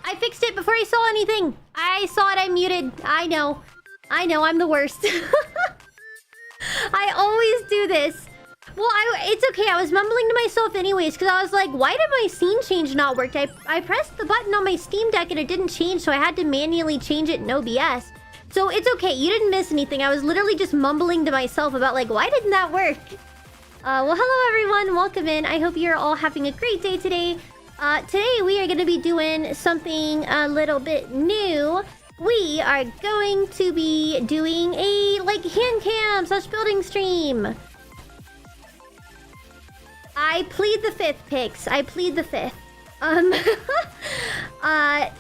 I fixed it before I saw anything. I saw it, I muted. I know, I'm the worst. I always do this. Well, it's okay. I was mumbling to myself anyways, because I was like, why did my scene change not work? I pressed the button on my Steam Deck and it didn't change, so I had to manually change it in OBS. So it's okay. You didn't miss anything. I was literally just mumbling to myself about, like, why didn't that work? Well, hello, everyone. Welcome in. I hope you're all having a great day today. Today, we are going to be doing something a little bit new. We are going to be doing a, like, hand cam / building stream. I plead the fifth, Pix. I plead the fifth.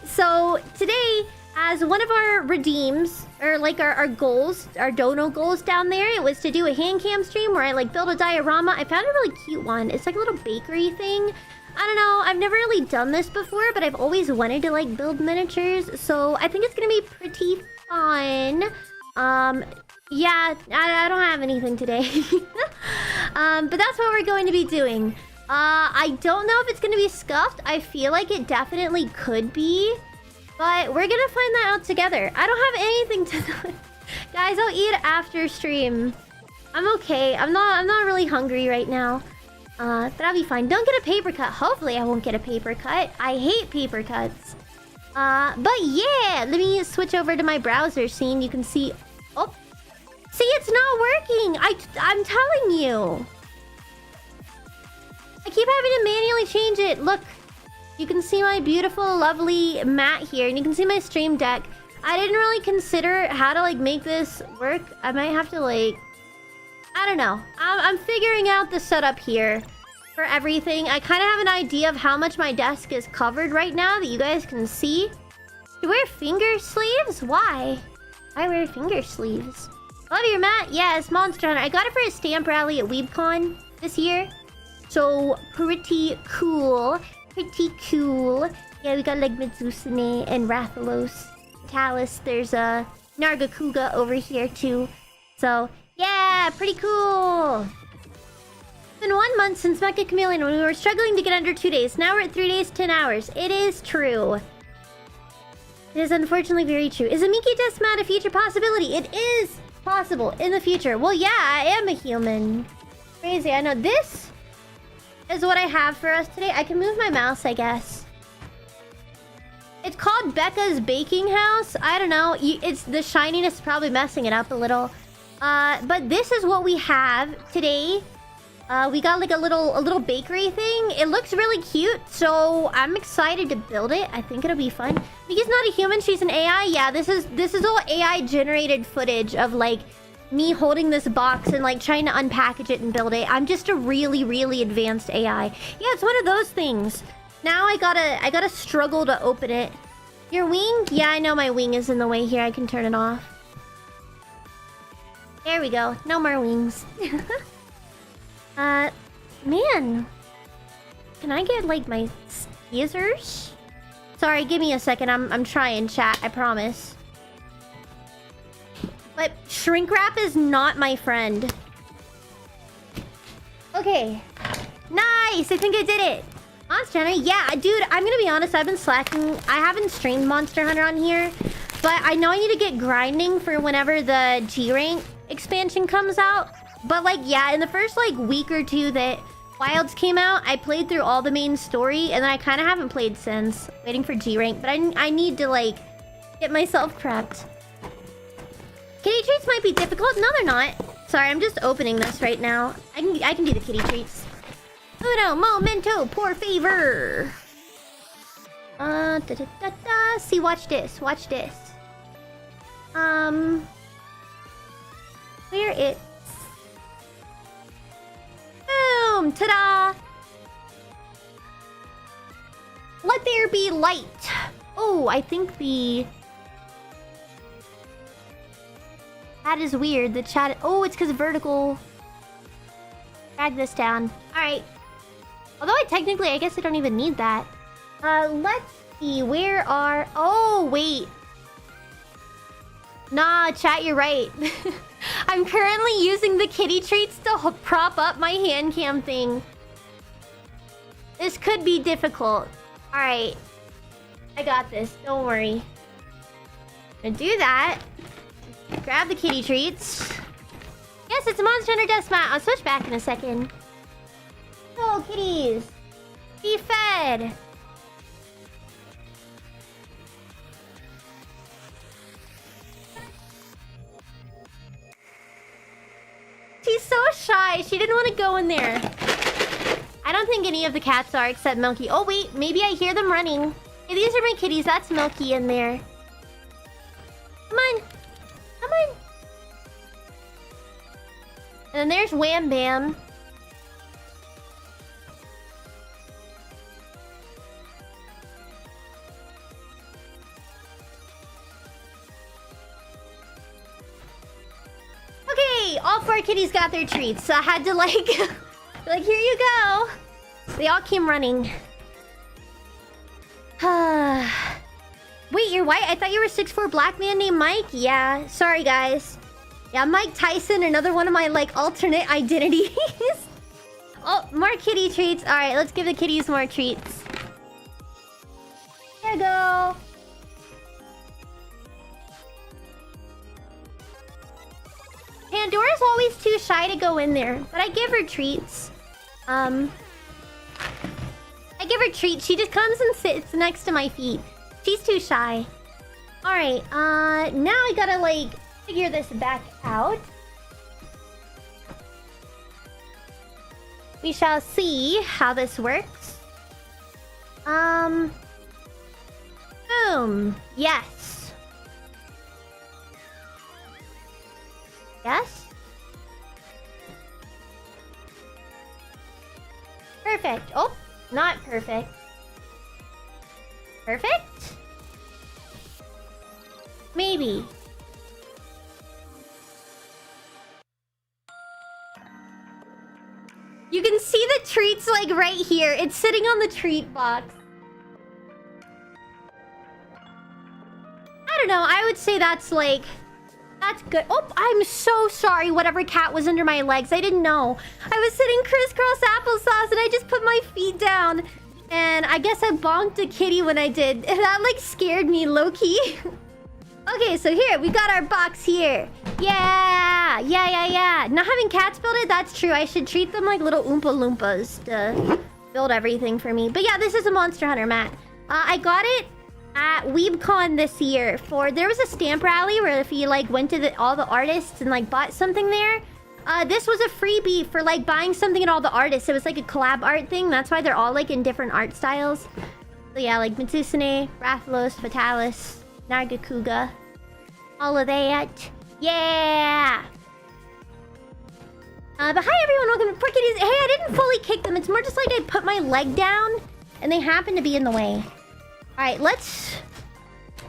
So today, as one of our redeems, or like our goals, our dono goals down there, it was to do a hand cam stream where I like build a diorama. I found a really cute one. It's like a little bakery thing. I don't know, I've never really done this before, but I've always wanted to like build miniatures, so I think it's gonna be pretty fun. Yeah, I don't have anything today. But that's what we're going to be doing. I don't know if it's gonna be scuffed. I feel like it definitely could be, but we're gonna find that out together. I don't have anything to guys, I'll eat after stream. I'm okay. I'm not really hungry right now. But I'll be fine. Don't get a paper cut. Hopefully I won't get a paper cut. I hate paper cuts. But yeah, let me switch over to my browser scene. You can see... Oh! See, it's not working! I'm telling you! I keep having to manually change it. Look! You can see my beautiful, lovely mat here. And you can see my stream deck. I didn't really consider how to, like, make this work. I might have to, like... I don't know. I'm figuring out the setup here for everything. I kind of have an idea of how much my desk is covered right now that you guys can see. You wear finger sleeves? Why? I wear finger sleeves. Love your mat? Yes, Monster Hunter. I got it for a stamp rally at WeebCon this year. So, pretty cool. Pretty cool. Yeah, we got like Mizutsune and Rathalos. Talus. There's a Nargacuga over here too. So... yeah, pretty cool. It's been 1 month since Mecha Chameleon when we were struggling to get under 2 days. Now we're at 3 days, 10 hours. It is true. It is unfortunately very true. Is a Miki test mat a future possibility? It is possible in the future. Well, yeah, I am a human. Crazy, I know. This is what I have for us today. I can move my mouse, I guess. It's called Becca's Baking House. I don't know. It's the shininess is probably messing it up a little. But this is what we have today. We got like a little bakery thing. It looks really cute, so I'm excited to build it. I think it'll be fun. Miki's not a human, she's an AI. Yeah, this is all AI generated footage of like me holding this box and like trying to unpackage it and build it. I'm just a really advanced AI. Yeah, it's one of those things. Now I gotta struggle to open it. Your wing? Yeah, I know my wing is in the way here. I can turn it off. There we go. No more wings. Man. Can I get, like, my scissors? Sorry, give me a second. I'm trying, chat. I promise. But shrink wrap is not my friend. Okay. Nice! I think I did it. Monster Hunter? Yeah, dude, I'm gonna be honest. I've been slacking. I haven't streamed Monster Hunter on here. But I know I need to get grinding for whenever the G-Rank expansion comes out. But like, yeah, in the first like week or two that Wilds came out, I played through all the main story, and then I kind of haven't played since, waiting for G-Rank. But I need to like get myself prepped. Kitty treats might be difficult. No, they're not. Sorry, I'm just opening this right now. I can do the kitty treats. Uno momento, por favor. See, watch this. Watch this. Where it's... Boom! Ta-da! Let there be light. Oh, I think the... That is weird. The chat... Oh, it's because vertical... Drag this down. Alright. Although I guess I don't even need that. Let's see. Where are... Oh, wait. Nah, chat, you're right. I'm currently using the kitty treats to prop up my hand cam thing. This could be difficult. Alright. I got this. Don't worry. I'm gonna do that. Grab the kitty treats. Yes, it's a Monster Hunter Deathmatch. I'll switch back in a second. Oh, kitties. Be fed. She's so shy. She didn't want to go in there. I don't think any of the cats are except Milky. Oh, wait. Maybe I hear them running. Hey, these are my kitties. That's Milky in there. Come on. Come on. And then there's Wham Bam. Okay, all 4 kitties got their treats. So I had to like... like, here you go. They all came running. Wait, you're white? I thought you were 6'4" black man named Mike? Yeah, sorry guys. Yeah, Mike Tyson, another one of my like alternate identities. Oh, more kitty treats. Alright, let's give the kitties more treats. There you go. Pandora's always too shy to go in there, but I give her treats. I give her treats. She just comes and sits next to my feet. She's too shy. Alright, now I gotta, like, figure this back out. We shall see how this works. Boom. Yes. Yes? Perfect. Oh, not perfect. Perfect? Maybe. You can see the treats like right here. It's sitting on the treat box. I don't know. I would say that's like... That's good. Oh, I'm so sorry. Whatever cat was under my legs. I didn't know. I was sitting crisscross applesauce and I just put my feet down. And I guess I bonked a kitty when I did. And that like scared me low-key. Okay, so here. We got our box here. Yeah. Yeah. Not having cats build it? That's true. I should treat them like little Oompa Loompas to build everything for me. But yeah, this is a Monster Hunter mat. I got it at WeebCon this year for... There was a stamp rally where if you like went to all the artists and like bought something there, this was a freebie for like buying something at all the artists. It was like a collab art thing. That's why they're all like in different art styles. So yeah, like Mitsusune, Rathalos, Fatalis, Nargacuga, all of that. Yeah! But hi everyone, welcome to Poor Kitties. Hey, I didn't fully kick them. It's more just like I put my leg down and they happen to be in the way. Alright, let's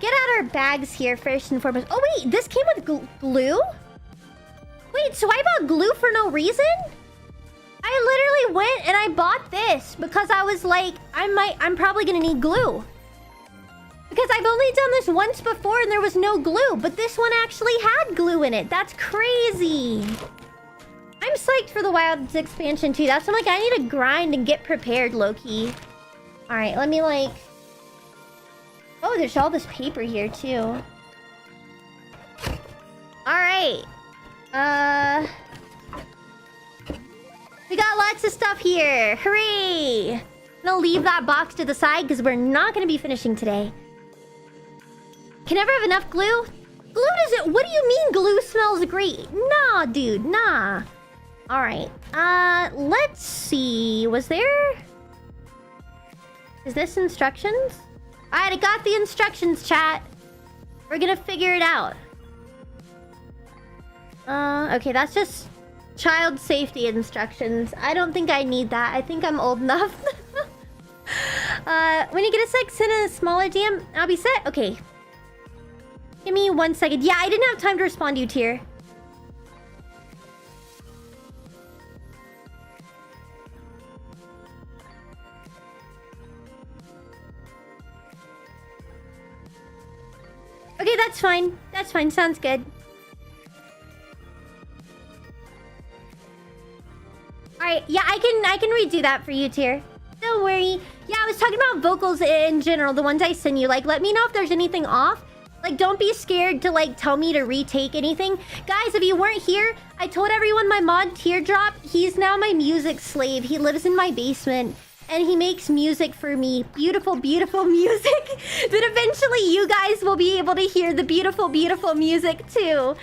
get out our bags here first and foremost. Oh wait, this came with glue? Wait, so I bought glue for no reason? I literally went and I bought this because I was like, I'm probably gonna need glue. Because I've only done this once before and there was no glue, but this one actually had glue in it. That's crazy. I'm psyched for the Wilds expansion too. That's why I'm like, I need to grind and get prepared, low-key. Alright, let me like... Oh, there's all this paper here too. Alright. We got lots of stuff here. Hooray! I'm gonna leave that box to the side because we're not gonna be finishing today. Can never have enough glue? Glue doesn't... What do you mean glue smells great? Nah, dude. Nah. Alright. Let's see. Was there... Is this instructions? Alright, I got the instructions, chat. We're gonna figure it out. Okay, that's just child safety instructions. I don't think I need that. I think I'm old enough. When you get a sec, send a smaller DM. I'll be set. Okay. Give me 1 second. Yeah, I didn't have time to respond to you, Tier. Okay, that's fine. That's fine. Sounds good. Alright, yeah, I can redo that for you, Tier. Don't don't worry. Yeah, I was talking about vocals in general, the ones I send you. Like, let me know if there's anything off. Like, don't be scared to, like, tell me to retake anything. Guys, if you weren't here, I told everyone my mod Teardrop, he's now my music slave. He lives in my basement, and he makes music for me. Beautiful, beautiful music. That eventually you guys will be able to hear the beautiful, beautiful music, too.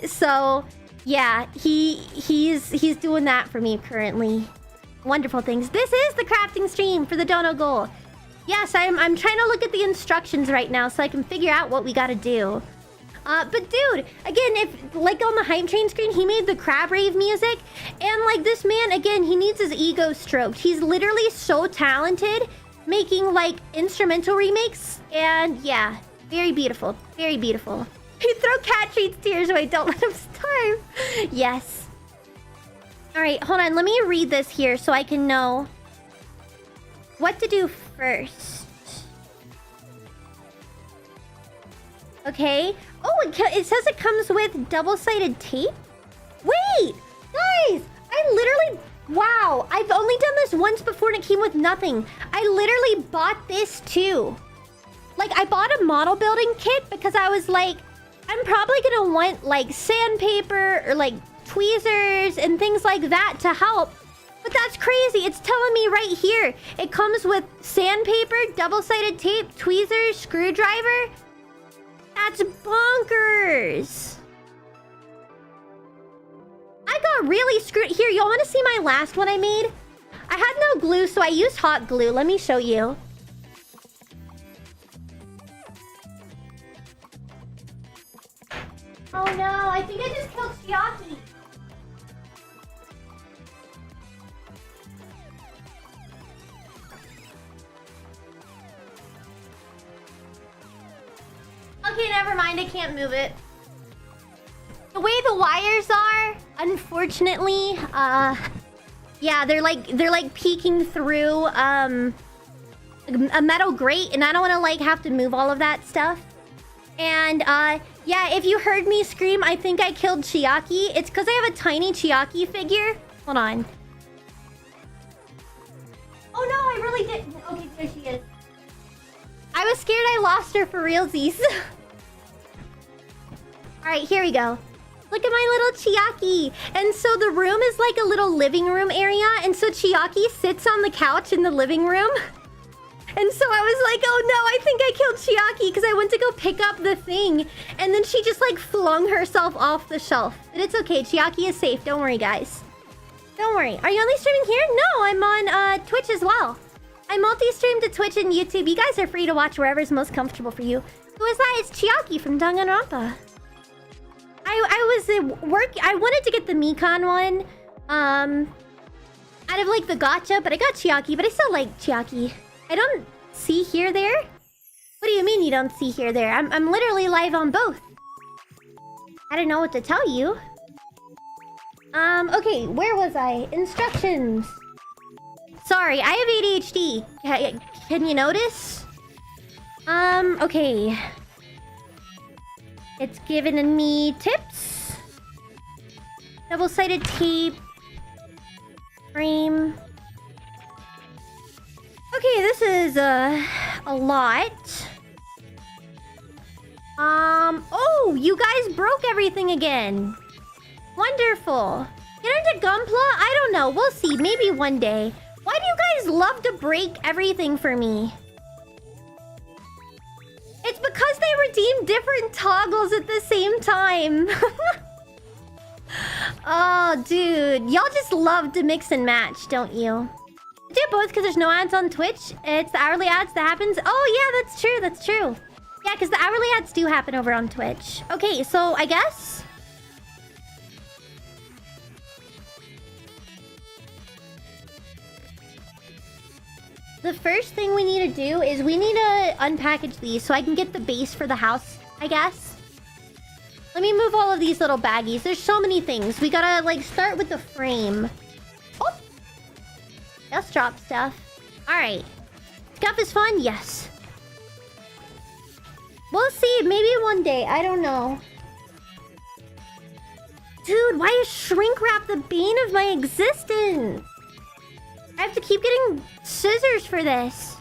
So, yeah, he's doing that for me currently. Wonderful things. This is the crafting stream for the Dono Goal. Yes, I'm trying to look at the instructions right now so I can figure out what we gotta do. But dude, again, if like on the hype train screen, he made the crab rave music, and like this man, again, he needs his ego stroked. He's literally so talented, making like instrumental remakes, and yeah, very beautiful, very beautiful. He throw cat treats tears away. Don't let him starve. Yes. All right, hold on. Let me read this here so I can know what to do first. Okay. Oh, it says it comes with double-sided tape. Wait, guys, I literally... Wow, I've only done this once before and it came with nothing. I literally bought this too. Like, I bought a model building kit because I was like, I'm probably gonna want like sandpaper or like tweezers and things like that to help. But that's crazy. It's telling me right here. It comes with sandpaper, double-sided tape, tweezers, screwdriver. That's bonkers. I got really screwed. Here, y'all want to see my last one I made? I had no glue, so I used hot glue. Let me show you. Oh no, I think I just killed Chiaki. Okay, never mind. I can't move it. The way the wires are, unfortunately, yeah, they're like peeking through a metal grate, and I don't want to like have to move all of that stuff. And yeah, if you heard me scream, I think I killed Chiaki. It's because I have a tiny Chiaki figure. Hold on. Oh no, I really didn't. Okay, there she is. I was scared I lost her for realsies. Alright, here we go. Look at my little Chiaki. And so the room is like a little living room area. And so Chiaki sits on the couch in the living room. And so I was like, oh no, I think I killed Chiaki because I went to go pick up the thing. And then she just like flung herself off the shelf. But it's okay, Chiaki is safe. Don't worry, guys. Don't worry. Are you only streaming here? No, I'm on Twitch as well. I multi-stream to Twitch and YouTube. You guys are free to watch wherever's most comfortable for you. Who is that? It's Chiaki from Danganronpa. I wanted to get the Mikan one. Out of like the gacha, but I got Chiaki, but I still like Chiaki. I don't see here there. What do you mean you don't see here there? I'm literally live on both. I don't know what to tell you. Okay, where was I? Instructions. Sorry, I have ADHD. Can you notice? Okay. It's given me tips. Double-sided tape. Frame. Okay, this is a lot. Oh, you guys broke everything again. Wonderful. Get into Gunpla? I don't know. We'll see. Maybe one day. Why do you guys love to break everything for me? It's because they redeem different toggles at the same time. Oh, dude. Y'all just love to mix and match, don't you? I do both because there's no ads on Twitch. It's the hourly ads that happens. Oh, yeah, that's true. That's true. Yeah, because the hourly ads do happen over on Twitch. Okay, so I guess... the first thing we need to do is we need to unpackage these so I can get the base for the house, I guess. Let me move all of these little baggies. There's so many things. We gotta, like, start with the frame. Oh! Just drop stuff. Alright. Stuff is fun? Yes. We'll see. Maybe one day. I don't know. Dude, why is shrink wrap the bane of my existence? I have to keep getting scissors for this.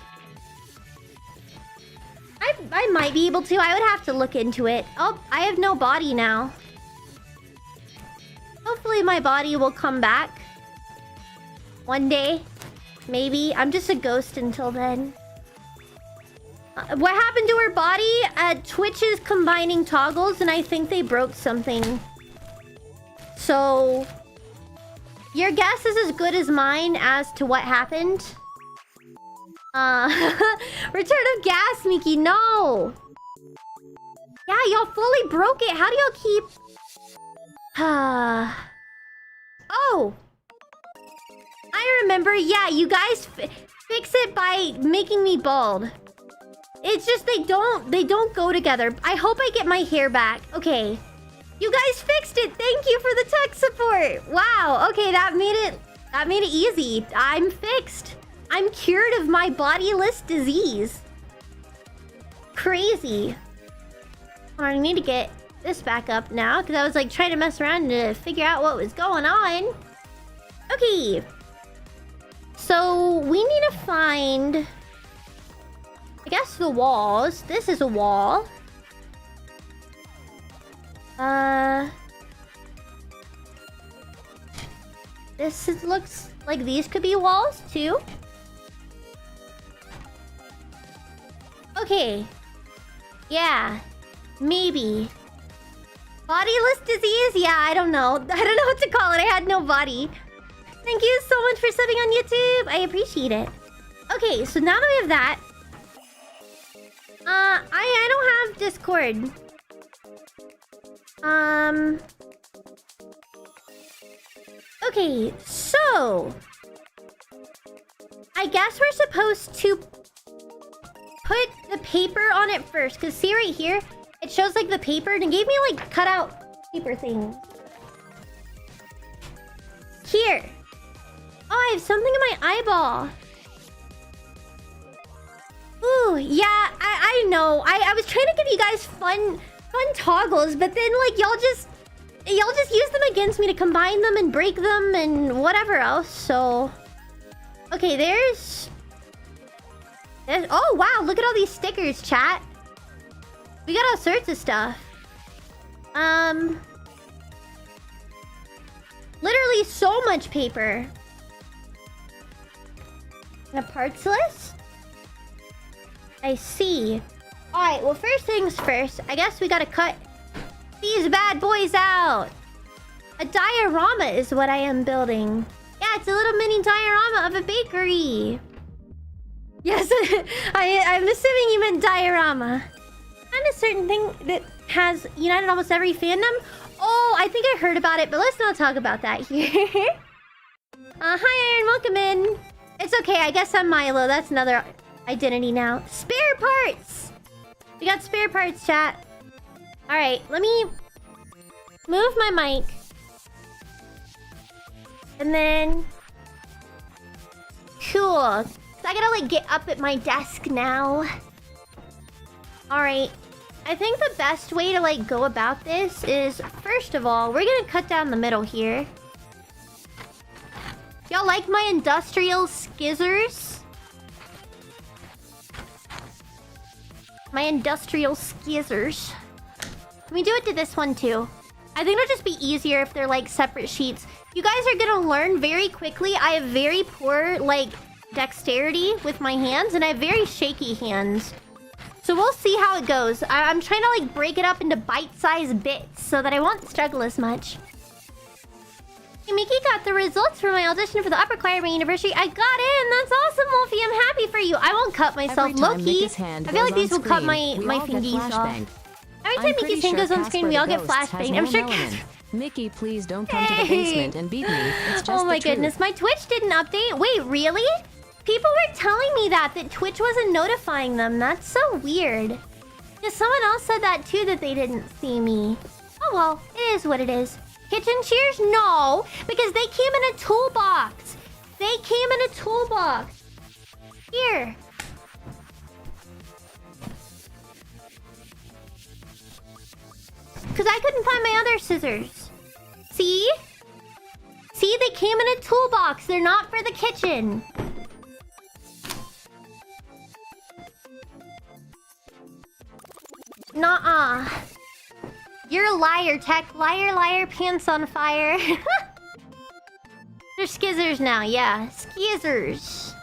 I might be able to. I would have to look into it. Oh, I have no body now. Hopefully my body will come back. One day. Maybe. I'm just a ghost until then. What happened to her body? Twitch is combining toggles and I think they broke something. So... your guess is as good as mine as to what happened. Return of gas, Miki. No! Yeah, y'all fully broke it. How do y'all keep... oh! I remember. Yeah, you guys fix it by making me bald. It's just they don't go together. I hope I get my hair back. Okay. You guys fixed it. Thank you for the tech support. Wow. Okay, that made it easy. I'm fixed. I'm cured of my bodiless disease. Crazy. I need to get this back up now because I was like trying to mess around to figure out what was going on. Okay. So we need to find, I guess, the walls. This is a wall. Looks like these could be walls too. Okay. Yeah. Maybe. Bodiless disease? Yeah, I don't know. I don't know what to call it. I had no body. Thank you so much for subbing on YouTube. I appreciate it. Okay, so now that we have that... I don't have Discord. Okay, so... I guess we're supposed to put the paper on it first. Because see right here? It shows like the paper and it gave me like cut out paper things. Here. Oh, I have something in my eyeball. Ooh, yeah, I know. I was trying to give you guys fun toggles, but then like y'all just use them against me to combine them and break them and whatever else. So okay, there's oh wow, look at all these stickers, chat. We got all sorts of stuff. Literally so much paper. And a parts list? I see. Alright, well first things first. I guess we gotta cut these bad boys out. A diorama is what I am building. Yeah, it's a little mini diorama of a bakery. Yes, I'm assuming you meant diorama. And a certain thing that has united almost every fandom. Oh, I think I heard about it, but let's not talk about that here. Hi Iron, welcome in. It's okay, I guess I'm Milo. That's another identity now. Spare parts! We got spare parts, chat. Alright, let me move my mic. And then... cool. So I gotta like get up at my desk now. Alright. I think the best way to like go about this is, first of all, we're gonna cut down the middle here. Y'all like my industrial skizzers? My industrial skizzers. Can we do it to this one too? I think it'll just be easier if they're like separate sheets. You guys are gonna learn very quickly. I have very poor like dexterity with my hands and I have very shaky hands. So we'll see how it goes. I'm trying to like break it up into bite-sized bits so that I won't struggle as much. Hey, Miki got the results for my audition for the upper choir at my university. I got in! That's awesome, Wolfie! I'm happy for you. I won't cut myself. Low-key, I feel like these will cut my fingies off. Every time Mickey's hand goes on screen, we all get flashbanged. I'm sure Mickey, please don't come to the basement and beat me. It's just oh my goodness, my Twitch didn't update. Wait, really? People were telling me that Twitch wasn't notifying them. That's so weird. Yeah, someone else said that too, that they didn't see me. Oh well, it is what it is. Kitchen shears? No, because they came in a toolbox. They came in a toolbox. Here. Because I couldn't find my other scissors. See? See, See, they came in a toolbox. They're not for the kitchen. Nuh-uh. You're a liar, Tech. Liar, liar, pants on fire. They're skizzers now, yeah. Skizzers.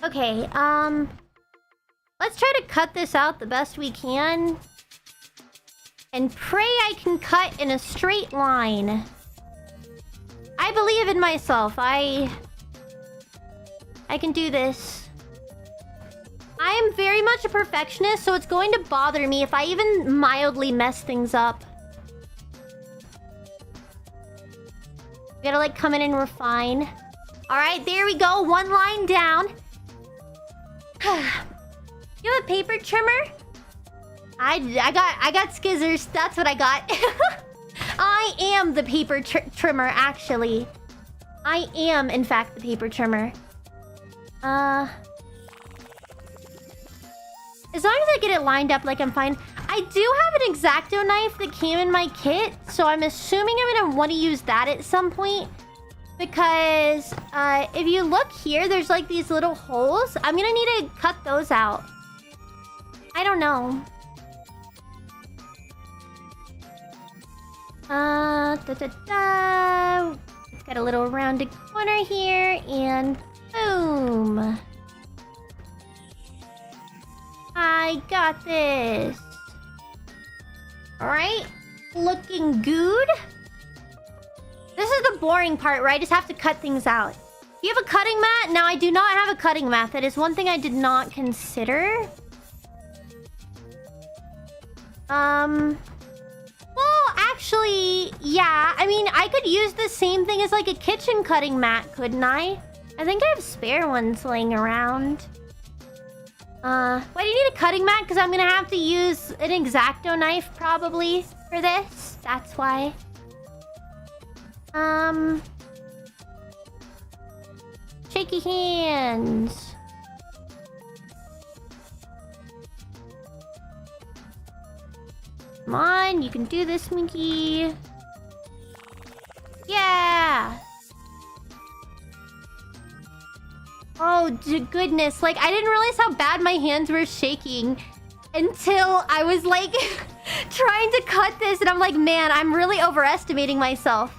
Okay, let's try to cut this out the best we can. And pray I can cut in a straight line. I believe in myself. I can do this. I am very much a perfectionist, so it's going to bother me if I even mildly mess things up. We gotta like come in and refine. Alright, there we go. One line down. You have a paper trimmer? I got skizzers. That's what I got. I am the paper trimmer, actually. I am, in fact, the paper trimmer. As long as I get it lined up like I'm fine. I do have an X-Acto knife that came in my kit, so I'm assuming I'm gonna want to use that at some point. Because if you look here, there's like these little holes. I'm gonna need to cut those out. I don't know. It's got a little rounded corner here, and boom. I got this. Alright. Looking good. This is the boring part where I just have to cut things out. You have a cutting mat? Now, I do not have a cutting mat. That is one thing I did not consider. Well, actually, yeah. I mean, I could use the same thing as like a kitchen cutting mat, couldn't I? I think I have spare ones laying around. Why do you need a cutting mat? Because I'm gonna have to use an X-Acto knife probably for this. That's why. Shaky hands. Come on, you can do this, Miki. Yeah. Oh, goodness. Like, I didn't realize how bad my hands were shaking until I was, like, trying to cut this. And I'm like, man, I'm really overestimating myself.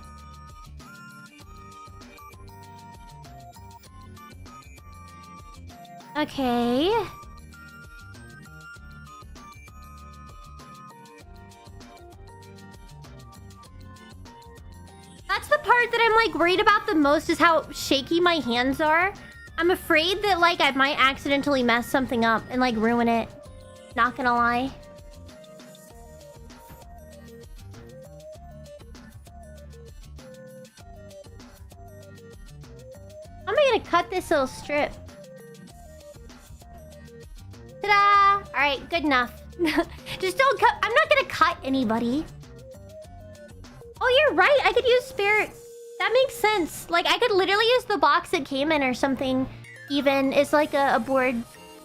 Okay. That's the part that I'm, like, worried about the most is how shaky my hands are. I'm afraid that, like, I might accidentally mess something up and, like, ruin it. Not gonna lie. How am I gonna cut this little strip? Ta-da! Alright, good enough. Just don't cut. I'm not gonna cut anybody. Oh, you're right. I could use spare... That makes sense. Like, I could literally use the box it came in or something. Even. It's like a board,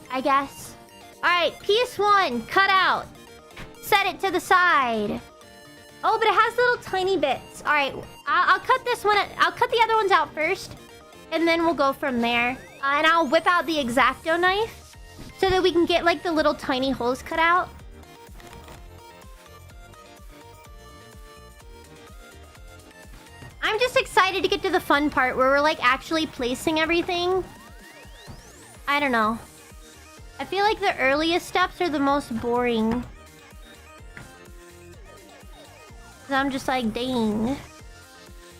I guess. Alright, piece one. Cut out. Set it to the side. Oh, but it has little tiny bits. Alright, I'll cut this one. I'll cut the other ones out first. And then we'll go from there. And I'll whip out the X-Acto knife. So that we can get, like, the little tiny holes cut out. I'm just excited to get to the fun part where we're, like, actually placing everything. I don't know. I feel like the earliest steps are the most boring. So I'm just like, dang. What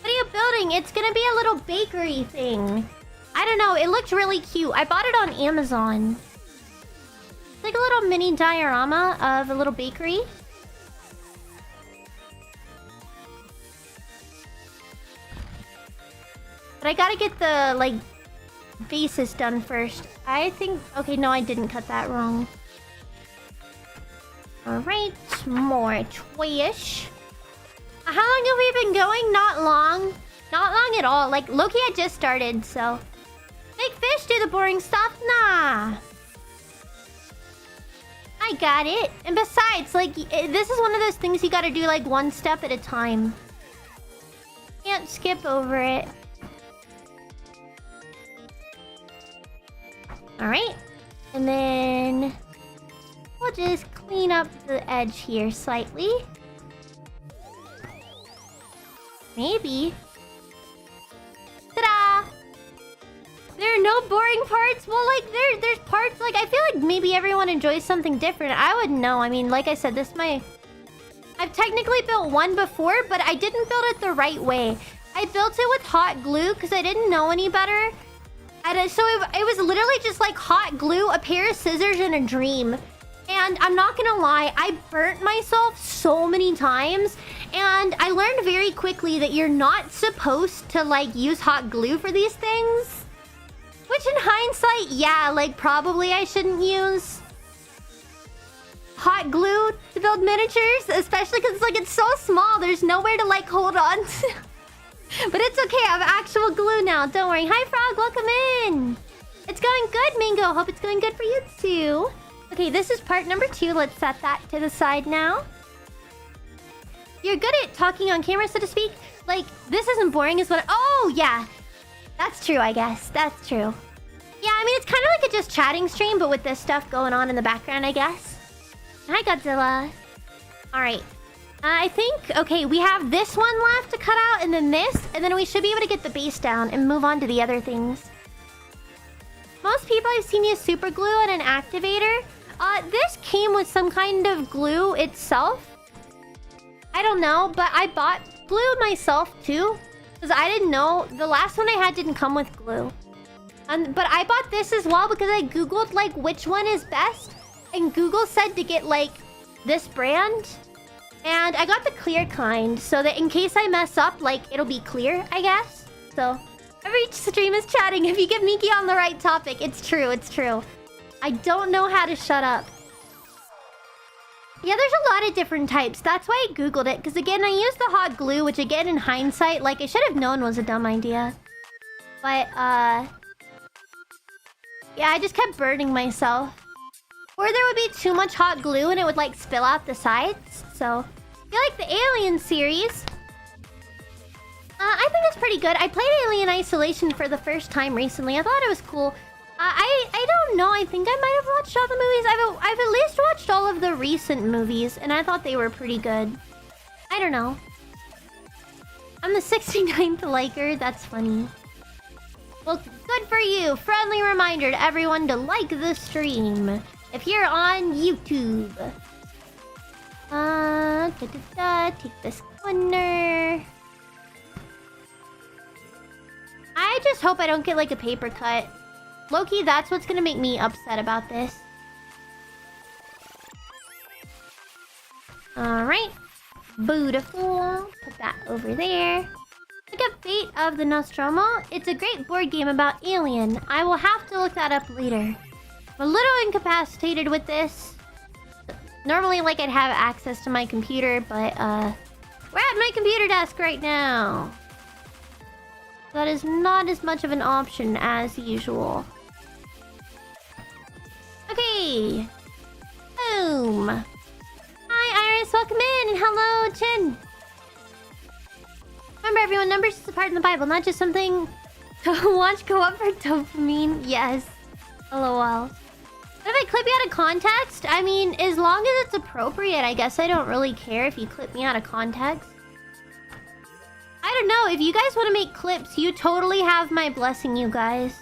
are you building? It's gonna be a little bakery thing. I don't know. It looked really cute. I bought it on Amazon. It's like a little mini diorama of a little bakery. But I gotta get the, like, bases done first. I think... Okay, no, I didn't cut that wrong. Alright, more toyish. How long have we been going? Not long. Not long at all. Like, Loki had just started, so... Big fish do the boring stuff? Nah. I got it. And besides, like, this is one of those things you gotta do, like, one step at a time. can't skip over it. Alright. And then we'll just clean up the edge here slightly. Maybe. Ta-da! There are no boring parts? Well, like, there's parts, like, I feel like maybe everyone enjoys something different. I wouldn't know. I mean, like I said, I've technically built one before, but I didn't build it the right way. I built it with hot glue because I didn't know any better. And so it was literally just like hot glue, a pair of scissors, and a dream. And I'm not gonna lie, I burnt myself so many times. And I learned very quickly that you're not supposed to, like, use hot glue for these things. Which in hindsight, yeah, like, probably I shouldn't use hot glue to build miniatures. Especially because, like, it's so small. There's nowhere to, like, hold on to. But it's okay, I have actual glue now. Don't worry. Hi, Frog. Welcome in. It's going good, Mingo. Hope it's going good for you, too. Okay, this is part number 2. Let's set that to the side now. You're good at talking on camera, so to speak. Like, this isn't boring is what... Oh, yeah. That's true, I guess. That's true. Yeah, I mean, it's kind of like a just chatting stream, but with this stuff going on in the background, I guess. Hi, Godzilla. Alright. I think... Okay, we have this one left to cut out, and then this. And then we should be able to get the base down and move on to the other things. Most people I've seen use super glue and an activator. This came with some kind of glue itself. I don't know, but I bought glue myself too. Because I didn't know. The last one I had didn't come with glue. But I bought this as well because I googled, like, which one is best. And Google said to get, like, this brand. And I got the clear kind. So that in case I mess up, like, it'll be clear, I guess. So every stream is chatting if you get Miki on the right topic. It's true, it's true. I don't know how to shut up. Yeah, there's a lot of different types. That's why I googled it. Because again, I used the hot glue, which again, in hindsight, like, I should have known was a dumb idea. But, yeah, I just kept burning myself. Or there would be too much hot glue and it would, like, spill out the sides. So, I feel like the Alien series... I think it's pretty good. I played Alien Isolation for the first time recently. I thought it was cool. I don't know. I think I might have watched all the movies. I've at least watched all of the recent movies, and I thought they were pretty good. I don't know. I'm the 69th liker. That's funny. Well, good for you. Friendly reminder to everyone to like the stream if you're on YouTube. Take this corner. I just hope I don't get, like, a paper cut. Loki, that's what's gonna make me upset about this. Alright. Beautiful. Put that over there. Look at Fate of the Nostromo. It's a great board game about Alien. I will have to look that up later. I'm a little incapacitated with this. Normally, like, I'd have access to my computer, but, we're at my computer desk right now. That is not as much of an option as usual. Okay. Boom. Hi, Iris. Welcome in. And hello, Chin. Remember, everyone, numbers is a part in the Bible, not just something to watch go up for dopamine. Yes. LOL. If I clip you out of context, I mean, as long as it's appropriate, I guess I don't really care if you clip me out of context. I don't know. If you guys want to make clips, you totally have my blessing, you guys.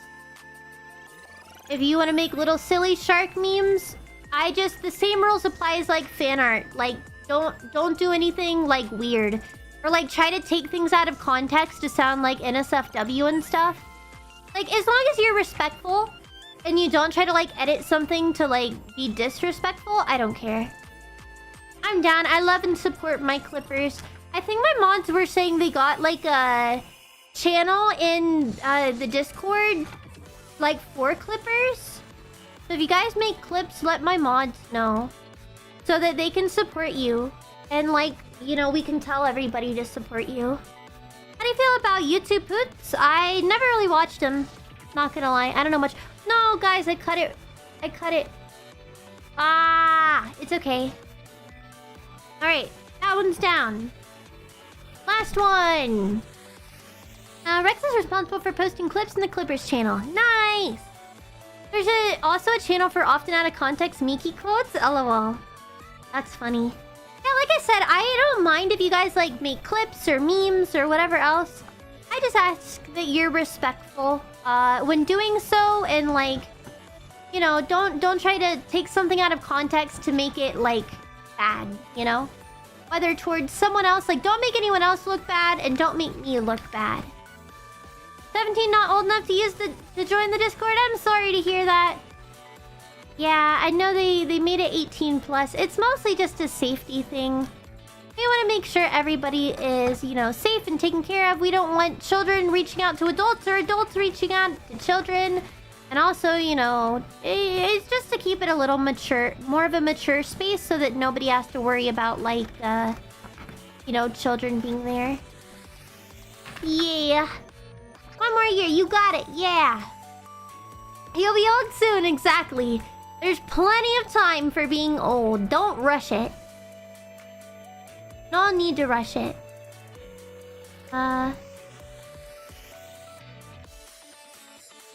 If you want to make little silly shark memes, the same rules apply as, like, fan art. Like, don't do anything, like, weird. Or, like, try to take things out of context to sound like NSFW and stuff. Like, as long as you're respectful and you don't try to, like, edit something to, like, be disrespectful, I don't care. I'm down. I love and support my clippers. I think my mods were saying they got, like, a channel in the Discord, like, for clippers. So if you guys make clips, let my mods know. So that they can support you. And, like, you know, we can tell everybody to support you. How do you feel about YouTube Poots? I never really watched them. Not gonna lie. I don't know much. No, guys, I cut it. I cut it. Ah, it's okay. Alright, that one's down. Last one. Rex is responsible for posting clips in the Clippers channel. Nice! There's also a channel for often out of context Miki quotes. LOL. That's funny. Yeah, like I said, I don't mind if you guys like make clips or memes or whatever else. I just ask that you're respectful when doing so, and like, you know, don't try to take something out of context to make it like bad, you know? Whether towards someone else, like don't make anyone else look bad and don't make me look bad. 17 not old enough to join the Discord? I'm sorry to hear that. Yeah, I know they made it 18 plus. It's mostly just a safety thing. We want to make sure everybody is, you know, safe and taken care of. We don't want children reaching out to adults or adults reaching out to children. And also, you know, it's just to keep it a little mature, more of a mature space so that nobody has to worry about, like, you know, children being there. Yeah. One more year, you got it, yeah. You'll be old soon, exactly. There's plenty of time for being old. Don't rush it. No need to rush it.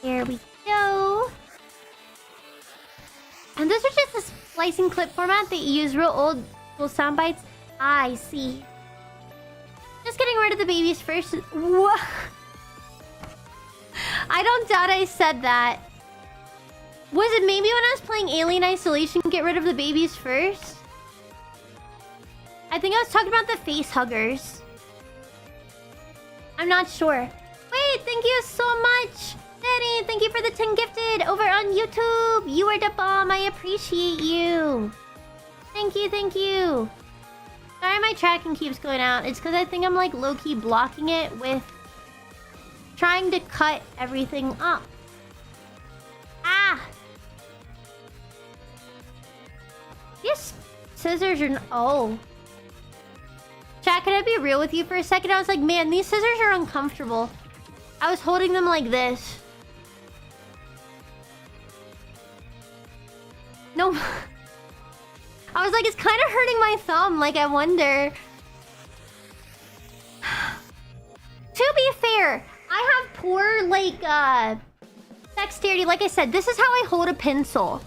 Here we go. And this is just a splicing clip format that you use real old school sound bites. I see. Just getting rid of the babies first. What? I don't doubt I said that. Was it maybe when I was playing Alien Isolation, get rid of the babies first? I think I was talking about the face huggers. I'm not sure. Wait, thank you so much. Danny, thank you for the 10 gifted over on YouTube. You are the bomb. I appreciate you. Thank you, thank you. Sorry my tracking keeps going out. It's because I think I'm like low-key blocking it with trying to cut everything up. Ah! These scissors are... Oh. Chat, can I be real with you for a second? I was like, man, these scissors are uncomfortable. I was holding them like this. No. I was like, it's kind of hurting my thumb. Like, I wonder. To be fair, I have poor, like, dexterity. Like I said, this is how I hold a pencil.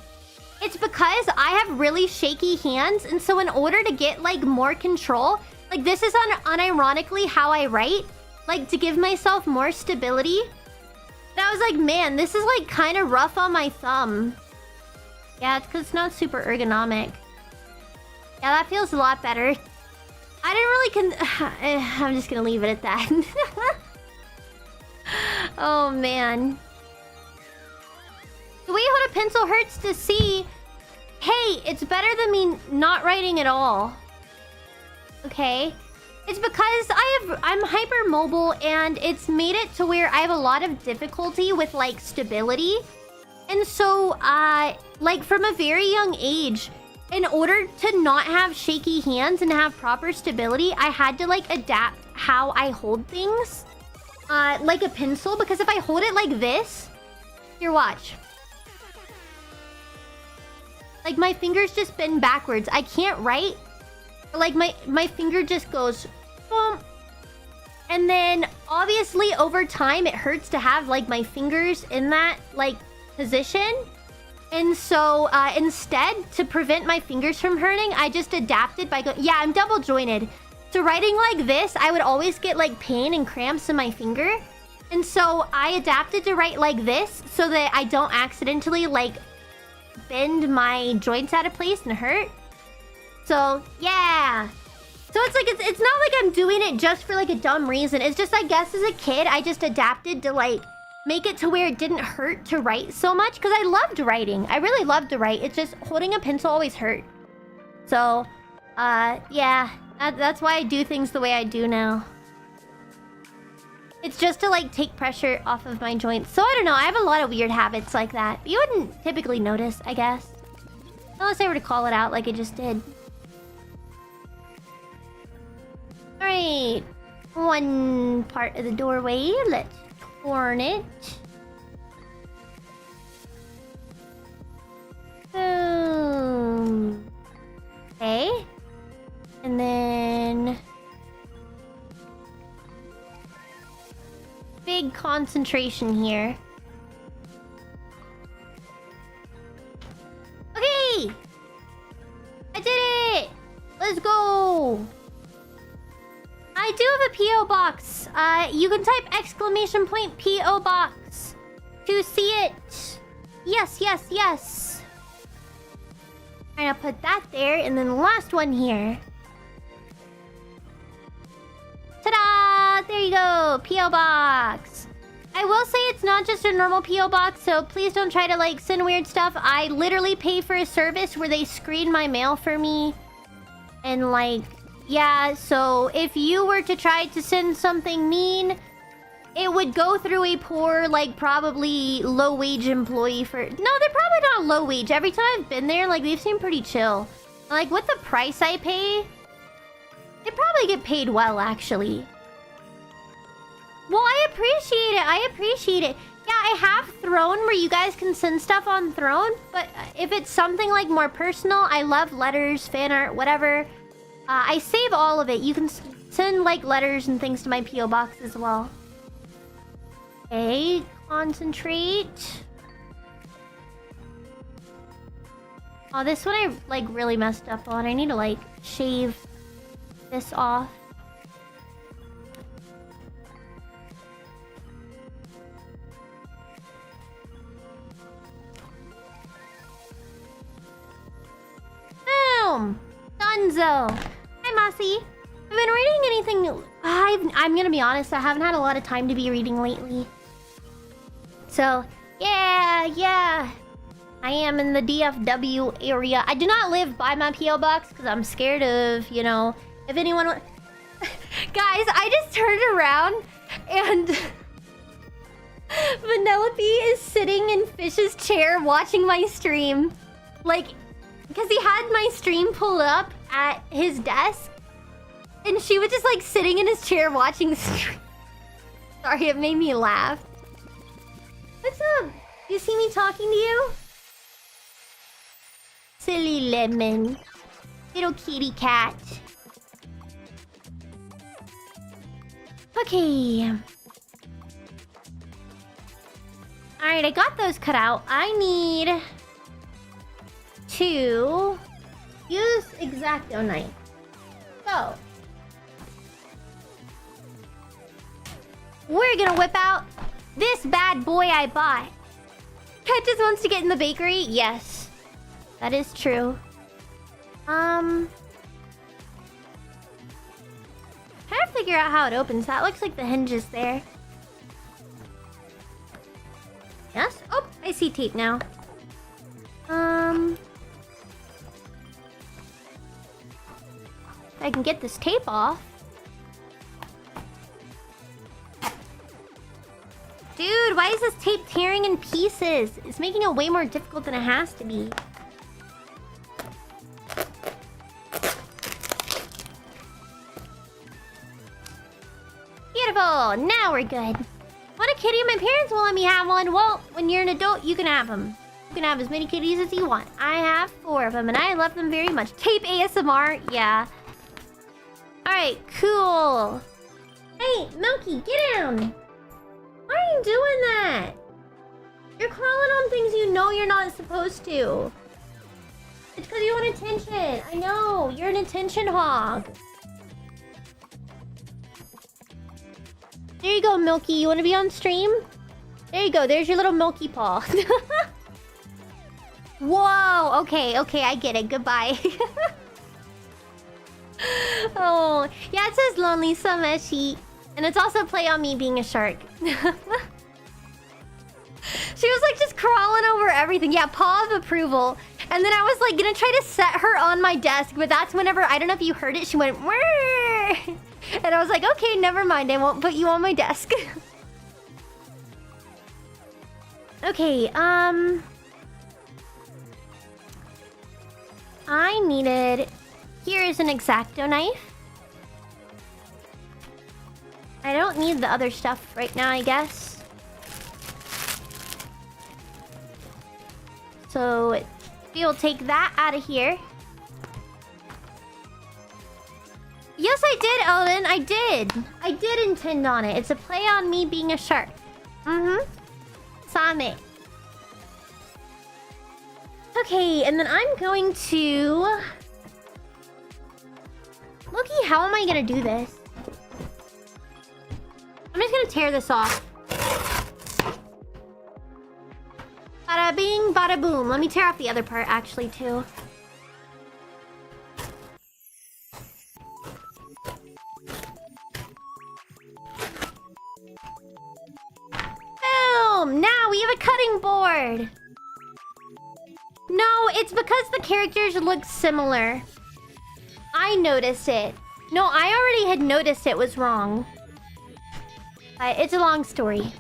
It's because I have really shaky hands. And so in order to get, like, more control... Like, this is unironically how I write. Like, to give myself more stability. And I was like, man, this is, like, kind of rough on my thumb. Yeah, it's because it's not super ergonomic. Yeah, that feels a lot better. I didn't really I'm just gonna leave it at that. Oh, man. The way you hold a pencil hurts to see. Hey, it's better than me not writing at all. Okay, it's because I'm hypermobile and it's made it to where I have a lot of difficulty with like stability. And so like from a very young age, in order to not have shaky hands and have proper stability, I had to like adapt how I hold things like a pencil, because if I hold it like this, here, watch, like my fingers just bend backwards. I can't write. Like, my finger just goes... boom. And then, obviously, over time, it hurts to have, like, my fingers in that, like, position. And so, instead, to prevent my fingers from hurting, I just adapted by going... Yeah, I'm double jointed. So, writing like this, I would always get, like, pain and cramps in my finger. And so, I adapted to write like this so that I don't accidentally, like, bend my joints out of place and hurt. So, yeah. So it's like, it's not like I'm doing it just for like a dumb reason. It's just, I guess as a kid, I just adapted to like make it to where it didn't hurt to write so much. Because I loved writing. I really loved to write. It's just holding a pencil always hurt. So, yeah. That's why I do things the way I do now. It's just to like take pressure off of my joints. So I don't know. I have a lot of weird habits like that. You wouldn't typically notice, I guess. Unless I were to call it out like I just did. Alright, one part of the doorway. Let's turn it. Boom. Okay. And then... need concentration here. Okay! I did it! Let's go! I do have a P.O. box. You can type exclamation point P.O. box to see it. Yes, yes, yes. I'm gonna put that there, and then the last one here. Ta-da! There you go, P.O. box. I will say it's not just a normal P.O. box, so please don't try to like send weird stuff. I literally pay for a service where they screen my mail for me. And like, yeah, so if you were to try to send something mean, it would go through a poor, like, probably low-wage employee for... No, they're probably not low-wage. Every time I've been there, like, they've seemed pretty chill. Like, with the price I pay, they probably get paid well, actually. Well, I appreciate it. I appreciate it. Yeah, I have Throne where you guys can send stuff on Throne. But if it's something, like, more personal, I love letters, fan art, whatever. I save all of it. You can send, like, letters and things to my P.O. box as well. Okay, concentrate. Oh, this one I, like, really messed up on. I need to, like, shave this off. Boom! Dunzo! Hi, Mossy. I've been reading anything... I'm gonna be honest, I haven't had a lot of time to be reading lately. So, yeah. I am in the DFW area. I do not live by my P.O. box because I'm scared of, you know, if anyone... Guys, I just turned around and... Vanellope is sitting in Fish's chair watching my stream. Like, because he had my stream pulled up at his desk. And she was just like sitting in his chair watching the stream. Sorry, it made me laugh. What's up? You see me talking to you? Silly lemon. Little kitty cat. Okay. Alright, I got those cut out. I need to use X-Acto knife. So we're gonna whip out this bad boy I bought. Cat just wants to get in the bakery? Yes. That is true. Trying to figure out how it opens. That looks like the hinge is there. Yes? Oh, I see tape now. I can get this tape off. Dude, why is this tape tearing in pieces? It's making it way more difficult than it has to be. Beautiful! Now we're good. Want a kitty? My parents won't let me have one. Well, when you're an adult, you can have them. You can have as many kitties as you want. I have 4 of them, and I love them very much. Tape ASMR? Yeah. Alright, cool. Hey, Milky, get down! Why are you doing that? You're crawling on things you know you're not supposed to. It's because you want attention. I know, you're an attention hog. There you go, Milky. You want to be on stream? There you go. There's your little Milky paw. Whoa! Okay, I get it. Goodbye. Oh, yeah, it says lonely Sameshi. And it's also play on me being a shark. She was like just crawling over everything. Yeah, paw of approval. And then I was like gonna try to set her on my desk, but that's whenever, I don't know if you heard it, she went, "Whirr!" And I was like, okay, never mind, I won't put you on my desk. Okay, I needed... Here is an X-Acto knife. I don't need the other stuff right now, I guess. So, we will take that out of here. Yes, I did, Elden. I did intend on it. It's a play on me being a shark. Same. Okay, and then I'm going to... Loki, how am I gonna do this? I'm just gonna tear this off. Bada bing, bada boom. Let me tear off the other part, actually, too. Boom! Now we have a cutting board! No, it's because the characters look similar. I noticed it. No, I already had noticed it was wrong. But it's a long story.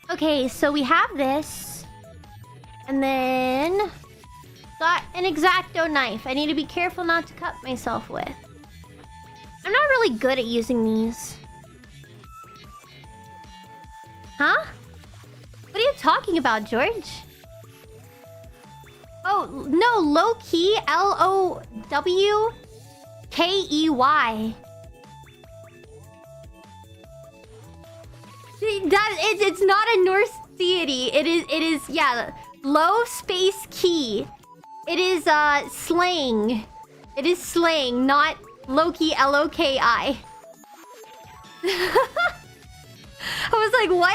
Okay, so we have this. And then... got an X-Acto knife. I need to be careful not to cut myself with. I'm not really good at using these. Huh? What are you talking about, George? Oh, no, low-key. L-O-W-K-E-Y. It's not a Norse deity. It is, yeah, low space key. It is, slang. It is slang, not Loki, L-O-K-I. I was like, what?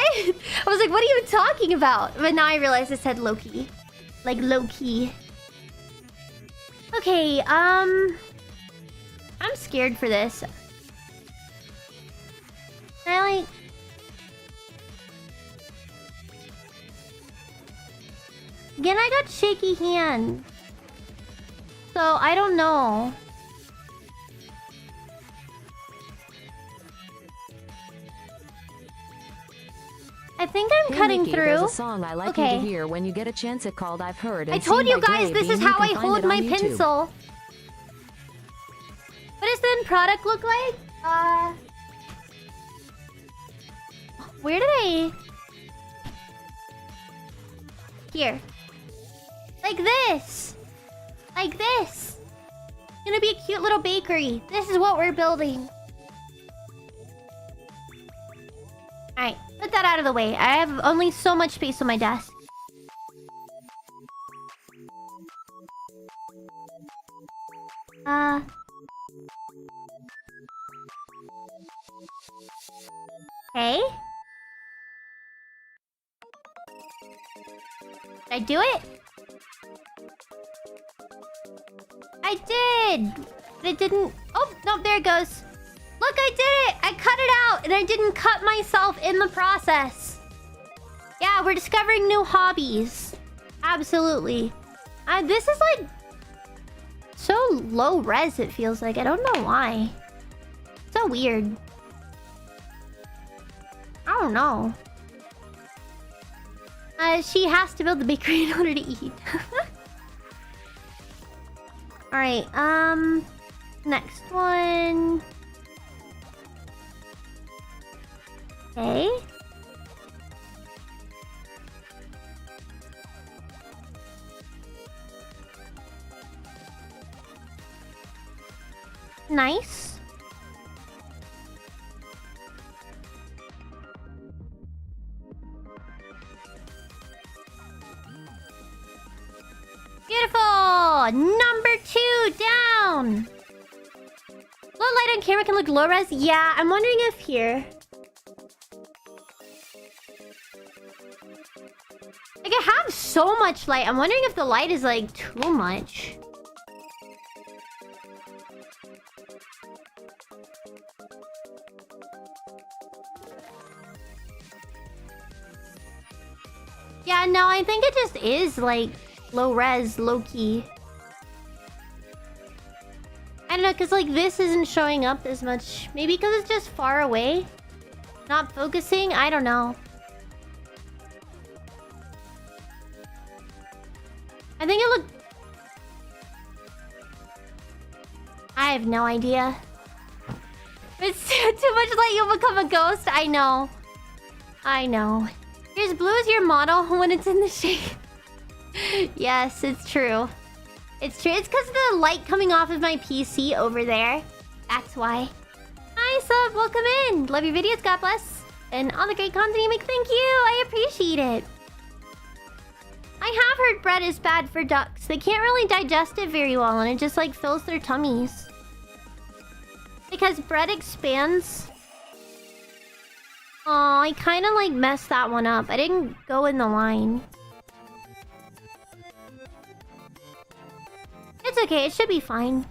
I was like, what are you talking about? But now I realize it said Loki. Like, low-key. Okay, I'm scared for this. Can I, like... Again, I got shaky hand. So, I don't know. I think I'm cutting Miki, through. There's a song I like you to hear when you get a chance. It called I've Heard. I told you guys this is how I hold my pencil. What does the end product look like? Where did I... Here. Like this. Like this. It's gonna be a cute little bakery. This is what we're building. Alright, put that out of the way. I have only so much space on my desk. Okay. Did I do it? I did! But it didn't... Oh, no, there it goes. Look, I did it! I cut it out, and I didn't cut myself in the process. Yeah, we're discovering new hobbies. Absolutely. This is like... so low res, it feels like. I don't know why. So weird. I don't know. She has to build the bakery in order to eat. Alright, next one. Okay. Nice. Beautiful! Number 2 down! Low light on camera can look low res? Yeah, I'm wondering if here... Like, I have so much light. I'm wondering if the light is, like, too much. Yeah, no, I think it just is, like, low res, low key. I don't know, because, like, this isn't showing up as much. Maybe because it's just far away? Not focusing? I don't know. I think it looked... I have no idea. It's too much light, you'll become a ghost. I know. I know. Here's blue as your model when it's in the shade. Yes, it's true. It's true. It's because of the light coming off of my PC over there. That's why. Hi, sub. Welcome in. Love your videos. God bless. and all the great content you make. Thank you! I appreciate it. I have heard bread is bad for ducks. They can't really digest it very well, and it just, like, fills their tummies. Because bread expands. Aw, I kind of, like, messed that one up. I didn't go in the line. It's okay. It should be fine.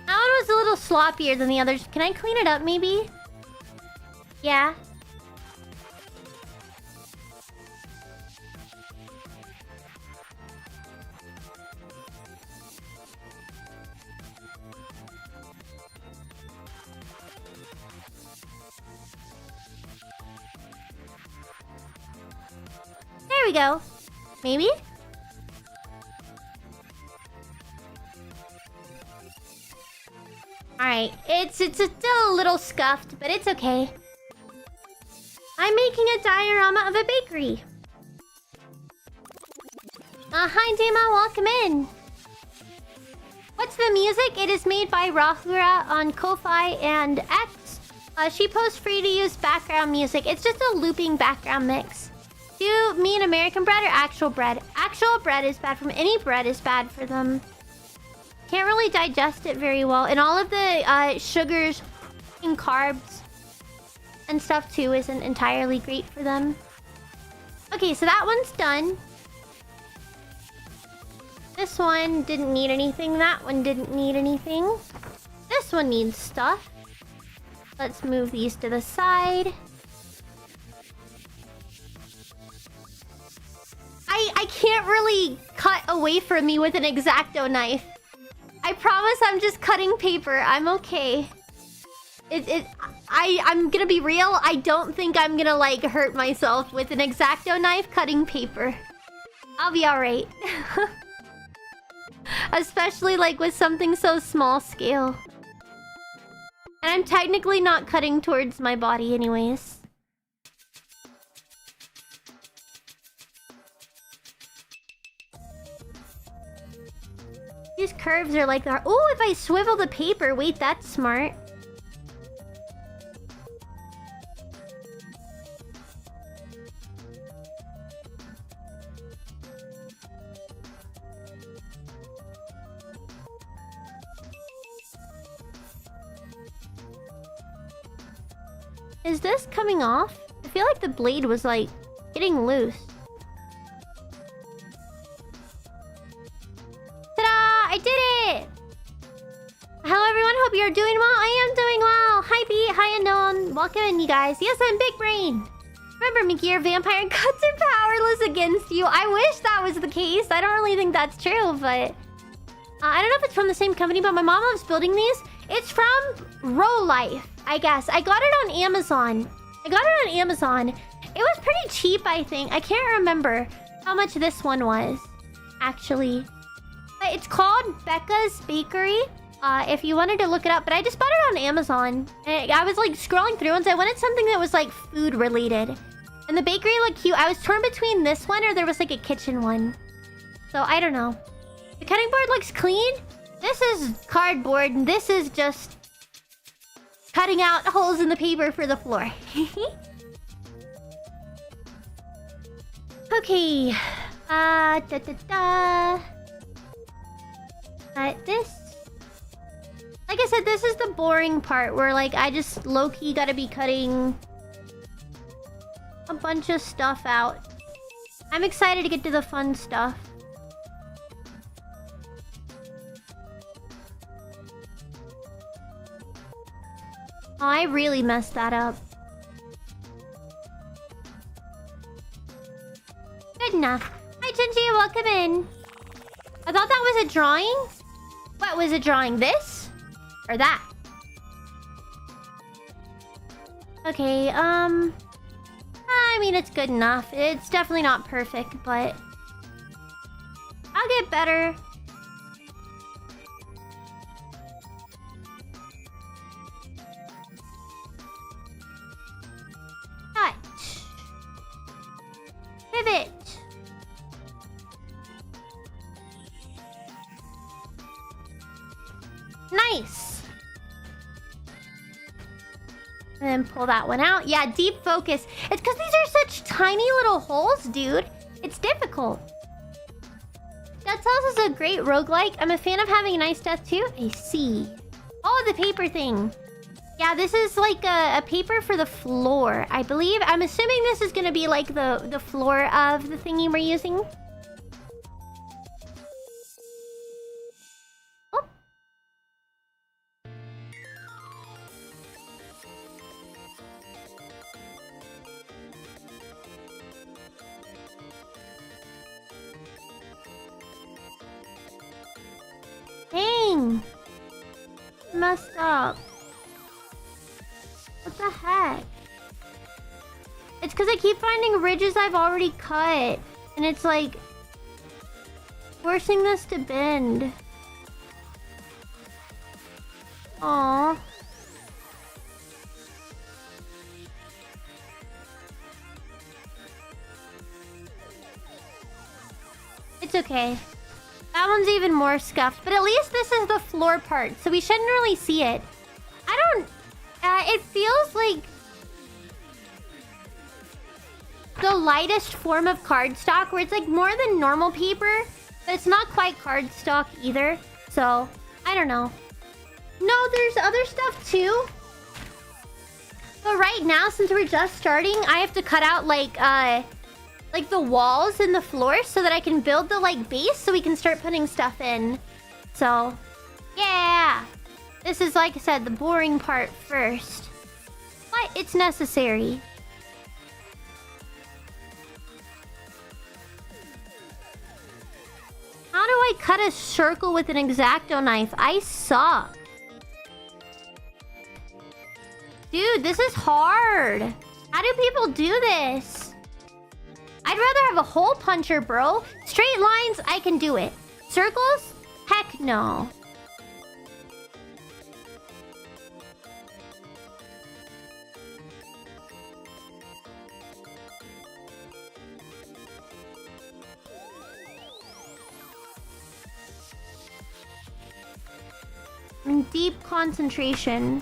That one was a little sloppier than the others. Can I clean it up, maybe? Yeah. There we go. Maybe? Alright, it's still a little scuffed, but it's okay. I'm making a diorama of a bakery. Hi Dama, welcome in. What's the music? It is made by Rahura on Ko-Fi and X. She posts free to use background music. It's just a looping background mix. Do you mean American bread or actual bread? Actual bread is bad for them. Any bread is bad for them. Can't really digest it very well. And all of the sugars and carbs and stuff too isn't entirely great for them. Okay, so that one's done. This one didn't need anything. That one didn't need anything. This one needs stuff. Let's move these to the side. I can't really cut away from me with an X-Acto knife. I promise I'm just cutting paper. I'm okay. I'm gonna be real. I don't think I'm gonna, like, hurt myself with an X-Acto knife cutting paper. I'll be alright. Especially, like, with something so small scale. And I'm technically not cutting towards my body anyways. These curves are like... Oh, if I swivel the paper. Wait, that's smart. Is this coming off? I feel like the blade was, like, getting loose. I did it! Hello everyone, hope you're doing well. I am doing well. Hi Pete, hi Unknown. Welcome in, you guys. Yes, I'm Big Brain. Remember, Miki, your vampire cuts are powerless against you. I wish that was the case. I don't really think that's true, but... I don't know if it's from the same company, but my mom loves building these. It's from Row Life, I guess. I got it on Amazon. It was pretty cheap, I think. I can't remember how much this one was, actually. It's called Becca's Bakery. If you wanted to look it up, but I just bought it on Amazon. And I was like scrolling through and I wanted something that was like food related. And the bakery looked cute. I was torn between this one or there was like a kitchen one. So I don't know. The cutting board looks clean. This is cardboard and this is just cutting out holes in the paper for the floor. Okay. This... Like I said, this is the boring part where, like, I just low-key gotta be cutting a bunch of stuff out. I'm excited to get to the fun stuff. Oh, I really messed that up. Good enough. Hi, Chinchi, welcome in. I thought that was a drawing? What was a drawing? This? Or that? Okay, I mean, it's good enough. It's definitely not perfect, but... I'll get better. Cut. Pivot. then pull that one out. Yeah, deep focus. It's because these are such tiny little holes, dude. It's difficult. Dead Cells is a great roguelike. I'm a fan of having a nice death too. I see. Oh, the paper thing. Yeah, this is like a paper for the floor, I believe. I'm assuming this is going to be like the floor of the thingy we're using. Oh. Dang. Messed up. What the heck? It's because I keep finding ridges I've already cut. And it's like... forcing this to bend. Aww. It's okay. That one's even more scuffed. But at least this is the floor part. So we shouldn't really see it. I don't... it feels like the lightest form of cardstock, where it's like more than normal paper, but it's not quite cardstock either. So, I don't know. No, there's other stuff too. But right now, since we're just starting, I have to cut out like the walls and the floor so that I can build the like base so we can start putting stuff in. So, yeah. This is, like I said, the boring part first. But it's necessary. How do I cut a circle with an X-Acto knife? I suck. Dude, this is hard. How do people do this? I'd rather have a hole puncher, bro. Straight lines, I can do it. Circles? Heck no. In deep concentration.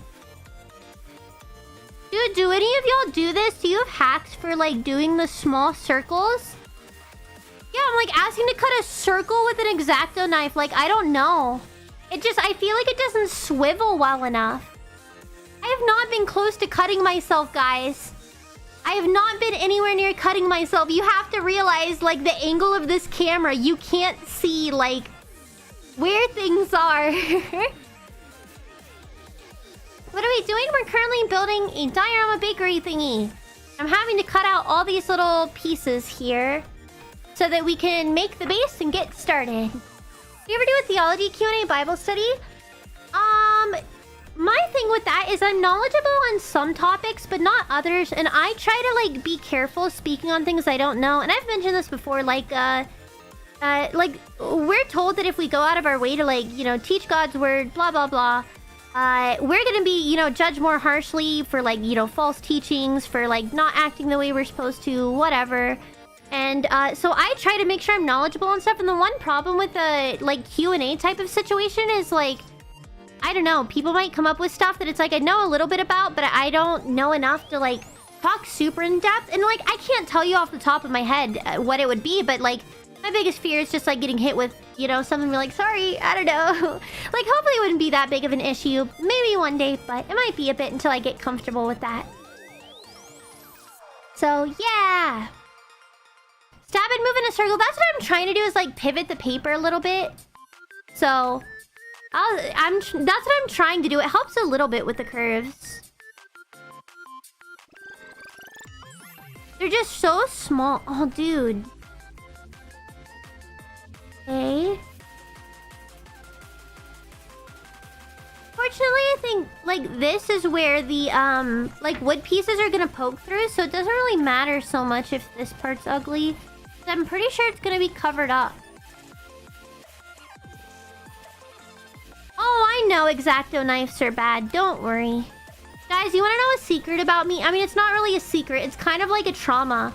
Dude, do any of y'all do this? Do you have hacks for like doing the small circles? Yeah, I'm like asking to cut a circle with an X-Acto knife. Like, I don't know. I feel like it doesn't swivel well enough. I have not been close to cutting myself, guys. I have not been anywhere near cutting myself. You have to realize, like, the angle of this camera, you can't see, like, where things are. What are we doing? We're currently building a diorama bakery thingy. I'm having to cut out all these little pieces here so that we can make the base and get started. Do you ever do a theology Q&A Bible study? My thing with that is I'm knowledgeable on some topics, but not others. And I try to, like, be careful speaking on things I don't know. And I've mentioned this before, like, we're told that if we go out of our way to, like, you know, teach God's word, blah, blah, blah, we're gonna be, you know, judged more harshly for, like, you know, false teachings, for, like, not acting the way we're supposed to, whatever. And, so I try to make sure I'm knowledgeable and stuff. And the one problem with a, like, Q&A type of situation is, like, I don't know, people might come up with stuff that it's like I know a little bit about, but I don't know enough to, like, talk super in depth. And, like, I can't tell you off the top of my head what it would be, but, like, my biggest fear is just, like, getting hit with, you know, something like, sorry, I don't know. Like, hopefully it wouldn't be that big of an issue. Maybe one day, but it might be a bit until I get comfortable with that. So, yeah. Stab and move in a circle. That's what I'm trying to do, is, like, pivot the paper a little bit. So, that's what I'm trying to do. It helps a little bit with the curves. They're just so small. Oh, dude. Okay. Fortunately, I think, like, this is where the, like, wood pieces are gonna poke through, so it doesn't really matter so much if this part's ugly. I'm pretty sure it's gonna be covered up. Oh, I know X-Acto knives are bad. Don't worry. Guys, you wanna know a secret about me? I mean, it's not really a secret. It's kind of like a trauma.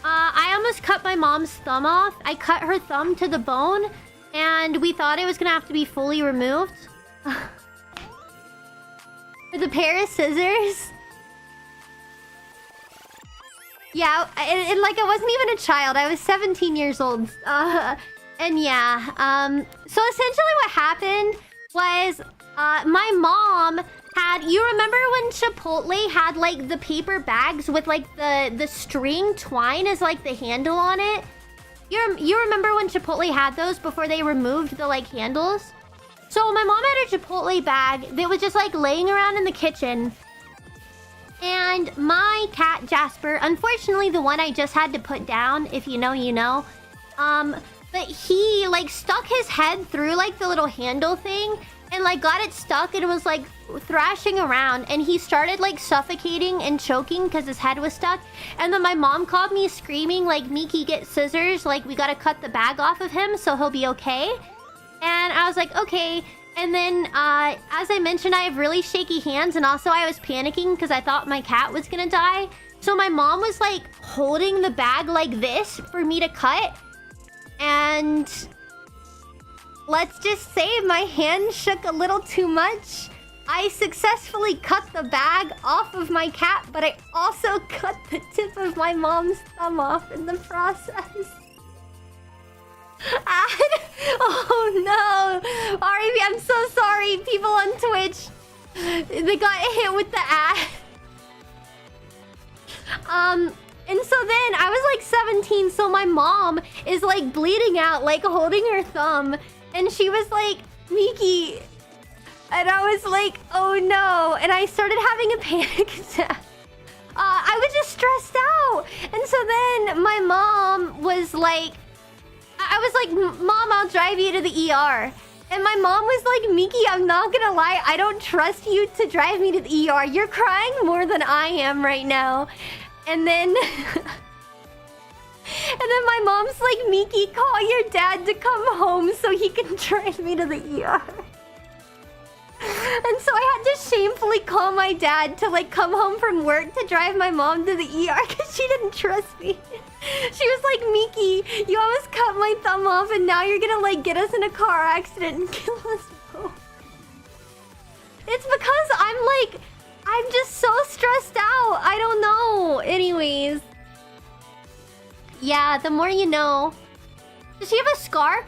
I almost cut my mom's thumb off. I cut her thumb to the bone, and we thought it was gonna have to be fully removed. With a pair of scissors. Yeah, and like I wasn't even a child. I was 17 years old. And yeah, so essentially what happened was my mom had, you remember when Chipotle had like the paper bags with like the string twine as like the handle on it? You remember when Chipotle had those before they removed the like handles? So my mom had a Chipotle bag that was just like laying around in the kitchen. And my cat Jasper, unfortunately the one I just had to put down, if you know, you know. But he like stuck his head through like the little handle thing and like got it stuck and was like thrashing around, and he started like suffocating and choking because his head was stuck. And then my mom called me screaming like, Miki, get scissors, like we gotta cut the bag off of him so he'll be okay. And I was like, okay. And then as I mentioned, I have really shaky hands, and also I was panicking because I thought my cat was gonna die. So my mom was like holding the bag like this for me to cut. And let's just say my hand shook a little too much. I successfully cut the bag off of my cat, but I also cut the tip of my mom's thumb off in the process. Oh no! RAB, I'm so sorry, people on Twitch. They got hit with the ad. And so then I was like 17, so my mom is like bleeding out, like holding her thumb, and she was like, Miki. And I was like, oh no. And I started having a panic attack. I was just stressed out. And so then my mom was like, I was like, Mom, I'll drive you to the ER. And my mom was like, Miki, I'm not gonna lie, I don't trust you to drive me to the ER. You're crying more than I am right now. And then... and then my mom's like, Miki, call your dad to come home so he can drive me to the ER. And so I had to shamefully call my dad to like come home from work to drive my mom to the ER because she didn't trust me. She was like, Miki, you almost cut my thumb off and now you're gonna like get us in a car accident and kill us both. It's because I'm just so stressed out. I don't know. Anyways. Yeah, the more you know. Does she have a scar?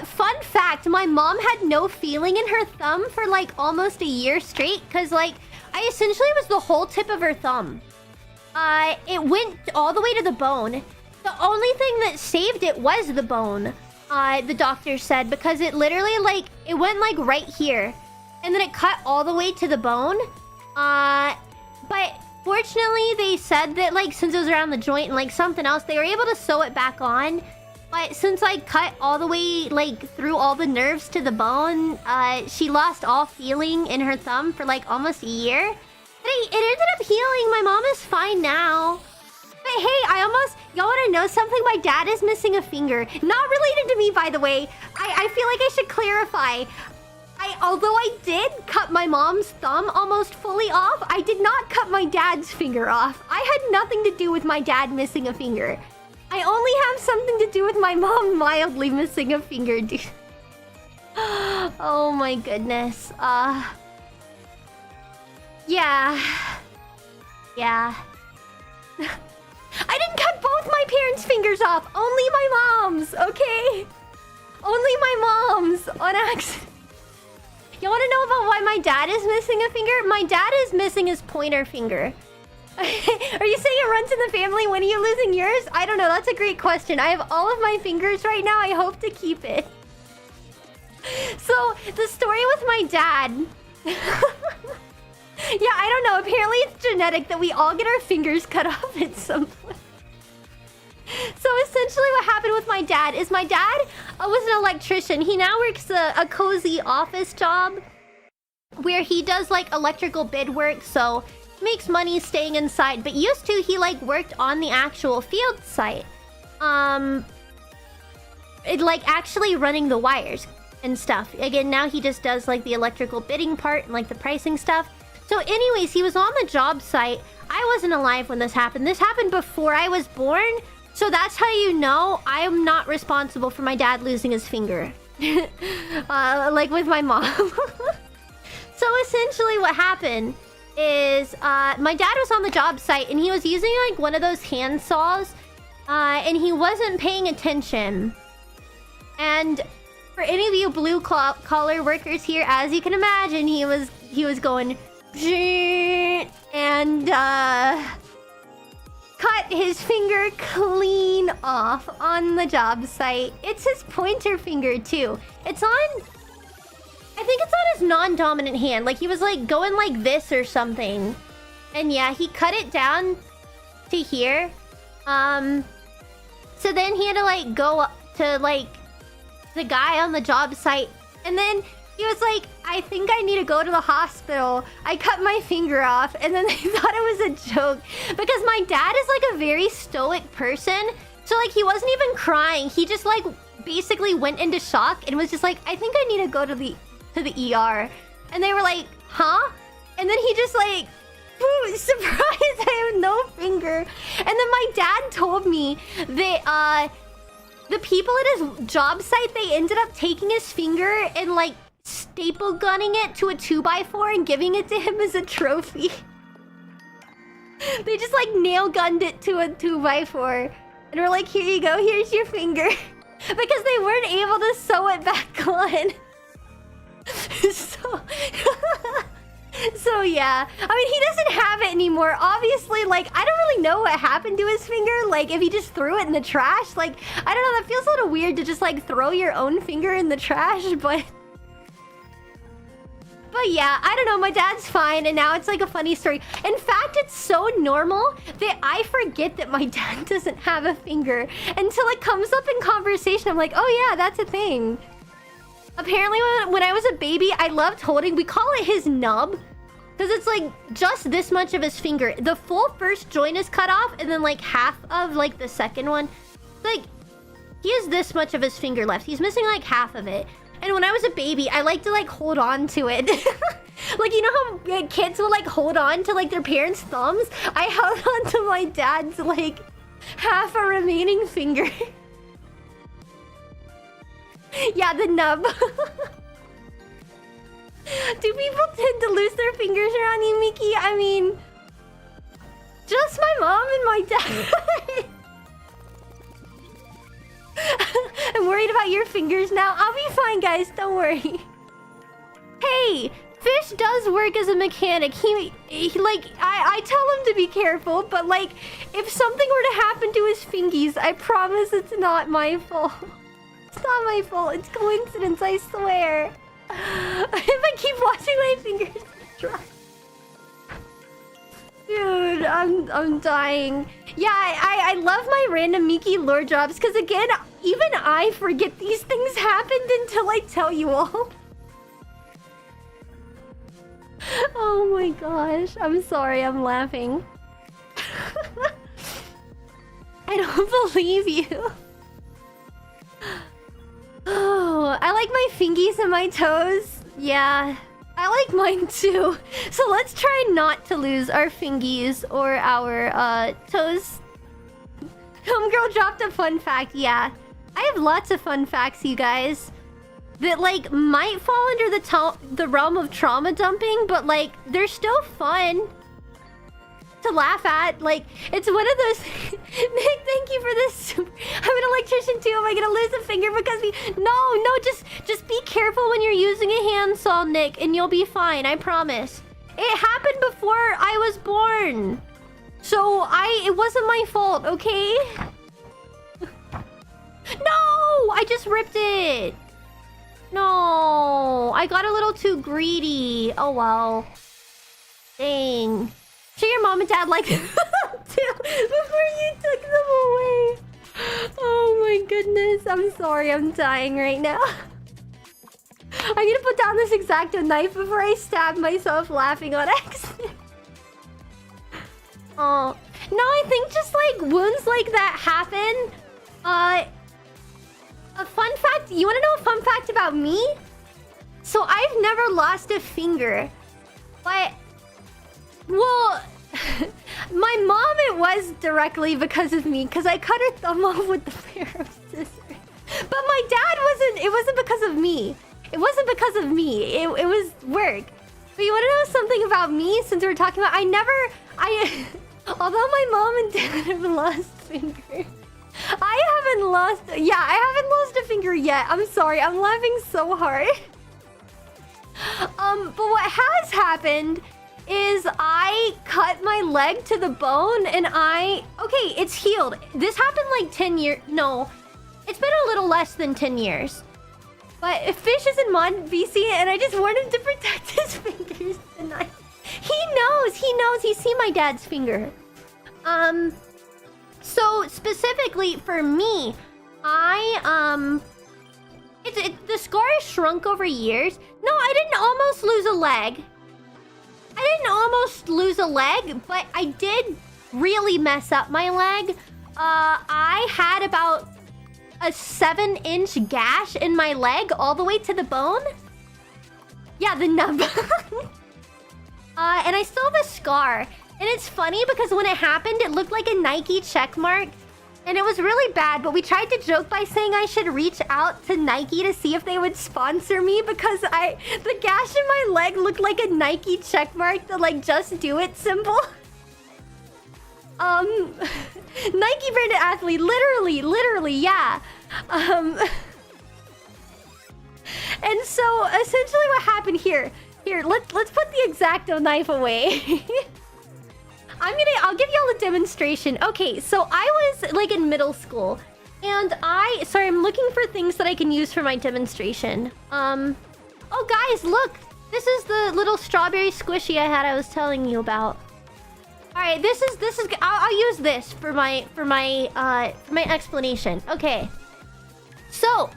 Fun fact, my mom had no feeling in her thumb for like almost a year straight, because like I essentially was the whole tip of her thumb. It went all the way to the bone. The only thing that saved it was the bone, the doctor said, because it literally like it went like right here, and then it cut all the way to the bone. But fortunately they said that like since it was around the joint and like something else, they were able to sew it back on. But since I cut all the way, like, through all the nerves to the bone, she lost all feeling in her thumb for, like, almost a year. But it ended up healing. My mom is fine now. But hey, y'all want to know something? My dad is missing a finger. Not related to me, by the way. I feel like I should clarify. Although I did cut my mom's thumb almost fully off, I did not cut my dad's finger off. I had nothing to do with my dad missing a finger. I only have something to do with my mom mildly missing a finger, dude. Oh my goodness. Yeah. Yeah. I didn't cut both my parents' fingers off. Only my mom's, okay? Only my mom's on accident. You want to know about why my dad is missing a finger? My dad is missing his pointer finger. Are you saying it runs in the family? When are you losing yours? I don't know. That's a great question. I have all of my fingers right now. I hope to keep it. So, the story with my dad... yeah, I don't know. Apparently it's genetic that we all get our fingers cut off at some point. So essentially what happened with my dad is my dad was an electrician. He now works a cozy office job where he does like electrical bid work, so... makes money staying inside, but used to he like worked on the actual field site, it like actually running the wires and stuff. Again, now he just does like the electrical bidding part and like the pricing stuff. So anyways, he was on the job site. I wasn't alive when this happened. This happened before I was born, so that's how you know I am not responsible for my dad losing his finger. Like with my mom. So essentially what happened is my dad was on the job site and he was using like one of those hand saws, and he wasn't paying attention. And for any of you blue collar workers here, as you can imagine, he was going and cut his finger clean off on the job site. It's his pointer finger too. It's on, I think it's on his non-dominant hand. Like he was like going like this or something. And yeah, he cut it down to here. So then he had to like go up to like the guy on the job site. And then he was like, I think I need to go to the hospital. I cut my finger off. And then they thought it was a joke. Because my dad is like a very stoic person. So like he wasn't even crying. He just like basically went into shock and was just like, I think I need to go to the ER. And they were like, huh? And then he just like, ooh, surprise, I have no finger. And then my dad told me that the people at his job site, they ended up taking his finger and like staple gunning it to a 2x4 and giving it to him as a trophy. They just like nail gunned it to a 2x4 and we're like, here you go, here's your finger. Because they weren't able to sew it back on. So yeah, I mean, he doesn't have it anymore. Obviously, like, I don't really know what happened to his finger. Like, if he just threw it in the trash. Like, I don't know, that feels a little weird to just like throw your own finger in the trash, but yeah, I don't know, my dad's fine, and now it's like a funny story. In fact, it's so normal that I forget that my dad doesn't have a finger until it comes up in conversation. I'm like, oh yeah, that's a thing. Apparently, when I was a baby, I loved holding, we call it his nub, because it's like just this much of his finger. The full first joint is cut off, and then like half of like the second one. Like, he has this much of his finger left. He's missing like half of it. And when I was a baby, I like to like hold on to it. Like, you know how kids will like hold on to like their parents' thumbs? I held on to my dad's like half a remaining finger. Yeah, the nub. Do people tend to lose their fingers around you, Miki? I mean, just my mom and my dad. I'm worried about your fingers now. I'll be fine, guys. Don't worry. Hey, Fish does work as a mechanic. He like, I tell him to be careful, but like, if something were to happen to his fingies, I promise it's not my fault. It's not my fault. It's coincidence, I swear. If I keep watching my fingers dry. Dude, I'm dying. Yeah, I love my random Miki lore drops, because again, even I forget these things happened until I tell you all. Oh my gosh. I'm sorry, I'm laughing. I don't believe you. Oh, I like my fingies and my toes. Yeah, I like mine too. So let's try not to lose our fingies or our toes. Homegirl dropped a fun fact. Yeah, I have lots of fun facts, you guys, that like might fall under the realm of trauma dumping, but like they're still fun to laugh at. Like, it's one of those. Nick, thank you for this. I'm an electrician too. Am I gonna lose a finger because we? No, just be careful when you're using a handsaw, Nick, and you'll be fine. I promise. It happened before I was born, so it wasn't my fault. Okay. No, I just ripped it. No, I got a little too greedy. Oh well. Dang. Sure, your mom and dad like them too before you took them away. Oh my goodness. I'm sorry. I'm dying right now. I need to put down this X-Acto knife before I stab myself laughing on accident. Oh. No, I think just like wounds like that happen. A fun fact. You want to know a fun fact about me? So I've never lost a finger. But... well, my mom, it was directly because of me, because I cut her thumb off with the pair of scissors. But my dad wasn't, it wasn't because of me. It wasn't because of me. It was work. But you want to know something about me? Since we're talking about, although my mom and dad have lost fingers, I haven't lost. Yeah, I haven't lost a finger yet. I'm sorry. I'm laughing so hard. But what has happened is I cut my leg to the bone, and okay, it's healed. This happened like 10 years. No, it's been a little less than 10 years. But Fish is in Mod VC, and I just wanted to protect his fingers tonight. He knows. He's seen my dad's finger. So specifically for me, the scar has shrunk over years. No, I didn't almost lose a leg. But I did really mess up my leg. I had about a 7-inch gash in my leg all the way to the bone. Yeah, the nub. And I still have a scar. And it's funny because when it happened, it looked like a Nike check mark. And it was really bad, but we tried to joke by saying I should reach out to Nike to see if they would sponsor me because the gash in my leg looked like a Nike check mark, the like just do it symbol. Nike branded athlete, literally, yeah. And so essentially what happened here, let's put the X-Acto knife away. I'll give y'all a demonstration. Okay, so I was like in middle school, and sorry, I'm looking for things that I can use for my demonstration. Oh guys, look, this is the little strawberry squishy I was telling you about. All right, this is. I'll use this for my explanation. Okay, so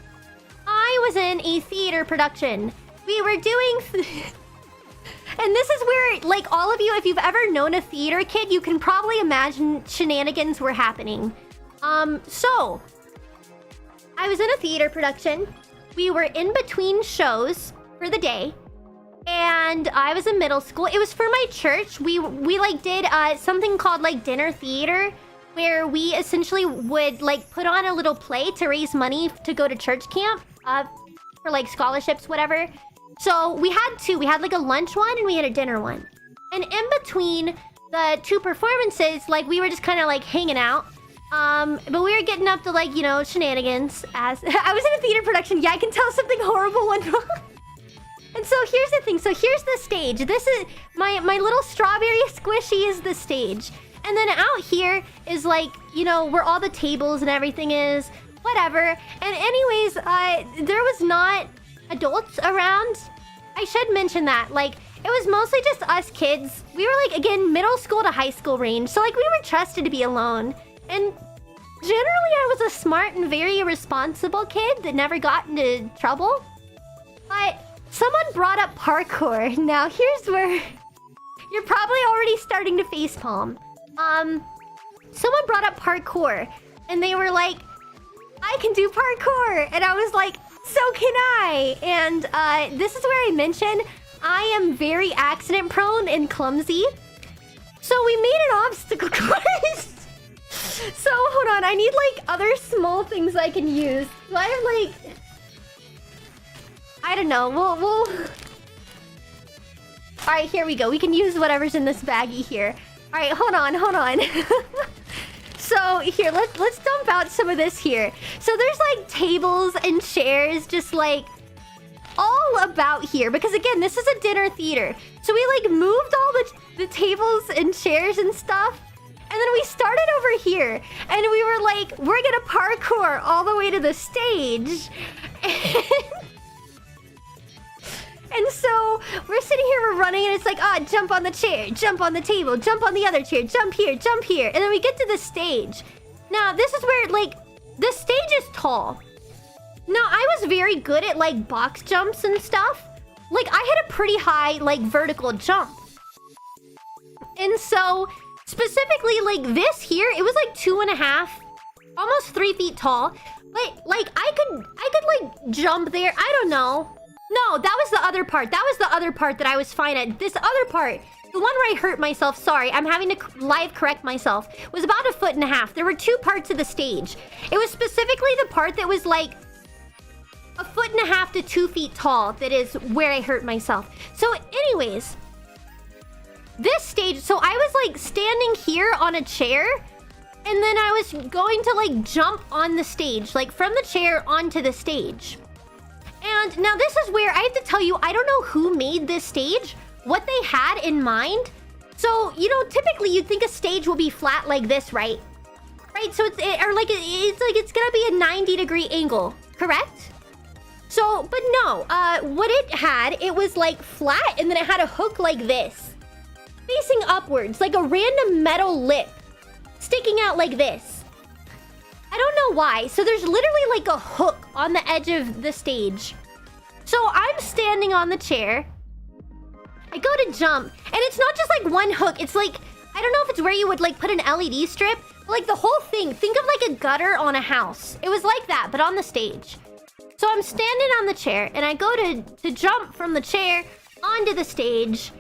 I was in a theater production. We were doing. And this is where, like, all of you, if you've ever known a theater kid, you can probably imagine shenanigans were happening. So I was in a theater production. We were in between shows for the day, and I was in middle school. It was for my church. We like did something called like dinner theater, where we essentially would like put on a little play to raise money to go to church camp for like scholarships, whatever. So we had two. We had like a lunch one and we had a dinner one. And in between the two performances, like we were just kind of like hanging out. But we were getting up to like, you know, shenanigans as I was in a theater production. Yeah, I can tell something horrible went wrong. And so here's the thing. So here's the stage. This is my little strawberry squishy is the stage. And then out here is like, you know, where all the tables and everything is, whatever. And anyways, there was not adults around. I should mention that. Like, it was mostly just us kids. We were like, again, middle school to high school range. So like we were trusted to be alone. And generally I was a smart and very responsible kid that never got into trouble. But someone brought up parkour. Now here's where you're probably already starting to facepalm. Someone brought up parkour and they were like, I can do parkour. And I was like, so can I. And this is where I mention I am very accident prone and clumsy. So we made an obstacle course. So hold on, I need like other small things I can use. So I have like, I don't know, we'll... Alright, here we go. We can use whatever's in this baggie here. Alright, hold on. So here, let's dump out some of this here. So there's like tables and chairs just like all about here. Because again, this is a dinner theater. So we like moved all the tables and chairs and stuff. And then we started over here. And we were like, we're gonna parkour all the way to the stage. And so we're sitting here, we're running, and it's like, jump on the chair, jump on the table, jump on the other chair, jump here, jump here. And then we get to the stage. Now, this is where, like, the stage is tall. Now, I was very good at, like, box jumps and stuff. Like, I had a pretty high, like, vertical jump. And so, specifically, like, this here, it was, like, 2.5, almost 3 feet tall. But, like, I could, like, jump there. I don't know. No, that was the other part. That was the other part that I was fine at. This other part, the one where I hurt myself, sorry, I'm having to live correct myself, was about 1.5 feet. There were 2 parts of the stage. It was specifically the part that was like, 1.5 to 2 feet tall. That is where I hurt myself. So anyways, this stage, so I was like standing here on a chair, and then I was going to like jump on the stage, like from the chair onto the stage. And now this is where I have to tell you, I don't know who made this stage, what they had in mind. So, you know, typically you'd think a stage will be flat like this, right? Right, so it's gonna be a 90-degree angle, correct? So, but no, what it had, it was like flat, and then it had a hook like this, facing upwards, like a random metal lip, sticking out like this. I don't know why. So there's literally like a hook on the edge of the stage. So I'm standing on the chair. I go to jump, and it's not just like one hook. It's like, I don't know if it's where you would like put an LED strip, but like the whole thing. Think of like a gutter on a house. It was like that, but on the stage. So I'm standing on the chair, and I go to jump from the chair onto the stage.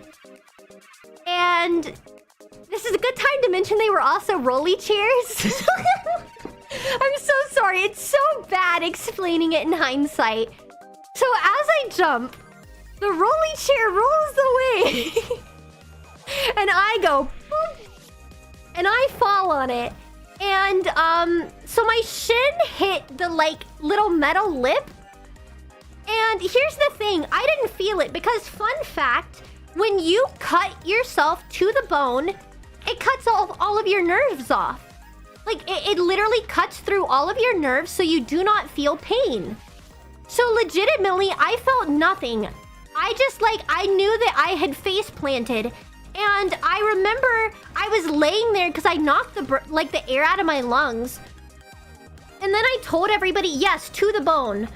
And this is a good time to mention they were also rolly chairs. I'm so sorry. It's so bad explaining it in hindsight. So as I jump, the rolly chair rolls away. And I go, boop, and I fall on it. And so my shin hit the like little metal lip. And here's the thing, I didn't feel it because, fun fact, when you cut yourself to the bone, it cuts all of your nerves off. Like, it literally cuts through all of your nerves, so you do not feel pain. So legitimately, I felt nothing. I just, like, I knew that I had face planted. And I remember I was laying there because I knocked the air out of my lungs. And then I told everybody, yes, to the bone.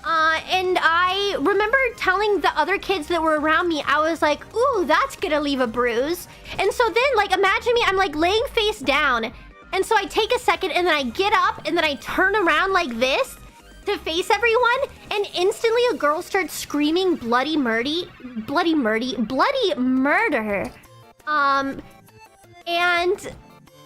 And I remember telling the other kids that were around me, I was like, ooh, that's gonna leave a bruise. And so then, like, imagine me, I'm like laying face down. And so I take a second, and then I get up, and then I turn around like this to face everyone. And instantly a girl starts screaming bloody murder. And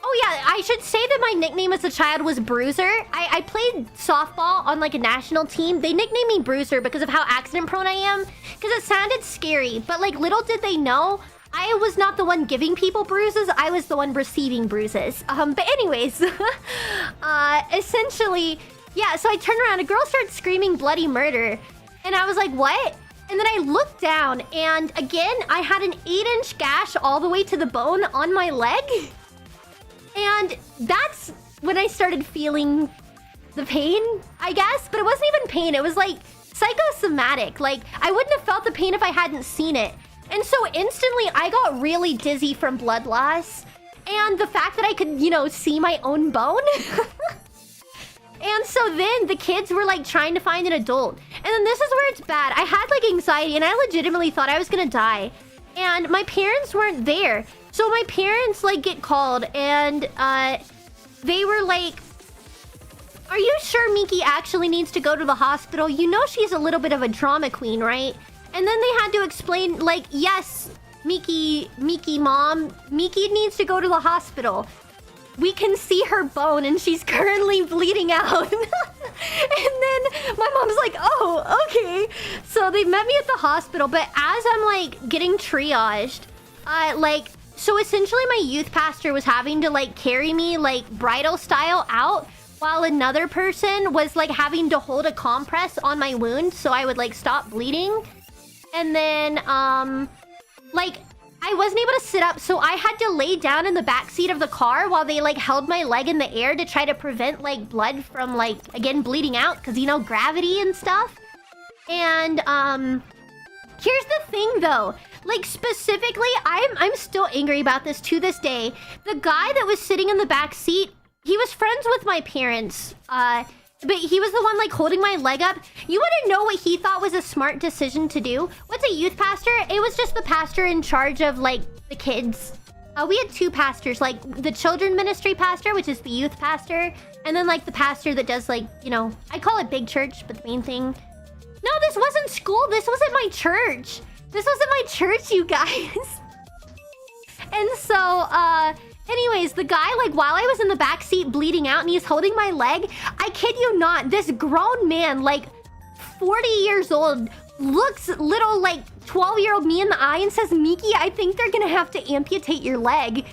oh yeah, I should say that my nickname as a child was Bruiser. I played softball on like a national team. They nicknamed me Bruiser because of how accident prone I am. Because it sounded scary. But like little did they know, I was not the one giving people bruises. I was the one receiving bruises. But anyways, essentially, yeah, so I turned around. A girl started screaming bloody murder. And I was like, what? And then I looked down. And again, I had an 8-inch gash all the way to the bone on my leg. And that's when I started feeling the pain, I guess. But it wasn't even pain. It was like psychosomatic. Like, I wouldn't have felt the pain if I hadn't seen it. And so instantly, I got really dizzy from blood loss. And the fact that I could, you know, see my own bone. And so then the kids were like trying to find an adult. And then this is where it's bad. I had like anxiety, and I legitimately thought I was gonna die. And my parents weren't there. So my parents like get called, and they were like, are you sure Miki actually needs to go to the hospital? You know she's a little bit of a drama queen, right? And then they had to explain, like, yes, Miki mom, Miki needs to go to the hospital. We can see her bone, and she's currently bleeding out. And then my mom's like, oh, okay. So they met me at the hospital, but as I'm like getting triaged, so essentially my youth pastor was having to like carry me like bridal style out, while another person was like having to hold a compress on my wound so I would like stop bleeding. And then like I wasn't able to sit up, so I had to lay down in the back seat of the car while they like held my leg in the air to try to prevent like blood from like again bleeding out, because you know, gravity and stuff. And here's the thing though, like specifically, I'm still angry about this to this day. The guy that was sitting in the back seat, he was friends with my parents, but he was the one like holding my leg up. You wouldn't know what he thought was a smart decision to do. What's a youth pastor? It was just the pastor in charge of like the kids. We had two pastors, like the children ministry pastor, which is the youth pastor, and then like the pastor that does like, you know, I call it big church, but the main thing. No, this wasn't school. This wasn't my church. This wasn't my church, you guys. And so, anyways, the guy, like, while I was in the back seat bleeding out and he's holding my leg, I kid you not, this grown man, like, 40 years old, looks little like 12-year-old me in the eye and says, Miki, I think they're gonna have to amputate your leg.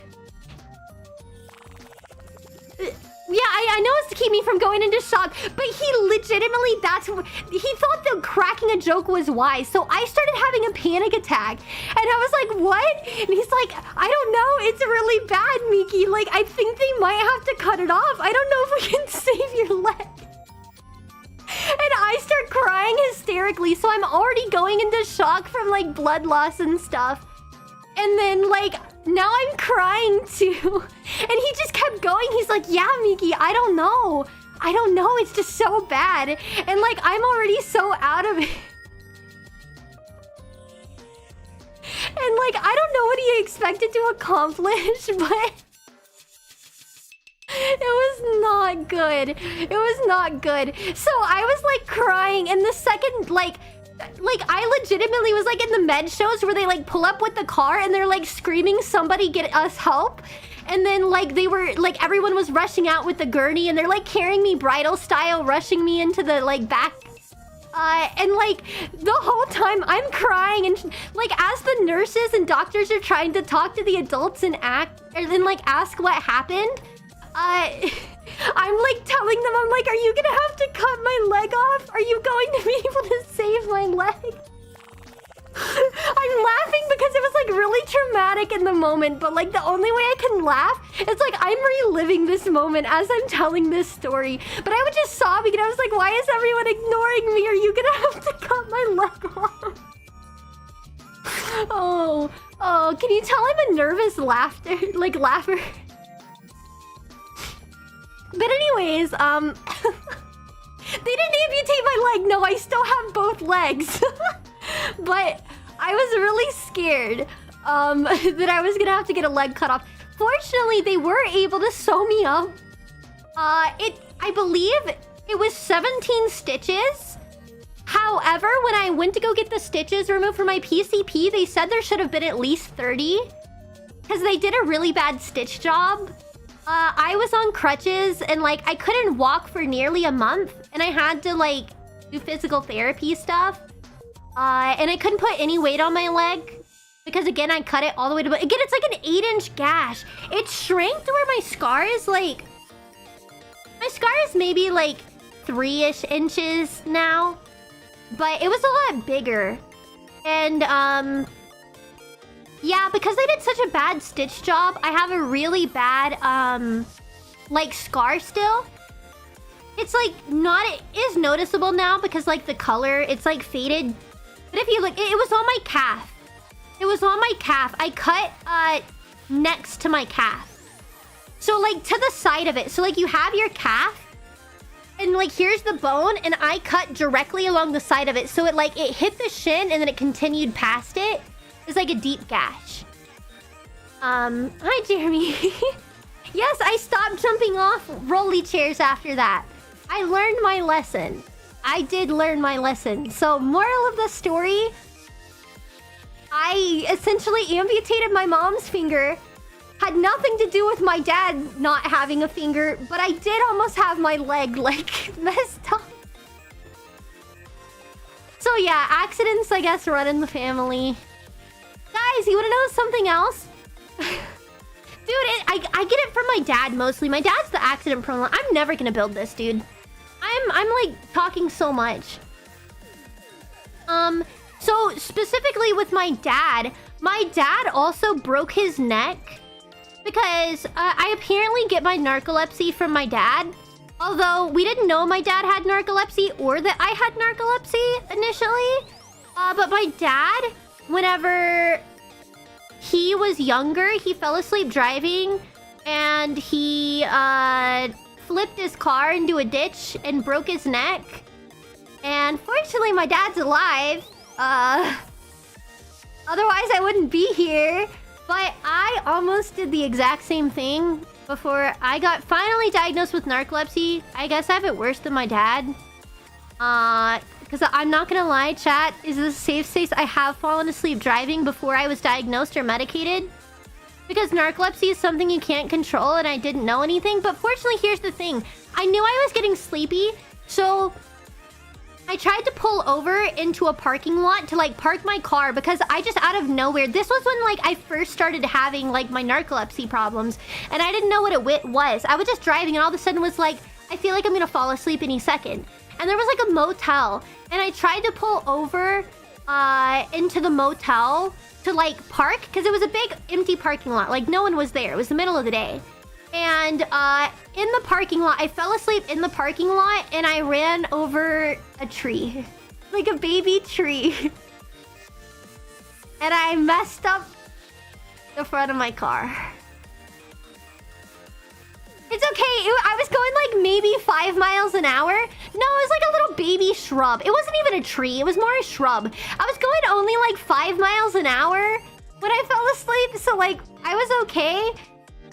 Yeah, I know it's to keep me from going into shock, but he legitimately, he thought that cracking a joke was wise. So I started having a panic attack. And I was like, what? And he's like, I don't know. It's really bad, Miki. Like, I think they might have to cut it off. I don't know if we can save your leg. And I start crying hysterically. So I'm already going into shock from, like, blood loss and stuff. And then, like, now I'm crying too. And he just kept going. He's like, yeah, Miki, I don't know. I don't know. It's just so bad. And, like, I'm already so out of it. And, like, I don't know what he expected to accomplish, but... it was not good. It was not good. So I was, like, crying. And the second, like, I legitimately was, like, in the med shows where they, like, pull up with the car and they're, like, screaming, somebody get us help. And then, like, they were, like, everyone was rushing out with the gurney and they're, like, carrying me bridal style, rushing me into the, like, back. And, like, the whole time I'm crying and, like, as the nurses and doctors are trying to talk to the adults and like, ask what happened, I'm, like, telling them, I'm like, are you gonna have to cut my leg off? Are you going to be able to save my leg? I'm laughing because it was, like, really traumatic in the moment, but, like, the only way I can laugh is, like, I'm reliving this moment as I'm telling this story. But I was just sobbing and I was like, why is everyone ignoring me? Are you gonna have to cut my leg off? Oh, can you tell I'm a nervous laugher? But anyways, they didn't amputate my leg. No, I still have both legs. But I was really scared that I was gonna have to get a leg cut off. Fortunately, they were able to sew me up. I believe it was 17 stitches. However, when I went to go get the stitches removed from my PCP, they said there should have been at least 30. Because they did a really bad stitch job. I was on crutches and, like, I couldn't walk for nearly a month. And I had to, like, do physical therapy stuff. And I couldn't put any weight on my leg. Because, again, I cut it all the way to... Again, it's like an 8-inch gash. It shrank to where my scar is, like... My scar is maybe, like, 3-ish inches now. But it was a lot bigger. And, yeah, because they did such a bad stitch job, I have a really bad, like, scar still. It's, like, it is noticeable now because, like, the color, it's, like, faded. But if you look, it was on my calf. It was on my calf. I cut, next to my calf. So, like, to the side of it. So, like, you have your calf. And, like, here's the bone. And I cut directly along the side of it. So, it, like, it hit the shin and then it continued past it. It's like a deep gash. Hi, Jeremy. Yes, I stopped jumping off rolly chairs after that. I learned my lesson. I did learn my lesson. So, moral of the story, I essentially amputated my mom's finger. Had nothing to do with my dad not having a finger, but I did almost have my leg, like, messed up. So yeah, accidents, I guess, run in the family. Guys, you want to know something else? Dude, I get it from my dad mostly. My dad's the accident prone. I'm never gonna build this, dude. I'm like talking so much. So specifically with my dad also broke his neck because I apparently get my narcolepsy from my dad. Although we didn't know my dad had narcolepsy or that I had narcolepsy initially. But my dad, whenever he was younger, he fell asleep driving and he flipped his car into a ditch and broke his neck. And fortunately, my dad's alive. Otherwise, I wouldn't be here. But I almost did the exact same thing before I got finally diagnosed with narcolepsy. I guess I have it worse than my dad. Because I'm not gonna lie, chat, is this a safe space? I have fallen asleep driving before I was diagnosed or medicated. Because narcolepsy is something you can't control and I didn't know anything. But fortunately, here's the thing. I knew I was getting sleepy. So I tried to pull over into a parking lot to like park my car because I just out of nowhere, this was when like I first started having like my narcolepsy problems and I didn't know what it was. I was just driving and all of a sudden was like, I feel like I'm gonna fall asleep any second. And there was like a motel and I tried to pull over into the motel to like park because it was a big empty parking lot. Like no one was there. It was the middle of the day. And in the parking lot, I fell asleep in the parking lot and I ran over a tree. Like a baby tree. And I messed up the front of my car. It's okay. I was going like maybe 5 miles an hour. No, it was like a little baby shrub. It wasn't even a tree. It was more a shrub. I was going only like 5 miles an hour when I fell asleep. So like, I was okay.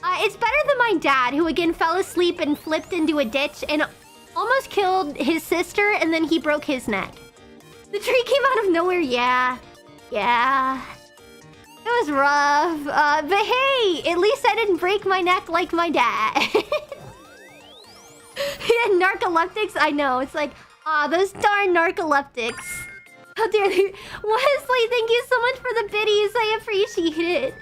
It's better than my dad, who again fell asleep and flipped into a ditch and almost killed his sister, and then he broke his neck. The tree came out of nowhere, yeah. Yeah. It was rough. But hey, at least I didn't break my neck like my dad. Yeah, narcoleptics, I know. It's like, those darn narcoleptics. How dare they? Wesley, thank you so much for the biddies. I appreciate it.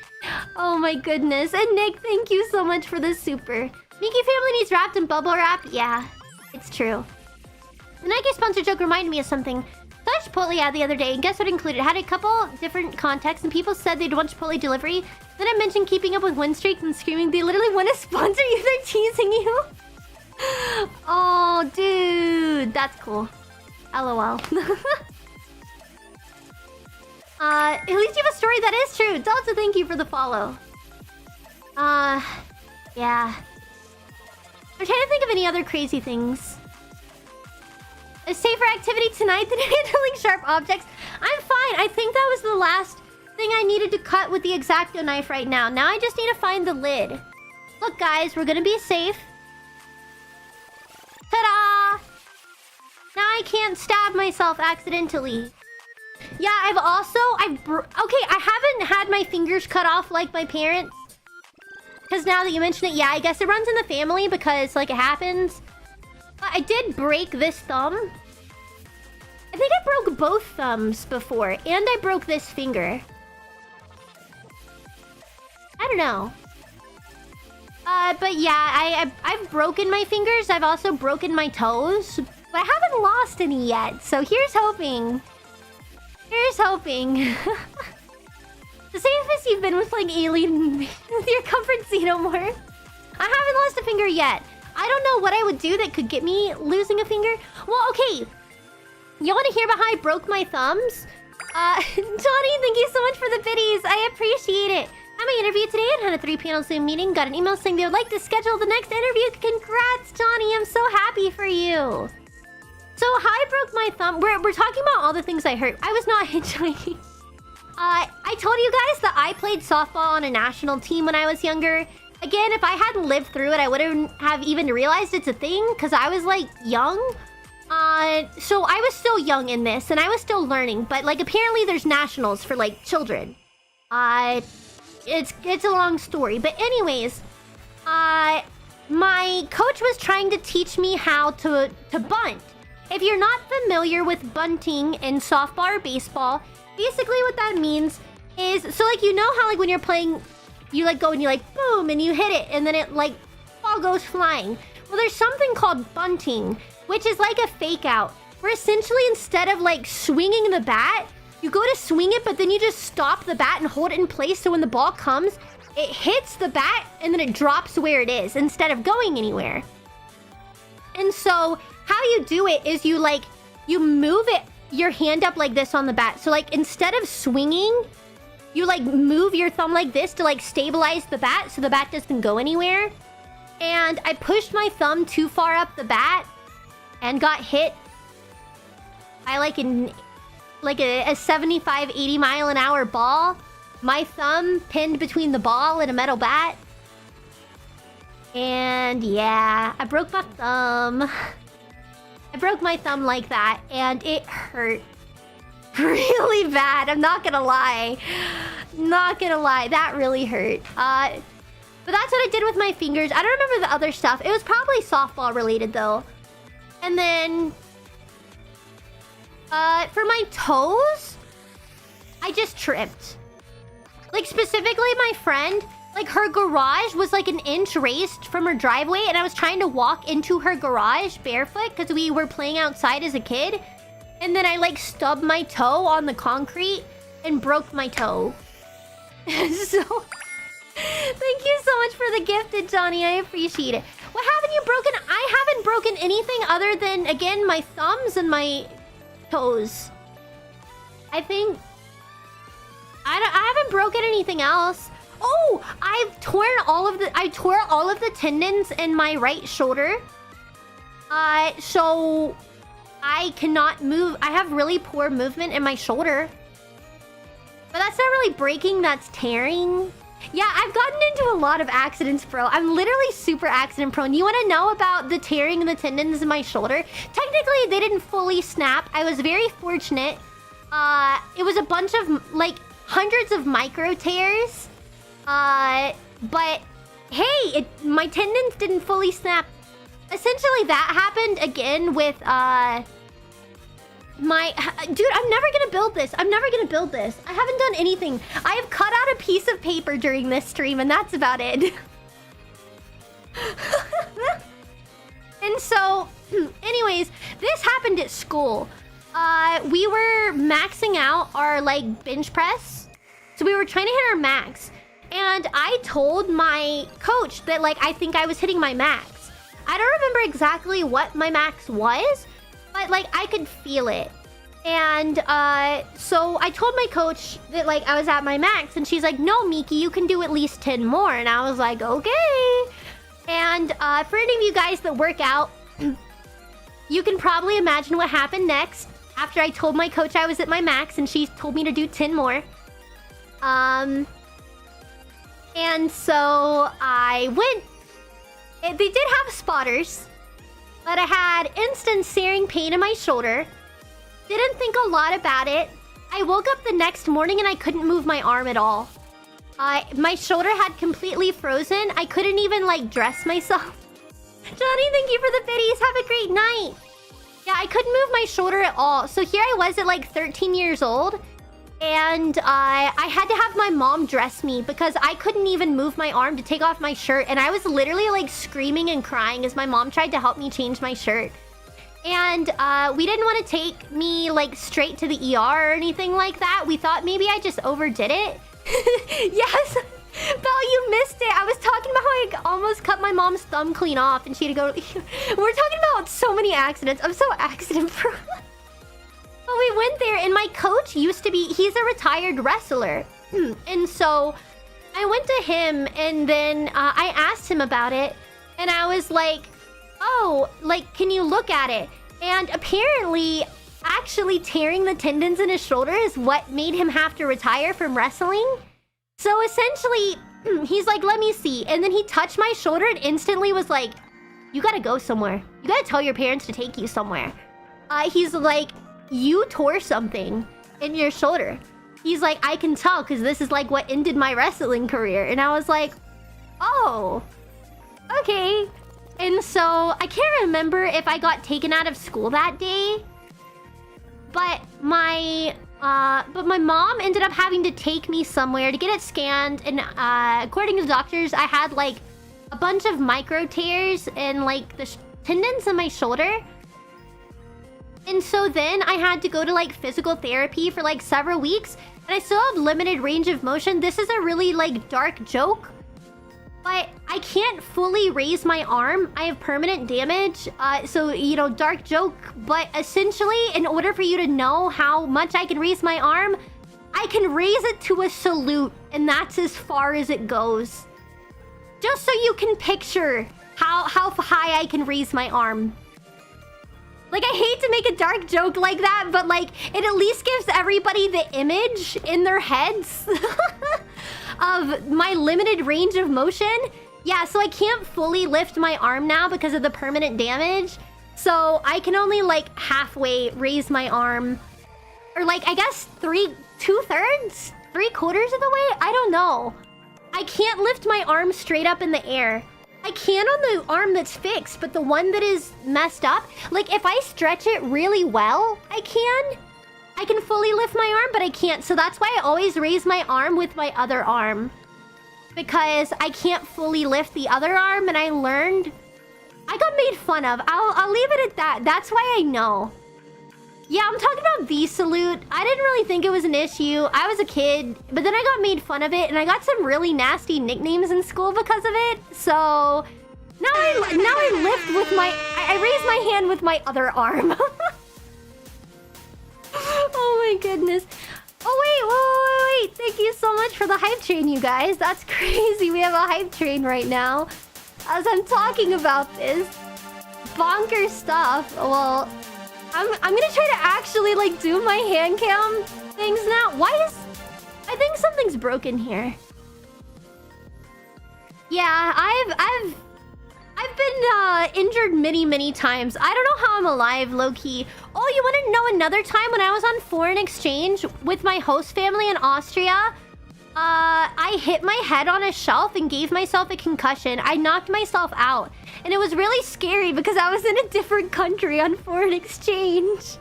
Oh my goodness. And Nick, thank you so much for the super. Miki family needs wrapped in bubble wrap. Yeah, it's true. The Nike sponsor joke reminded me of something. So I Chipotle ad the other day, and guess what included? It had a couple different contexts, and people said they'd want Chipotle delivery. Then I mentioned keeping up with win streaks and screaming they literally want to sponsor you. They're teasing you. Oh, dude. That's cool. LOL. At least you have a story that is true. Delta, thank you for the follow. Yeah. I'm trying to think of any other crazy things. A safer activity tonight than handling sharp objects. I'm fine. I think that was the last thing I needed to cut with the X-Acto knife right now. Now I just need to find the lid. Look, guys, we're gonna be safe. Ta-da! Now I can't stab myself accidentally. Yeah, okay, I haven't had my fingers cut off like my parents. Because now that you mention it, yeah, I guess it runs in the family because, like, it happens. But I did break this thumb. I think I broke both thumbs before, and I broke this finger. I don't know. But yeah, I've broken my fingers. I've also broken my toes. But I haven't lost any yet, so here's hoping. Here's hoping. The safest you've been with like alien with your comfort xenomorph. I haven't lost a finger yet. I don't know what I would do that could get me losing a finger. Well, okay. You want to hear about how I broke my thumbs? Johnny, thank you so much for the biddies. I appreciate it. Had my interview today and had a 3-panel Zoom meeting. Got an email saying they would like to schedule the next interview. Congrats, Johnny. I'm so happy for you. So how I broke my thumb. We're talking about all the things I hurt. I was not enjoying. I told you guys that I played softball on a national team when I was younger. Again, if I hadn't lived through it, I wouldn't have even realized it's a thing because I was like young. So I was still young in this and I was still learning. But like apparently there's nationals for like children. It's a long story. But anyways, my coach was trying to teach me how to bunt. If you're not familiar with bunting in softball or baseball, basically what that means is, so like you know how like when you're playing, you like go and you like boom and you hit it and then it like ball goes flying. Well, there's something called bunting, which is like a fake out, where essentially instead of like swinging the bat, you go to swing it, but then you just stop the bat and hold it in place so when the ball comes, it hits the bat and then it drops where it is instead of going anywhere. And so how you do it is you move your hand up like this on the bat. So like instead of swinging, you like move your thumb like this to like stabilize the bat so the bat doesn't go anywhere. And I pushed my thumb too far up the bat and got hit by like a 75, 80 mile an hour ball. My thumb pinned between the ball and a metal bat. And yeah, I broke my thumb. I broke my thumb like that, and it hurt really bad. I'm not gonna lie. Not gonna lie, that really hurt. But that's what I did with my fingers. I don't remember the other stuff. It was probably softball related, though. And then For my toes, I just tripped. Like, specifically my friend, like, her garage was like an inch raised from her driveway, and I was trying to walk into her garage barefoot because we were playing outside as a kid. And then I, like, stubbed my toe on the concrete and broke my toe. So, thank you so much for the gifted, Johnny. I appreciate it. What haven't you broken? I haven't broken anything other than, again, my thumbs and my toes. I think... I haven't broken anything else. Oh, I tore all of the tendons in my right shoulder. So I cannot move. I have really poor movement in my shoulder. But that's not really breaking, that's tearing. Yeah, I've gotten into a lot of accidents, bro. I'm literally super accident prone. You want to know about the tearing in the tendons in my shoulder? Technically, they didn't fully snap. I was very fortunate. It was a bunch of, like, hundreds of micro tears. But hey, my tendons didn't fully snap. Essentially, that happened again with, dude, I'm never gonna build this. I haven't done anything. I have cut out a piece of paper during this stream, and that's about it. And so, anyways, this happened at school. We were maxing out our, like, bench press. So we were trying to hit our max. And I told my coach that, like, I think I was hitting my max. I don't remember exactly what my max was, but, like, I could feel it. And so I told my coach that, like, I was at my max, and she's like, no, Miki, you can do at least 10 more. And I was like, okay. And for any of you guys that work out, you can probably imagine what happened next after I told my coach I was at my max and she told me to do 10 more. And so I went. They did have spotters, but I had instant searing pain in my shoulder. Didn't think a lot about it. I woke up the next morning and I couldn't move my arm at all. My shoulder had completely frozen. I couldn't even, like, dress myself. Johnny, thank you for the biddies. Have a great night. Yeah, I couldn't move my shoulder at all. So here I was at, like, 13 years old. And I had to have my mom dress me because I couldn't even move my arm to take off my shirt. And I was literally, like, screaming and crying as my mom tried to help me change my shirt. And we didn't want to take me, like, straight to the ER or anything like that. We thought maybe I just overdid it. Yes, Belle, you missed it. I was talking about how I almost cut my mom's thumb clean off and she had to go... We're talking about so many accidents. I'm so accident prone. But we went there and my coach used to be... He's a retired wrestler. And so I went to him and then I asked him about it. And I was like, oh, like, can you look at it? And apparently, actually tearing the tendons in his shoulder is what made him have to retire from wrestling. So essentially, he's like, let me see. And then he touched my shoulder and instantly was like, you gotta go somewhere. You gotta tell your parents to take you somewhere. He's like, you tore something in your shoulder. He's like, I can tell because this is like what ended my wrestling career. And I was like, oh, okay. And so I can't remember if I got taken out of school that day. But my mom ended up having to take me somewhere to get it scanned. And according to the doctors, I had, like, a bunch of micro tears in, like, the tendons in my shoulder. And so then I had to go to, like, physical therapy for, like, several weeks. And I still have limited range of motion. This is a really, like, dark joke. But I can't fully raise my arm. I have permanent damage. So, you know, dark joke. But essentially, in order for you to know how much I can raise my arm, I can raise it to a salute. And that's as far as it goes. Just so you can picture how high I can raise my arm. Like, I hate to make a dark joke like that, but, like, it at least gives everybody the image in their heads of my limited range of motion. Yeah, so I can't fully lift my arm now because of the permanent damage. So I can only, like, halfway raise my arm. Or, like, I guess 2/3? 3/4 of the way? I don't know. I can't lift my arm straight up in the air. I can on the arm that's fixed, but the one that is messed up, like if I stretch it really well, I can fully lift my arm, but I can't. So that's why I always raise my arm with my other arm. Because I can't fully lift the other arm, and I learned... I got made fun of. I'll leave it at that. That's why I know. Yeah, I'm talking about the salute. I didn't really think it was an issue. I was a kid, but then I got made fun of it, and I got some really nasty nicknames in school because of it. So now I lift with my... I raise my hand with my other arm. Oh my goodness. Oh wait. Thank you so much for the hype train, you guys. That's crazy. We have a hype train right now. As I'm talking about this bonker stuff. Well, I'm gonna try to actually like do my hand cam things now. I think something's broken here. Yeah, I've been injured many times. I don't know how I'm alive, low-key. Oh, you want to know another time when I was on foreign exchange with my host family in Austria? I hit my head on a shelf and gave myself a concussion. I knocked myself out. And it was really scary because I was in a different country on foreign exchange.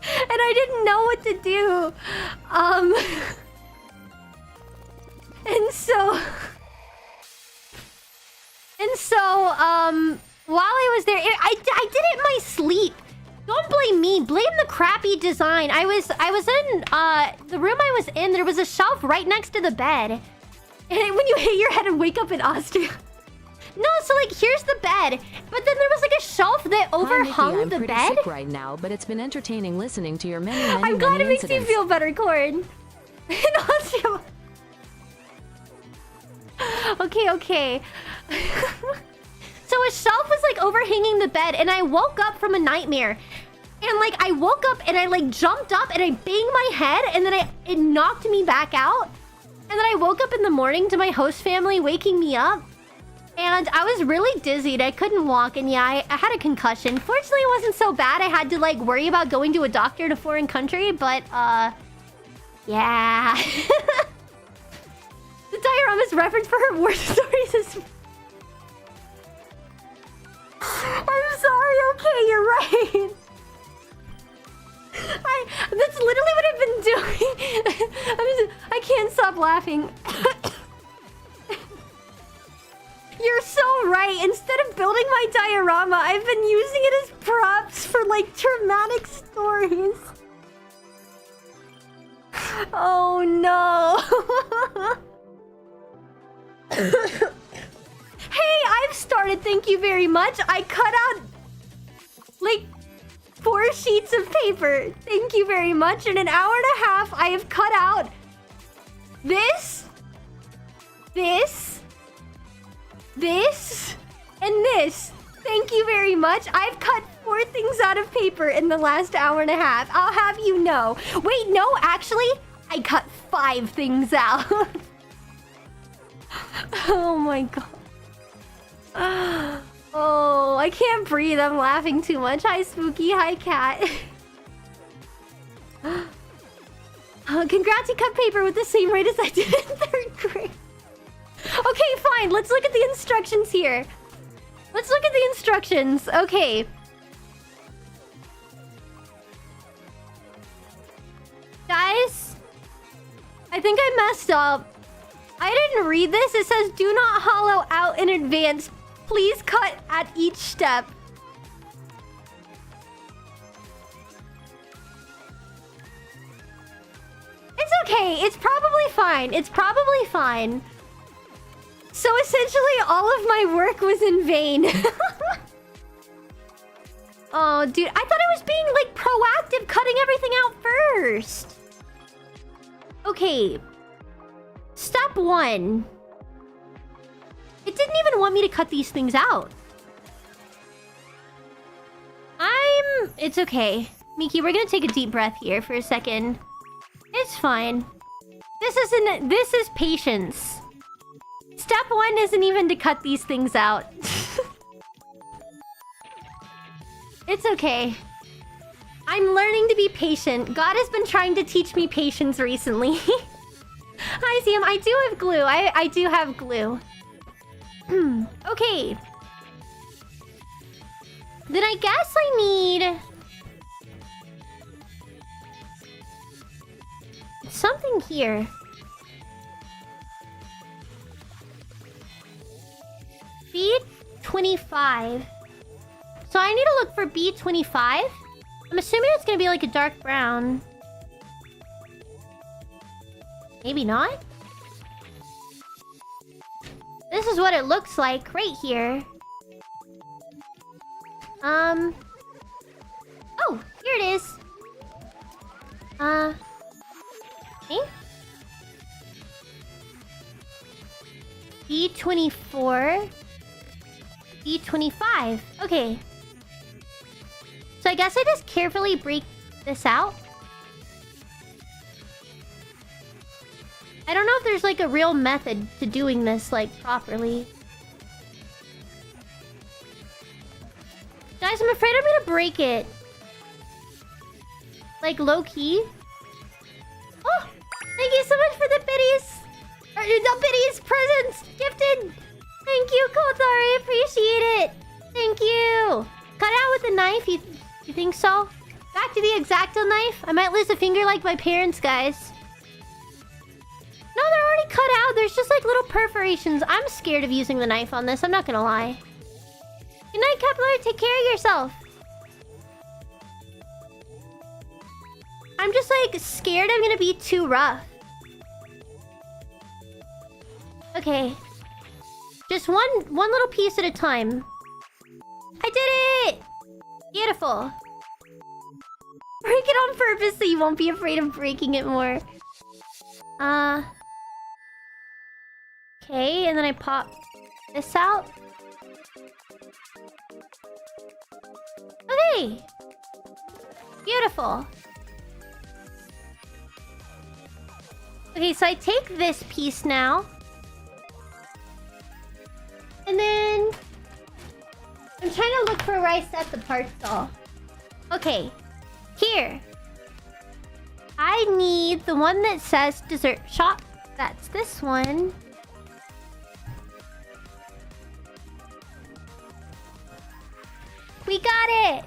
And I didn't know what to do. While I was there, I did it in my sleep. Don't blame me. Blame the crappy design. I was in the room I was in. There was a shelf right next to the bed. And when you hit your head and wake up in Austria. No, so like here's the bed, but then there was like a shelf that overhung Hi, Miki, the I'm bed. pretty sick right now, but it's been entertaining listening to your many I'm glad it makes you incidents. feel better, Corn. In Austria. Okay. So a shelf was like overhanging the bed, and I woke up from a nightmare. And like I woke up and I like jumped up and I banged my head, and then it knocked me back out. And then I woke up in the morning to my host family waking me up. And I was really dizzy. I couldn't walk, and yeah, I had a concussion. Fortunately, it wasn't so bad. I had to like worry about going to a doctor in a foreign country, but yeah. The diorama's reference for her war stories is... I'm sorry, okay, you're right. That's literally what I've been doing. I can't stop laughing. You're so right. Instead of building my diorama, I've been using it as props for like traumatic stories. Oh no. Hey, I've started. Thank you very much. I cut out like 4 sheets of paper. Thank you very much. In an hour and a half, I have cut out this, and this. Thank you very much. I've cut 4 things out of paper in the last hour and a half. I'll have you know. Wait, no, actually, I cut 5 things out. Oh my god. Oh, I can't breathe. I'm laughing too much. Hi, Spooky. Hi, Cat. Congrats, you cut paper with the same rate as I did in 3rd grade. Okay, fine. Let's look at the instructions here. Let's look at the instructions. Okay. Guys, I think I messed up. I didn't read this. It says, do not hollow out in advance. Please cut at each step. It's okay. It's probably fine. It's probably fine. So essentially, all of my work was in vain. Oh, dude. I thought I was being, like, proactive, cutting everything out first. Okay. Step 1. It didn't even want me to cut these things out. It's okay. Miki, we're gonna take a deep breath here for a second. It's fine. This is patience. Step 1 isn't even to cut these things out. It's okay. I'm learning to be patient. God has been trying to teach me patience recently. Hi, Ziam. I do have glue. I do have glue. Okay. Then I guess I need something here. B25. So I need to look for B25. I'm assuming it's gonna be like a dark brown. Maybe not? This is what it looks like right here. Oh, here it is. Okay. B24. B25. Okay. So I guess I just carefully break this out. I don't know if there's like a real method to doing this like properly. Guys, I'm afraid I'm gonna break it. Like low key. Oh, thank you so much for the biddies. The biddies presents gifted. Thank you, Kotar. I appreciate it. Thank you. Cut it out with a knife. You think so? Back to the X-Acto knife. I might lose a finger like my parents, guys. No, they're already cut out. There's just like little perforations. I'm scared of using the knife on this. I'm not gonna lie. Good night, Kepler. Take care of yourself. I'm just like scared I'm gonna be too rough. Okay. Just one little piece at a time. I did it! Beautiful. Break it on purpose so you won't be afraid of breaking it more. Okay, and then I pop this out. Okay. Beautiful. Okay, so I take this piece now. And then I'm trying to look for where I set the parts off. Okay. Here. I need the one that says dessert shop. That's this one. We got it!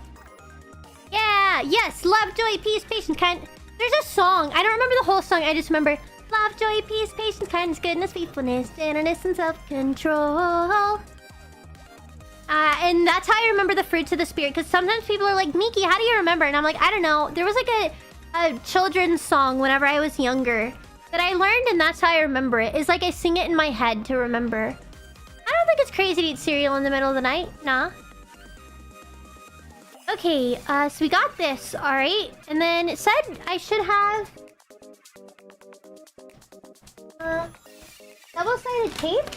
Yeah! Yes! Love, joy, peace, patience, kind... There's a song. I don't remember the whole song. I just remember... Love, joy, peace, patience, kindness, goodness, faithfulness, gentleness, and self-control. And that's how I remember the fruits of the spirit. Because sometimes people are like, Miki, how do you remember? And I'm like, I don't know. There was like a children's song whenever I was younger that I learned, and that's how I remember it. It's like I sing it in my head to remember. I don't think it's crazy to eat cereal in the middle of the night. Nah. Okay, so we got this, alright. And then it said I should have... double-sided tape?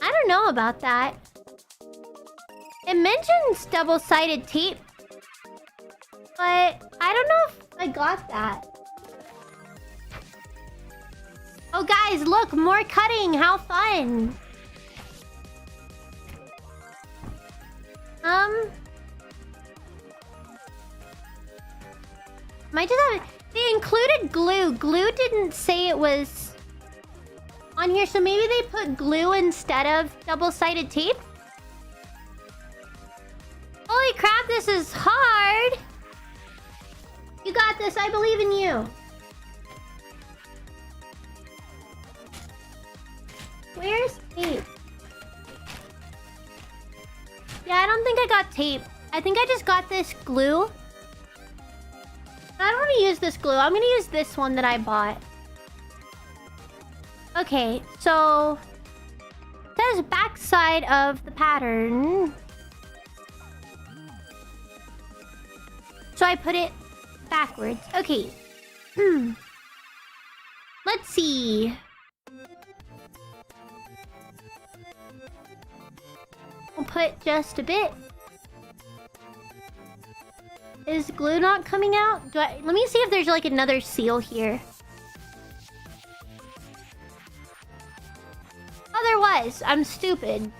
I don't know about that. It mentions double-sided tape. But I don't know if I got that. Oh guys, look! More cutting! How fun! Might just have... They included glue. Glue didn't say it was on here, so maybe they put glue instead of double-sided tape? Holy crap, this is hard! You got this, I believe in you. Where's tape? Yeah, I don't think I got tape. I think I just got this glue. I don't want to use this glue. I'm going to use this one that I bought. Okay, so... It says backside of the pattern. So I put it backwards. Okay. Let's see. We'll put just a bit. Is glue not coming out? Let me see if there's like another seal here. Oh, there was. I'm stupid.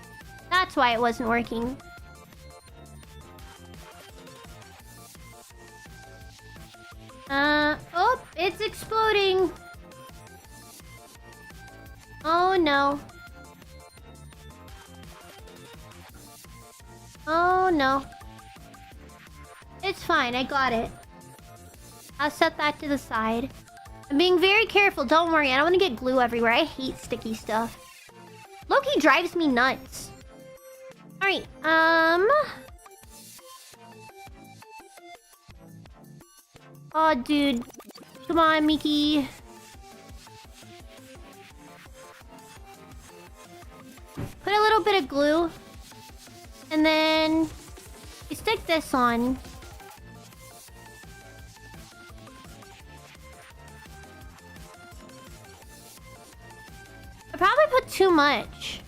That's why it wasn't working. Oh, it's exploding. Oh no. Oh no. It's fine, I got it. I'll set that to the side. I'm being very careful, don't worry. I don't want to get glue everywhere. I hate sticky stuff. Loki drives me nuts. Alright, oh, dude. Come on, Miki. Put a little bit of glue. And then... you stick this on. I probably put too much.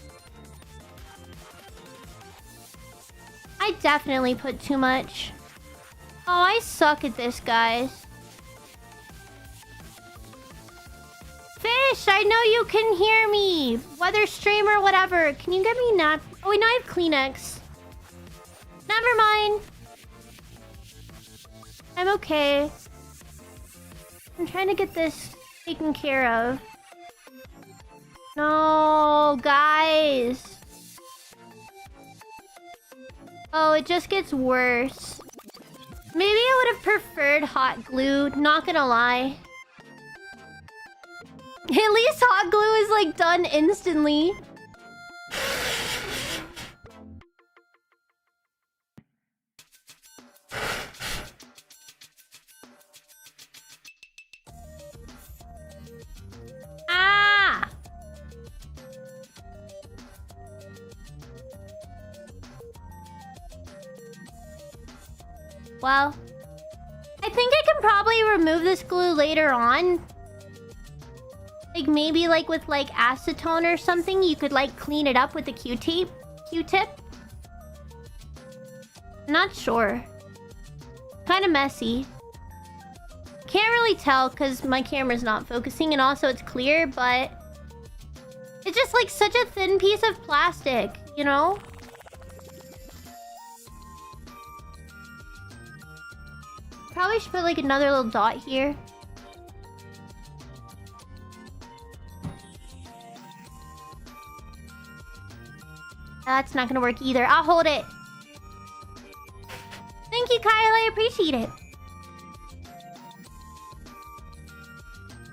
I definitely put too much. Oh, I suck at this, guys. Fish, I know you can hear me. Whether stream or whatever. Can you get me nap? Oh, wait, no, I have Kleenex. Never mind. I'm okay. I'm trying to get this taken care of. No, guys. Oh, it just gets worse. Maybe I would have preferred hot glue, not gonna lie. At least hot glue is like done instantly. Ah! Well, I think I can probably remove this glue later on. Like maybe like with like acetone or something, you could like clean it up with a Q-tip. Not sure. Kind of messy. Can't really tell because my camera's not focusing and also it's clear, but it's just like such a thin piece of plastic, you know? Probably should put like another little dot here. That's not gonna work either. I'll hold it. Thank you, Kyle. I appreciate it.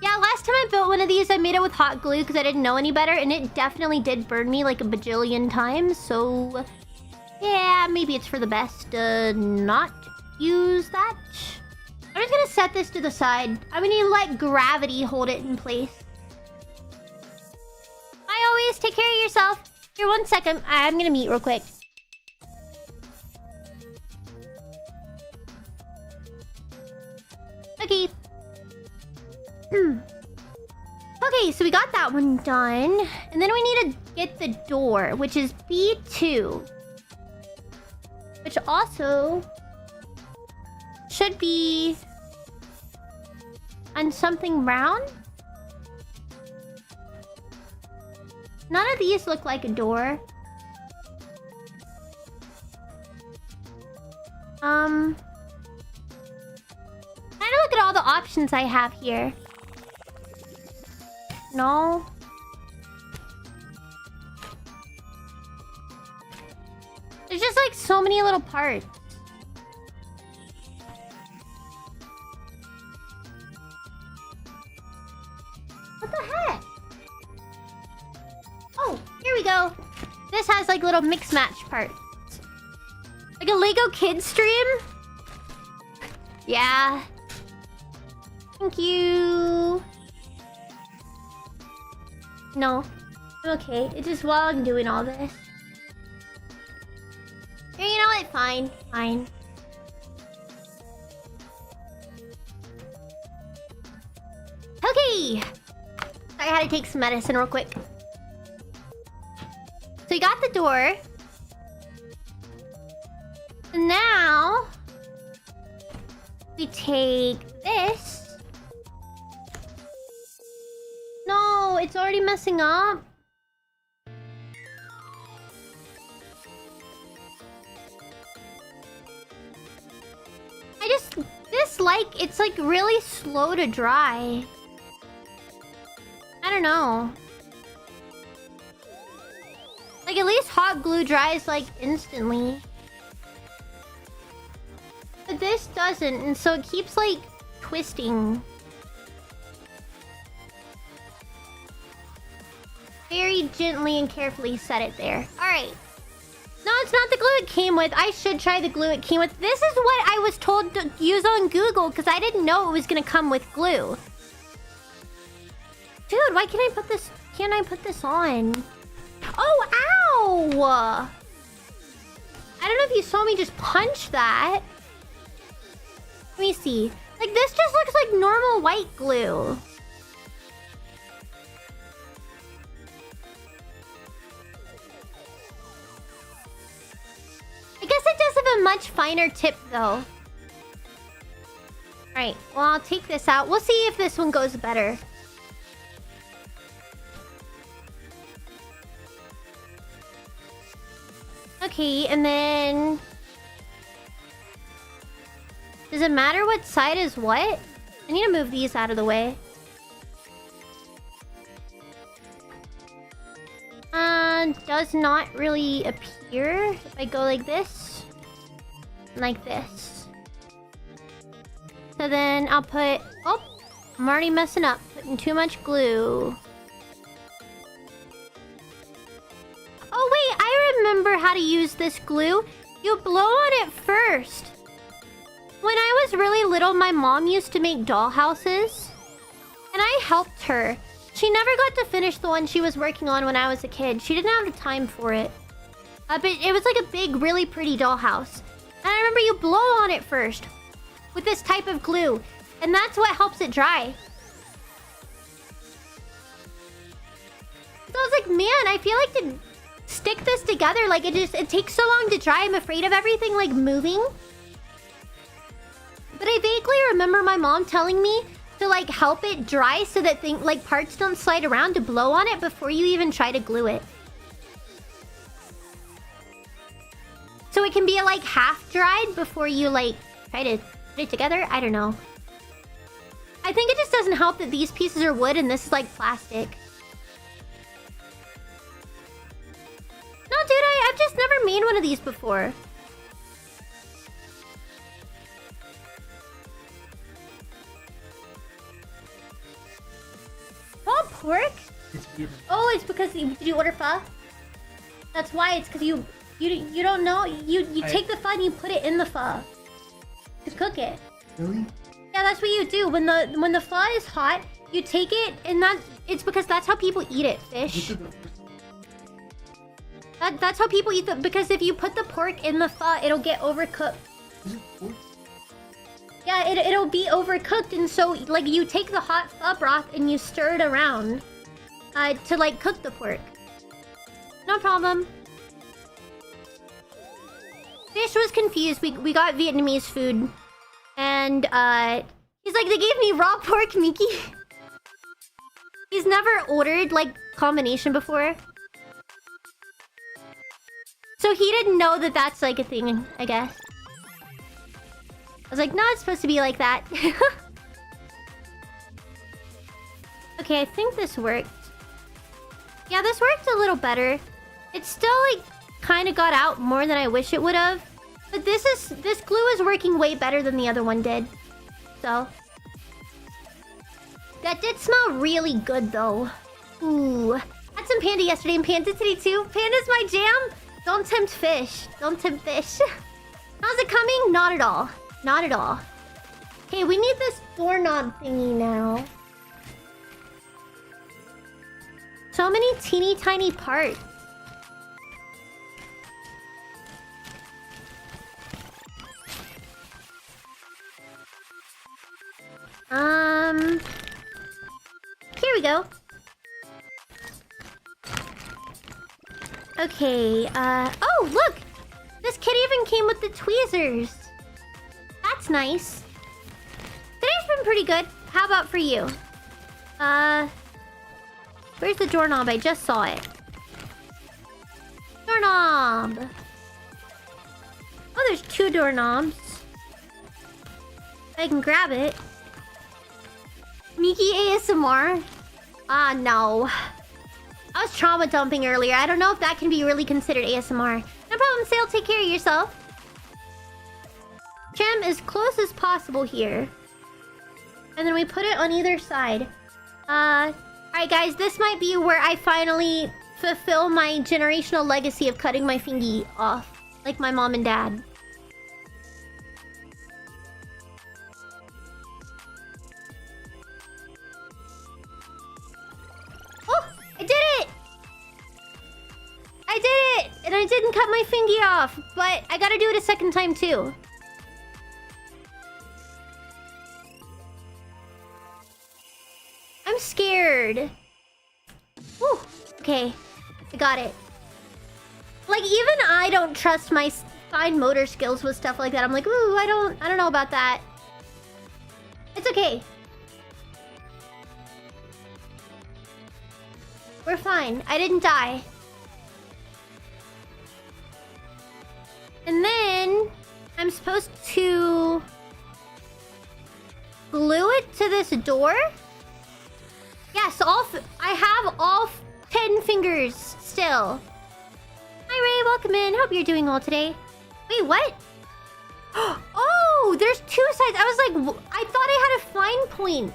Yeah, last time I built one of these, I made it with hot glue because I didn't know any better. And it definitely did burn me like a bajillion times. So, yeah, maybe it's for the best to not use that. I'm just gonna set this to the side. I'm gonna let gravity hold it in place. I always take care of yourself. Here, 1 second. I'm gonna meet real quick. Okay. Okay, so we got that one done. And then we need to get the door, which is B2. Which also should be on something brown. None of these look like a door. Trying to look at all the options I have here. No. There's just like so many little parts. What the heck? Oh, here we go. This has like little mix match parts. Like a Lego Kids stream? Yeah. Thank you. No. I'm okay. It's just while I'm doing all this. Here, you know what? Fine. Fine. Okay. Sorry, I had to take some medicine real quick. So you got the door. And now we take this. No, it's already messing up. It's like really slow to dry. I don't know. Like at least hot glue dries like instantly. But this doesn't, and so it keeps, like, twisting. Very gently and carefully set it there. Alright. No, it's not the glue it came with. I should try the glue it came with. This is what I was told to use on Google because I didn't know it was gonna come with glue. Dude, why can't I put this... Can't I put this on? Oh, ow! I don't know if you saw me just punch that. Let me see. Like, this just looks like normal white glue. I guess it does have a much finer tip, though. Alright, well, I'll take this out. We'll see if this one goes better. Okay, and then... Does it matter what side is what? I need to move these out of the way. Does not really appear. If I go like this. And like this. So then I'll put... Oh! I'm already messing up. Putting too much glue. Oh wait, I remember how to use this glue. You blow on it first. When I was really little, my mom used to make dollhouses. And I helped her. She never got to finish the one she was working on when I was a kid. She didn't have the time for it. But it was like a big, really pretty dollhouse. And I remember you blow on it first. With this type of glue. And that's what helps it dry. So I was like, man, I feel like to stick this together, like it takes so long to dry. I'm afraid of everything like moving. But I vaguely remember my mom telling me to like help it dry so that like parts don't slide around, to blow on it before you even try to glue it. So it can be like half dried before you like try to put it together. I don't know. I think it just doesn't help that these pieces are wood and this is like plastic. No, dude, I've just never made one of these before. Oh, pork? Oh, it's because did you order pho? That's why. It's because you don't know. You take the pho and you put it in the pho to cook it. Really? Yeah, that's what you do. When the pho is hot, you take it and it's because that's how people eat it. Fish. That's how people eat them, because if you put the pork in the pho, it'll get overcooked. Is it pork? Yeah, it'll be overcooked, and so like you take the hot pho broth and you stir it around to like cook the pork. No problem. Fish was confused. We got Vietnamese food, and he's like, they gave me raw pork, Miki. He's never ordered like combination before. So he didn't know that that's like a thing, I guess. I was like, no, it's supposed to be like that. Okay, I think this worked. Yeah, this worked a little better. It still like kind of got out more than I wish it would have. But this glue is working way better than the other one did. So that did smell really good though. Ooh. Had some panda yesterday and panda today too. Panda's my jam. Don't tempt fish. Don't tempt fish. How's it coming? Not at all. Not at all. Okay, we need this doorknob thingy now. So many teeny tiny parts. Here we go. Okay, oh, look! This kit even came with the tweezers. That's nice. Today's been pretty good. How about for you? Where's the doorknob? I just saw it. Doorknob! Oh, there's 2 doorknobs. I can grab it. Miki ASMR? Ah, no. I was trauma dumping earlier. I don't know if that can be really considered ASMR. No problem, Sale. Take care of yourself. gem as close as possible here. And then we put it on either side. Alright guys, this might be where I finally fulfill my generational legacy of cutting my fingy off. Like my mom and dad. Oh! I did it! I did it! And I didn't cut my fingy off. But I gotta do it a second time too. I'm scared. Whew. Okay. I got it. Like, even I don't trust my fine motor skills with stuff like that. I'm like, ooh, I don't know about that. It's okay. We're fine. I didn't die. And then I'm supposed to glue it to this door. Yes, I have all 10 fingers still. Hi Ray, welcome in. Hope you're doing well today. Wait, what? Oh, there's two sides. I was like, I thought I had a fine point.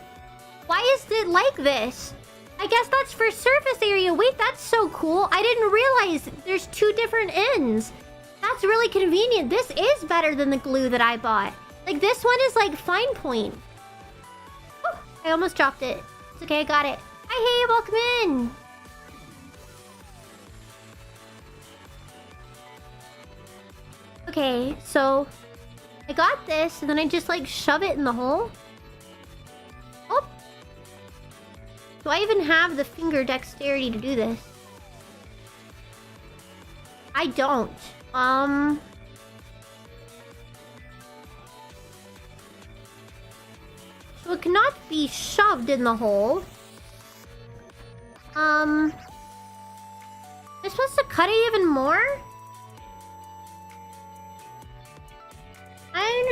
Why is it like this? I guess that's for surface area. Wait, that's so cool. I didn't realize there's two different ends. That's really convenient. This is better than the glue that I bought. Like, this one is like fine point. Oh, I almost dropped it. It's okay, I got it. Hi, hey, welcome in. Okay, so I got this, and then I just like shove it in the hole. Oh, do I even have the finger dexterity to do this? I don't. So it cannot be shoved in the hole. Am I supposed to cut it even more?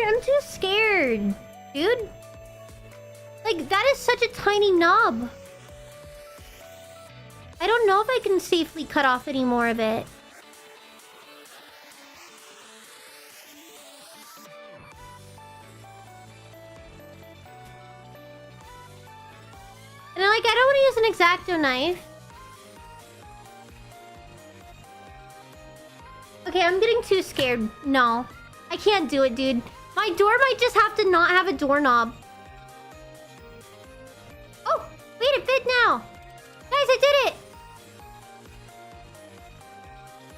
I'm too scared, dude. Like, that is such a tiny knob. I don't know if I can safely cut off any more of it. And I don't want to use an X-Acto knife. Okay, I'm getting too scared. No. I can't do it, dude. My door might just have to not have a doorknob. Oh, wait, it fit now. Guys, I did it.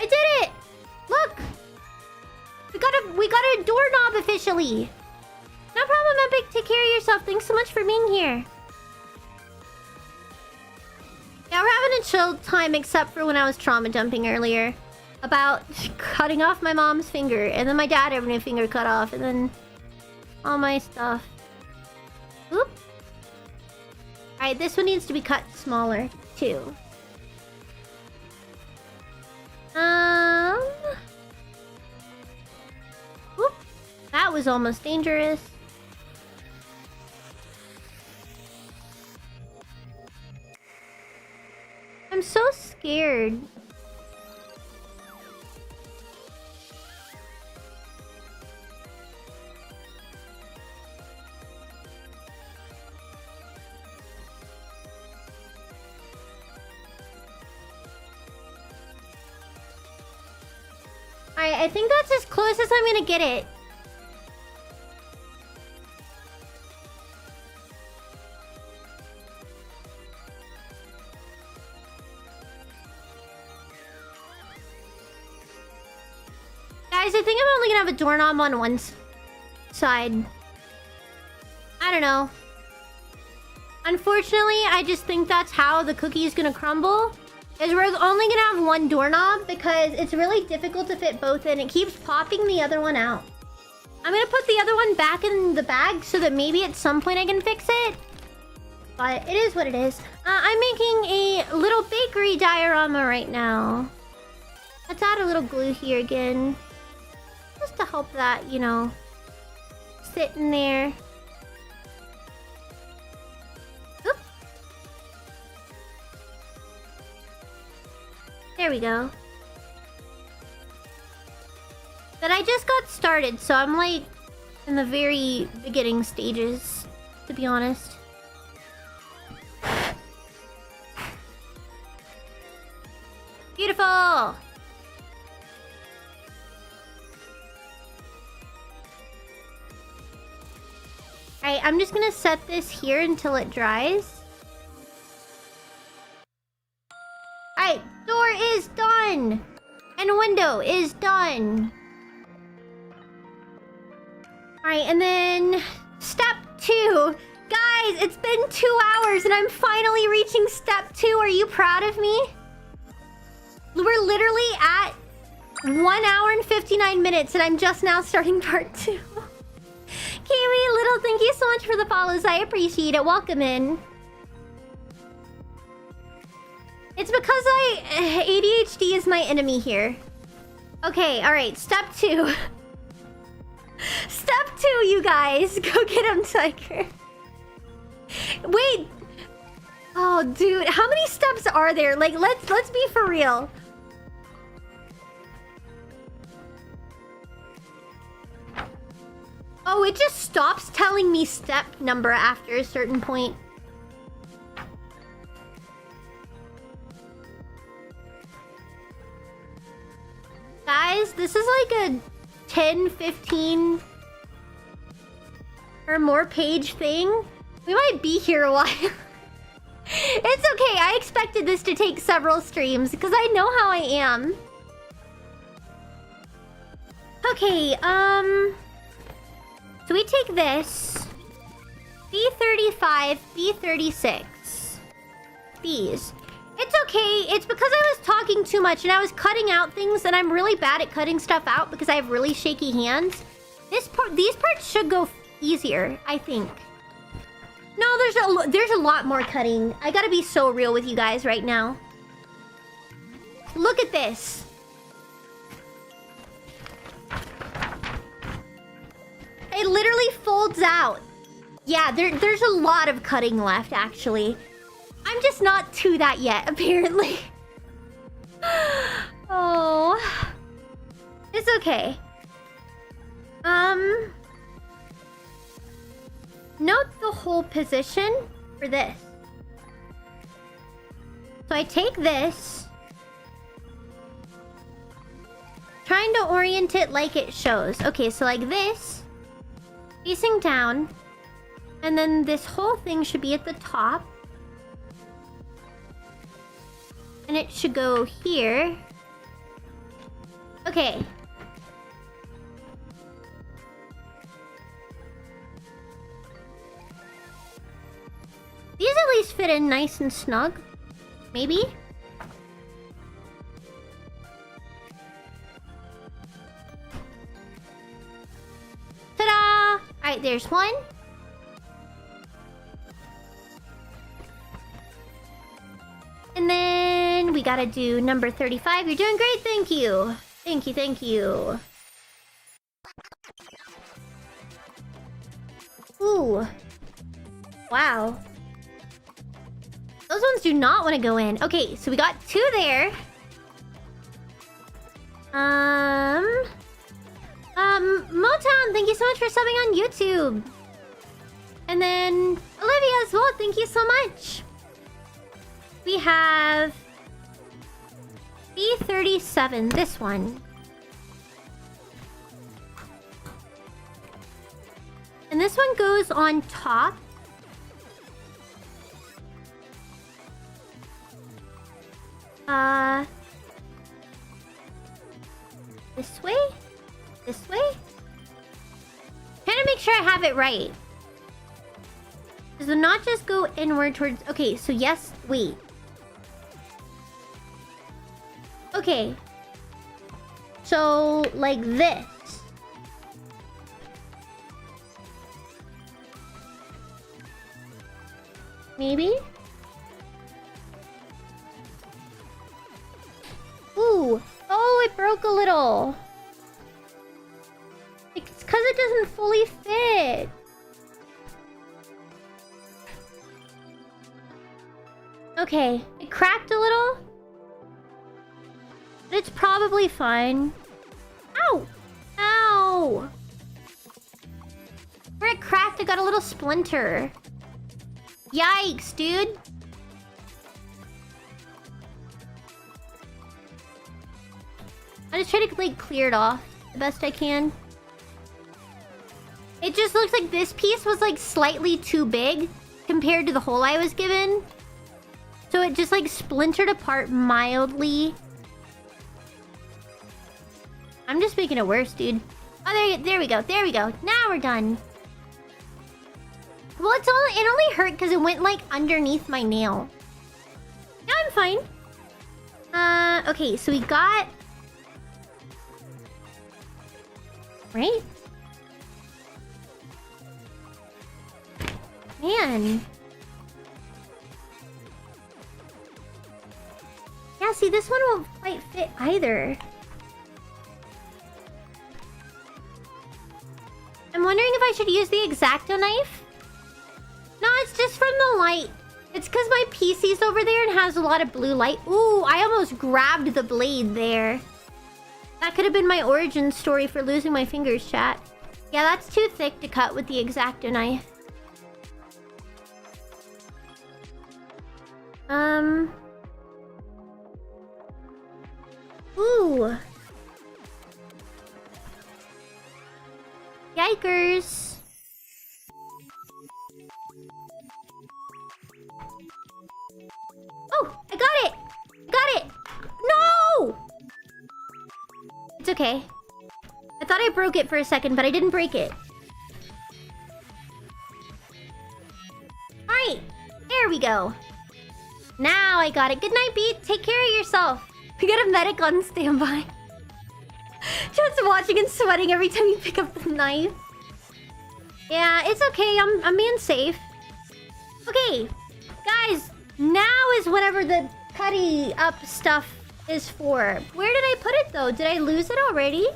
I did it. Look. We got a doorknob officially. No problem, Epic. Take care of yourself. Thanks so much for being here. Yeah, we're having a chill time except for when I was trauma dumping earlier. About cutting off my mom's finger. And then my dad having a finger cut off. And then all my stuff. Oop. Alright, this one needs to be cut smaller too. Oop. That was almost dangerous. I'm so scared. Alright, I think that's as close as I'm gonna get it. Guys, I think I'm only gonna have a doorknob on one side. I don't know. Unfortunately, I just think that's how the cookie is gonna crumble. Is we're only gonna have one doorknob because it's really difficult to fit both in. It keeps popping the other one out. I'm gonna put the other one back in the bag so that maybe at some point I can fix it. But it is what it is. I'm making a little bakery diorama right now. Let's add a little glue here again. Just to help that, you know, sit in there. Oop. There we go. But I just got started, so I'm like in the very beginning stages, to be honest. Beautiful! Alright, I'm just gonna set this here until it dries. Alright, door is done! And window is done! Alright, and then... Step 2! Guys, it's been 2 hours and I'm finally reaching step 2. Are you proud of me? We're literally at 1 hour and 59 minutes and I'm just now starting part 2. Kiwi Little, thank you so much for the follows. I appreciate it. Welcome in. It's because ADHD is my enemy here. Okay, alright. Step 2. Step 2, you guys. Go get him, Tiger. Wait. Oh, dude. How many steps are there? Like, let's be for real. Oh, it just stops telling me step number after a certain point. Guys, this is like a 10, 15 or more page thing. We might be here a while. It's okay. I expected this to take several streams because I know how I am. Okay, so we take this. B35, B36. These. It's okay. It's because I was talking too much and I was cutting out things and I'm really bad at cutting stuff out because I have really shaky hands. These parts should go easier, I think. No, there's a lot more cutting. I gotta be so real with you guys right now. Look at this. It literally folds out. Yeah, there's a lot of cutting left, actually. I'm just not to that yet, apparently. Oh. It's okay. Note the whole position for this. So I take this. Trying to orient it like it shows. Okay, so like this. Facing down. And then this whole thing should be at the top. And it should go here. Okay. These at least fit in nice and snug. Maybe? Ta-da! Alright, there's one. And then we gotta do number 35. You're doing great, thank you. Thank you, thank you. Ooh. Wow. Those ones do not want to go in. Okay, so we got 2 there. Motown, thank you so much for subbing on YouTube. And then Olivia as well, thank you so much. We have B37, this one. And this one goes on top. This way? This way? Trying to make sure I have it right. Does it not just go inward towards... Okay, so yes, wait. Okay. So, like this. Maybe? Ooh. Oh, it broke a little. It's because it doesn't fully fit. Okay. It cracked a little. But it's probably fine. Ow! Ow! I got a little splinter. Yikes, dude. I just try to like clear it off the best I can. It just looks like this piece was like slightly too big compared to the hole I was given. So it just like splintered apart mildly. I'm just making it worse, dude. Oh, there we go. There we go. Now we're done. Well, it only hurt because it went like underneath my nail. Now I'm fine. Okay, so we got... Right? Man. Yeah, see, this one won't quite fit either. I'm wondering if I should use the X-Acto knife? No, it's just from the light. It's because my PC's over there and has a lot of blue light. Ooh, I almost grabbed the blade there. That could have been my origin story for losing my fingers, chat. Yeah, that's too thick to cut with the X-Acto knife. Ooh. Yikers. Oh, I got it! Got it! No! It's okay. I thought I broke it for a second, but I didn't break it. Alright, there we go. Now I got it. Good night, Beat. Take care of yourself. We got a medic on standby. Just watching and sweating every time you pick up the knife. Yeah, it's okay. I'm being safe. Okay, guys. Now is whatever the cutty up stuff is for. Where did I put it though? Did I lose it already?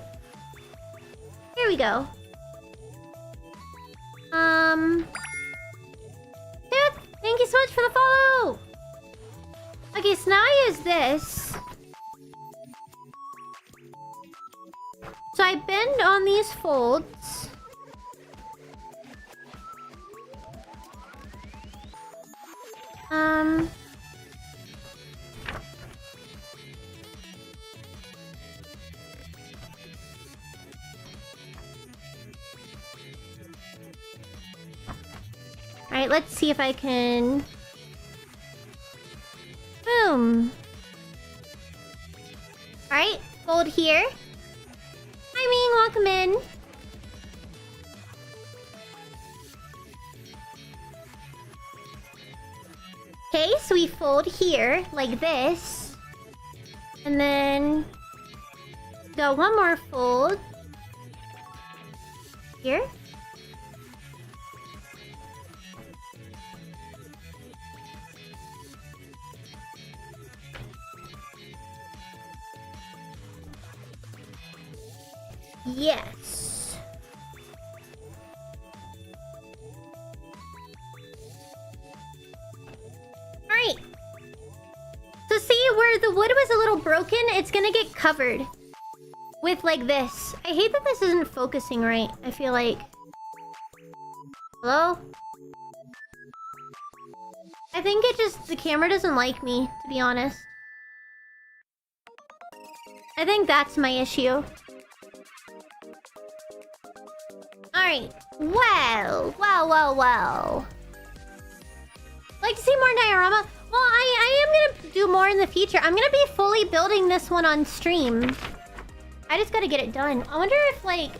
Here we go. Dude, thank you so much for the follow. Okay, so now I use this. So I bend on these folds. Alright, let's see if I can... Boom! Alright, fold here. Hi, Ming, welcome in. Okay, so we fold here, like this. And then... go one more fold. Here. Yes. Alright. So see where the wood was a little broken? It's gonna get covered with like this. I hate that this isn't focusing right. I feel like... Hello? I think it just... the camera doesn't like me, to be honest. I think that's my issue. Alright. Well. Like to see more diorama? Well, I am gonna do more in the future. I'm gonna be fully building this one on stream. I just gotta get it done. I wonder if, like...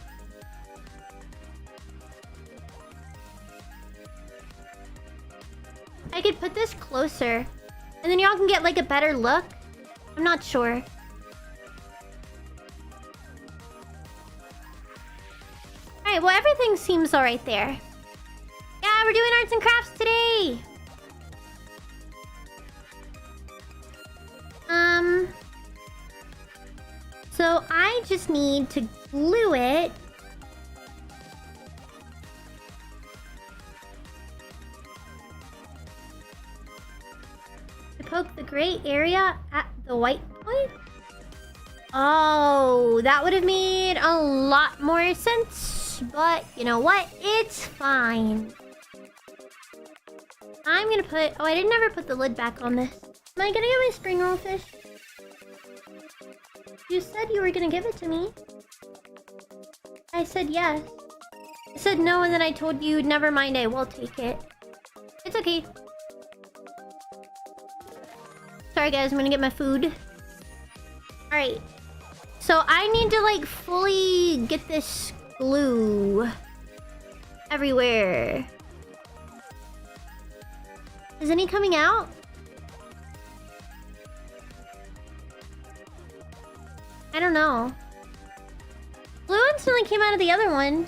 I could put this closer. And then y'all can get, like, a better look. I'm not sure. Alright, well, everything seems alright there. Yeah, we're doing arts and crafts today! So I just need to glue it. To poke the gray area at the white point? Oh, that would have made a lot more sense. but you know what? It's fine. I'm gonna put... Oh, I didn't ever put the lid back on this. Am I gonna get my spring roll fish? You said you were gonna give it to me. I said yes. I said no, and then I told you, never mind, I will take it. It's okay. Sorry guys, I'm gonna get my food. Alright. So I need to like fully get this glue everywhere. Is any coming out? I don't know. Glue instantly came out of the other one.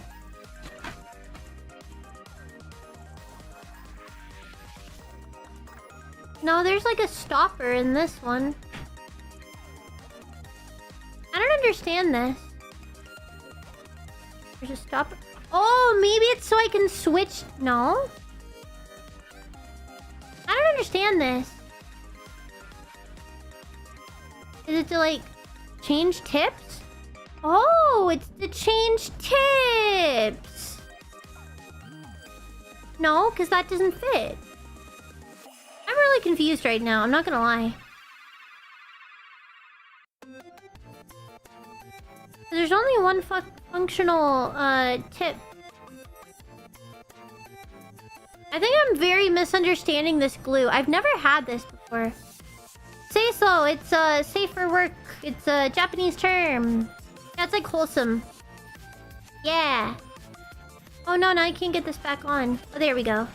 No, there's like a stopper in this one. I don't understand this. There's a stopper. Oh, maybe it's so I can switch. No? I don't understand this. Is it to like change tips? Oh, it's to change tips. No, because that doesn't fit. I'm really confused right now, I'm not gonna lie. There's only one functional tip. I think I'm very misunderstanding this glue. I've never had this before. Say so, it's safe for work. It's a Japanese term. That's like wholesome. Yeah. Oh no, now I can't get this back on. Oh, there we go.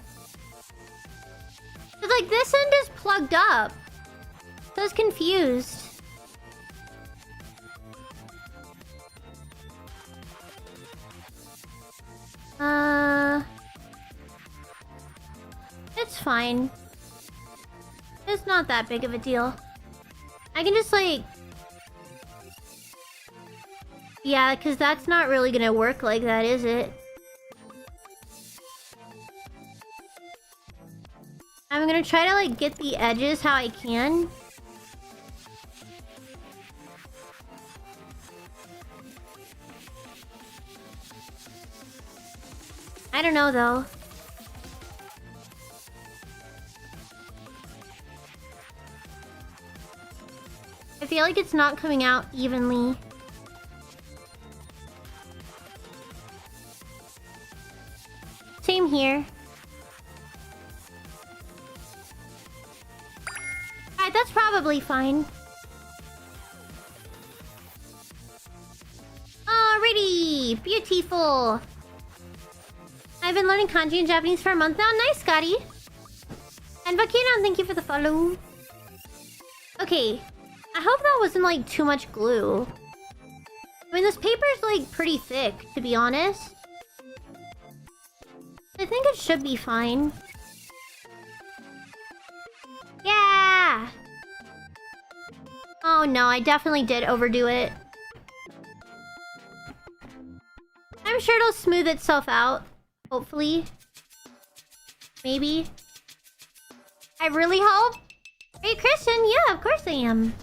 It's like this end is plugged up. So I was confused. It's fine. It's not that big of a deal. I can just like... Yeah, because that's not really gonna work like that, is it? I'm gonna try to like get the edges how I can. I don't know though. I feel like it's not coming out evenly. Same here. Alright, that's probably fine. Alrighty, beautiful. I've been learning kanji and Japanese for a month now. Nice, Scotty. And Vakino, thank you for the follow. Okay. I hope that wasn't like too much glue. I mean, this paper is like pretty thick, to be honest. I think it should be fine. Yeah! Oh no, I definitely did overdo it. I'm sure it'll smooth itself out. Hopefully. Maybe. I really hope. Are you Christian? Yeah, of course I am.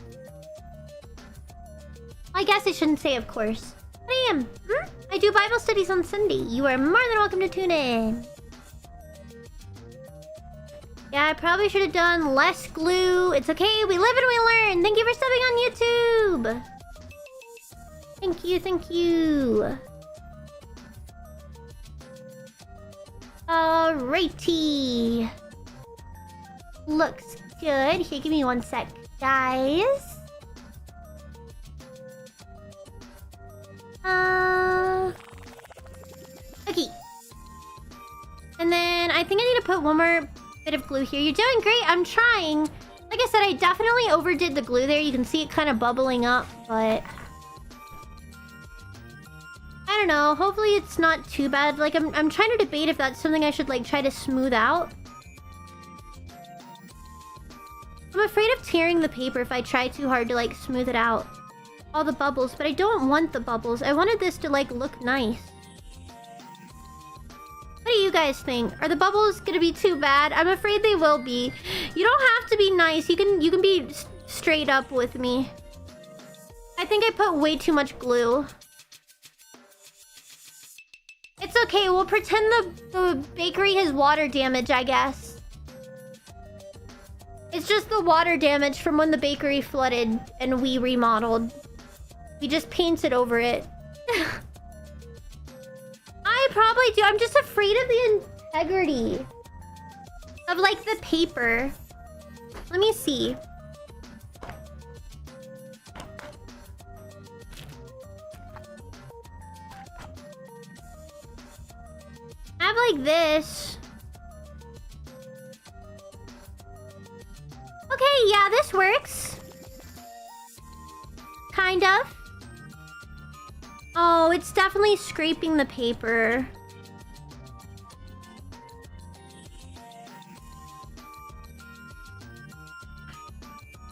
I guess I shouldn't say of course. But I am. I do Bible studies on Sunday. You are more than welcome to tune in. Yeah, I probably should have done less glue. It's okay. We live and we learn. Thank you for subbing on YouTube. Thank you. Thank you. Alrighty. Looks good. Here, give me one sec, guys. Okay. And then I think I need to put one more bit of glue here. You're doing great. I'm trying. Like I said, I definitely overdid the glue there. You can see it kind of bubbling up, but I don't know. Hopefully it's not too bad. Like I'm trying to debate if that's something I should like try to smooth out. I'm afraid of tearing the paper if I try too hard to like smooth it out. All the bubbles, but I don't want the bubbles. I wanted this to like look nice. What do you guys think? Are the bubbles gonna be too bad? I'm afraid they will be. You don't have to be nice. You can be straight up with me. I think I put way too much glue. okay. We'll pretend the bakery has water damage, I guess. It's just the water damage from when the bakery flooded and we remodeled. We just painted over it. I probably do. I'm just afraid of the integrity of, like, the paper. Let me see. I have, like, this. Okay, yeah, this works. Kind of. Oh, it's definitely scraping the paper.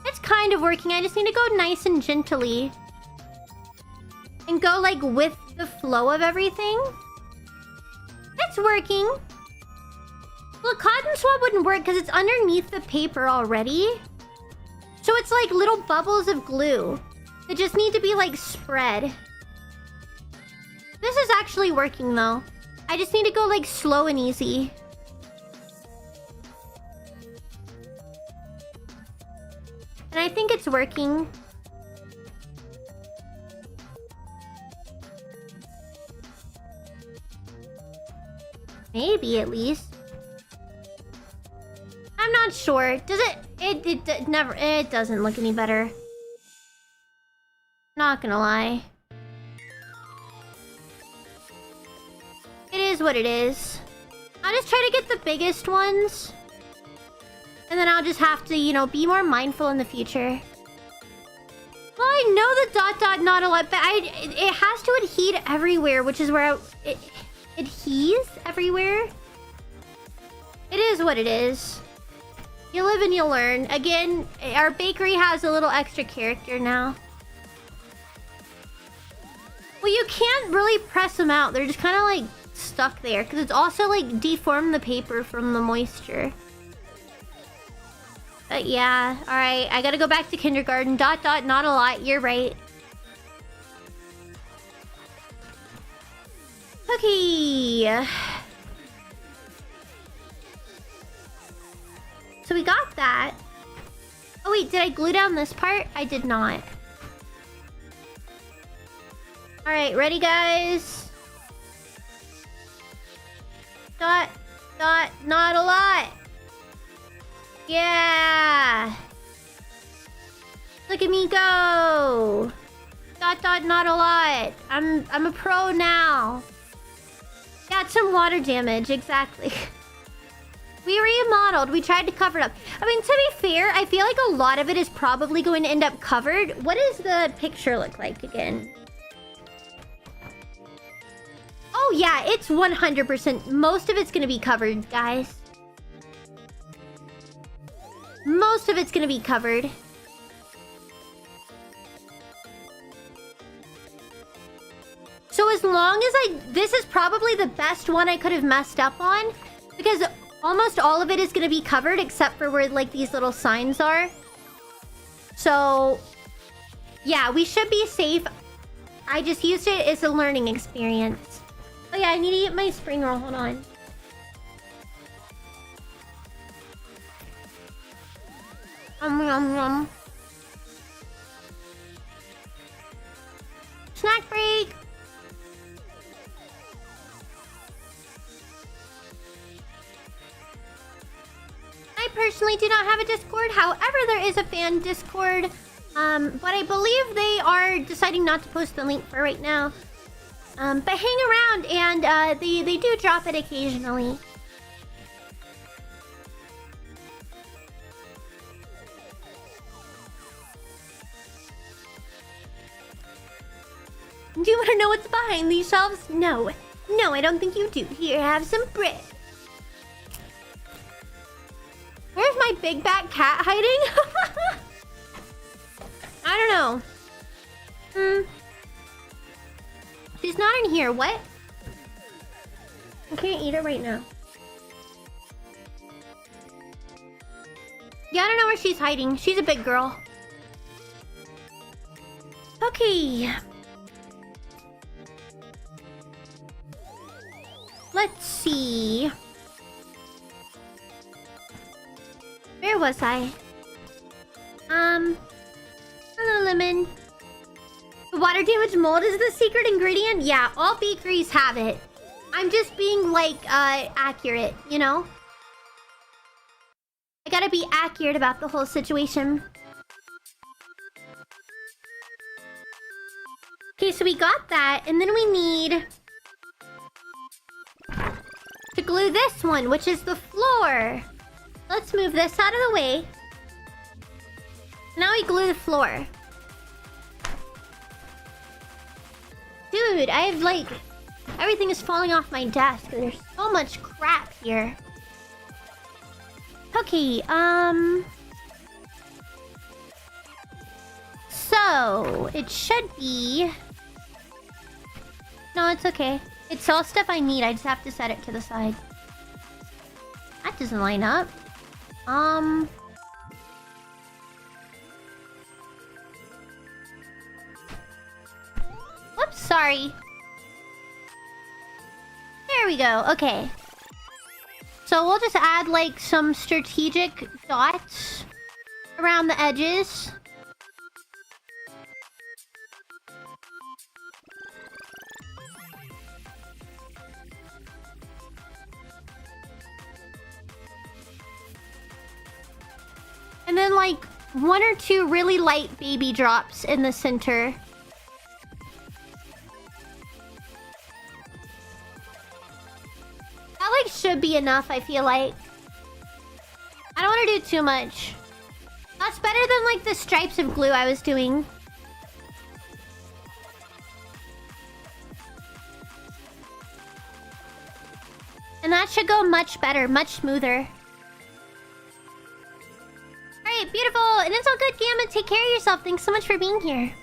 It's kind of working. I just need to go nice and gently. And go, like, with the flow of everything. It's working. Well, cotton swab wouldn't work because it's underneath the paper already. So it's like little bubbles of glue. They just need to be, like, spread. This is actually working, though. I just need to go, like, slow and easy. And I think it's working. Maybe, at least. I'm not sure. Does it... It never... It doesn't look any better. Not gonna lie. It is what it is. I'll just try to get the biggest ones. And then I'll just have to, you know, be more mindful in the future. Well, I know the dot dot not a lot, but it has to adhere everywhere, which is where it adheres everywhere. It is what it is. You live and you learn. Again, our bakery has a little extra character now. Well, you can't really press them out. They're just kind of like stuck there because it's also like deformed the paper from the moisture. But yeah, all right. I gotta go back to kindergarten. Dot dot, not a lot. You're right. Okay. So we got that. Oh wait, did I glue down this part? I did not. All right, ready, guys? Dot, dot, not a lot. Yeah. Look at me go. Dot, dot, not a lot. I'm a pro now. Got some water damage, exactly. We remodeled. We tried to cover it up. I mean, to be fair, I feel like a lot of it is probably going to end up covered. What does the picture look like again? Oh, yeah, it's 100%. Most of it's going to be covered, guys. Most of it's going to be covered. So as long as this is probably the best one I could have messed up on. Because almost all of it is going to be covered except for where, like, these little signs are. So, yeah, we should be safe. I just used it as a learning experience. Oh, yeah, I need to get my spring roll. Hold on. Yum, yum. Snack break. I personally do not have a Discord. However, there is a fan Discord. But I believe they are deciding not to post the link for right now. But hang around, and they do drop it occasionally. Do you want to know what's behind these shelves? No. No, I don't think you do. Here, have some bread. Where's my big back cat hiding? I don't know. She's not in here. What? I can't eat her right now. Yeah, I don't know where she's hiding. She's a big girl. Okay. Let's see. Where was I? Hello, lemon. The water damage mold is the secret ingredient? Yeah, all bakeries have it. I'm just being, like, accurate, you know? I gotta be accurate about the whole situation. Okay, so we got that, and then we need to glue this one, which is the floor. Let's move this out of the way. Now we glue the floor. Dude, I have, like... everything is falling off my desk. There's so much crap here. Okay, so, it should be... No, it's okay. It's all stuff I need. I just have to set it to the side. That doesn't line up. Whoops, sorry. There we go. Okay. So we'll just add, like, some strategic dots around the edges. And then, like, 1 or 2 really light baby drops in the center. That, like, should be enough, I feel like. I don't want to do too much. That's better than, like, the stripes of glue I was doing. And that should go much better, much smoother. Alright, beautiful! And it's all good, Gamma. Take care of yourself. Thanks so much for being here.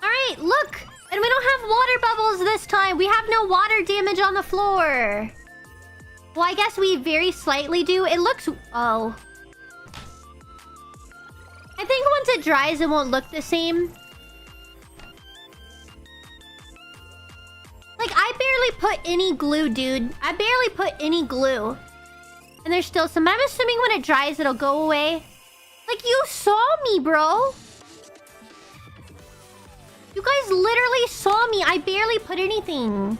Alright, look! And we don't have water bubbles this time. We have no water damage on the floor. Well, I guess we very slightly do. It looks... Oh. I think once it dries, it won't look the same. Like, I barely put any glue, dude. I barely put any glue. And there's still some. I'm assuming when it dries, it'll go away. Like, you saw me, bro. You guys literally saw me. I barely put anything.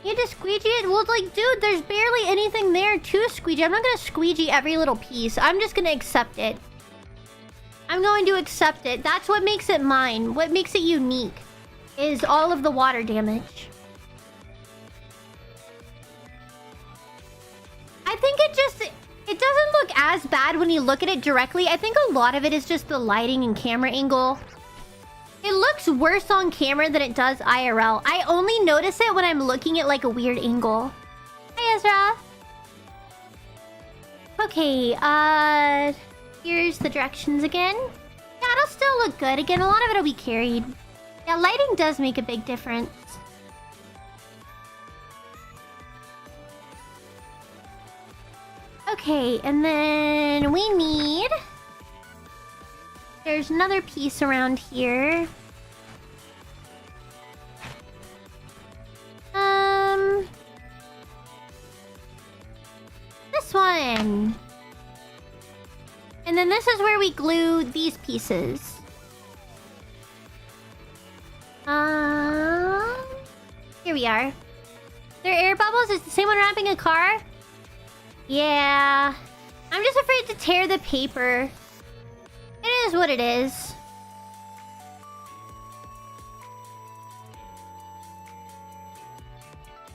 You had to squeegee it? Well, like, dude, there's barely anything there to squeegee. I'm not gonna squeegee every little piece. I'm just gonna accept it. I'm going to accept it. That's what makes it mine. What makes it unique is all of the water damage. I think it doesn't look as bad when you look at it directly. I think a lot of it is just the lighting and camera angle. It looks worse on camera than it does IRL. I only notice it when I'm looking at, like, a weird angle. Hi, Ezra. Okay, here's the directions again. Yeah, it'll still look good. Again, a lot of it'll be carried. Yeah, lighting does make a big difference. Okay, and then we need... There's another piece around here. This one. And then this is where we glue these pieces. Here we are. There are air bubbles? Is the same one wrapping a car? Yeah. I'm just afraid to tear the paper. It is what it is.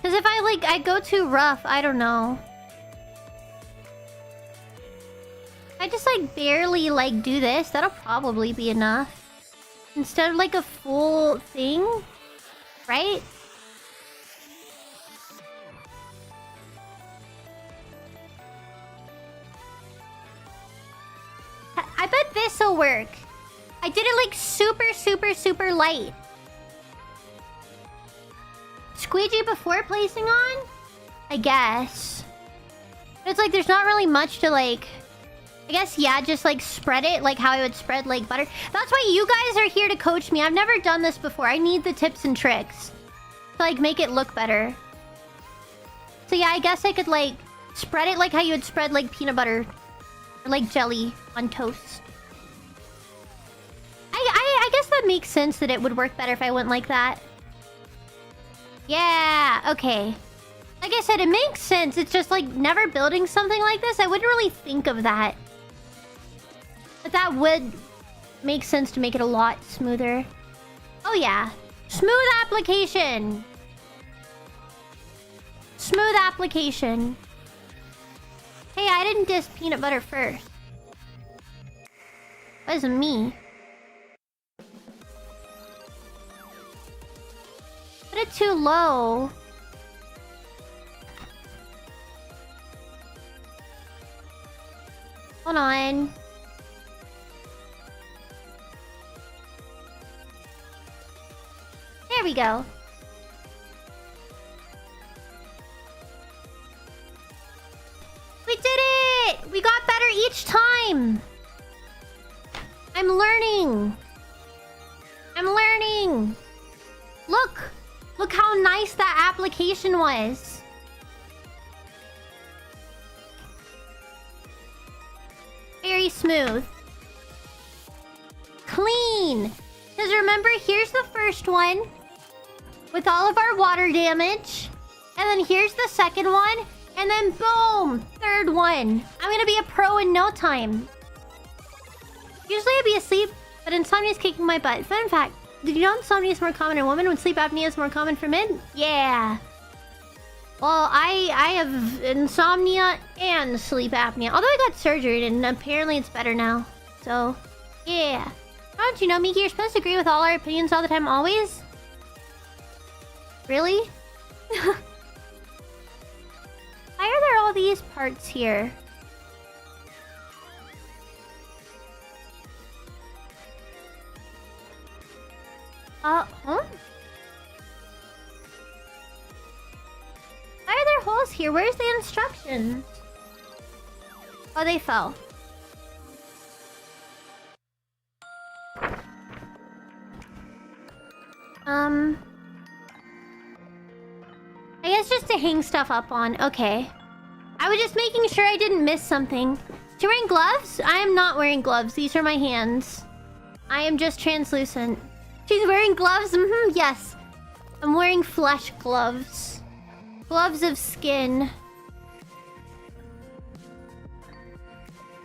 Because if I go too rough, I don't know. I just, like, barely, like, do this. That'll probably be enough. Instead of, like, a full thing. Right? I bet this'll work. I did it, like, super light. Squeegee before placing on? I guess. It's like there's not really much to, like... I guess, yeah, just, like, spread it like how I would spread, like, butter. That's why you guys are here to coach me. I've never done this before. I need the tips and tricks. to like make it look better. So yeah, I guess I could like spread it like how you would spread like peanut butter or like jelly on toast. I guess that makes sense that it would work better if I went like that. Yeah, okay. Like I said, it makes sense. It's just like never building something like this, I wouldn't really think of that. But that would make sense to make it a lot smoother. Oh yeah. Smooth application. Smooth application. Hey, I didn't diss peanut butter first. That wasn't me. Put it too low. Hold on. There we go. We did it! We got better each time! I'm learning! I'm learning! Look! Look how nice that application was! Very smooth. Clean! Because remember, here's the first one. With all of our water damage. And then here's the second one. And then boom! Third one. I'm gonna be a pro in no time. Usually I'd be asleep, but insomnia is kicking my butt. Fun fact. Did you know insomnia is more common in women when sleep apnea is more common for men? Yeah. Well, I have insomnia and sleep apnea. Although I got surgery and apparently it's better now. So, yeah. Don't you know, Miki, you're supposed to agree with all our opinions all the time, always? Really? Why are there all these parts here? Huh? Why are there holes here? Where's the instructions? Oh, they fell. I guess just to hang stuff up on. Okay. I was just making sure I didn't miss something. You wearing gloves? I am not wearing gloves. These are my hands. I am just translucent. She's wearing gloves? Mm-hmm, yes. I'm wearing flesh gloves. Gloves of skin.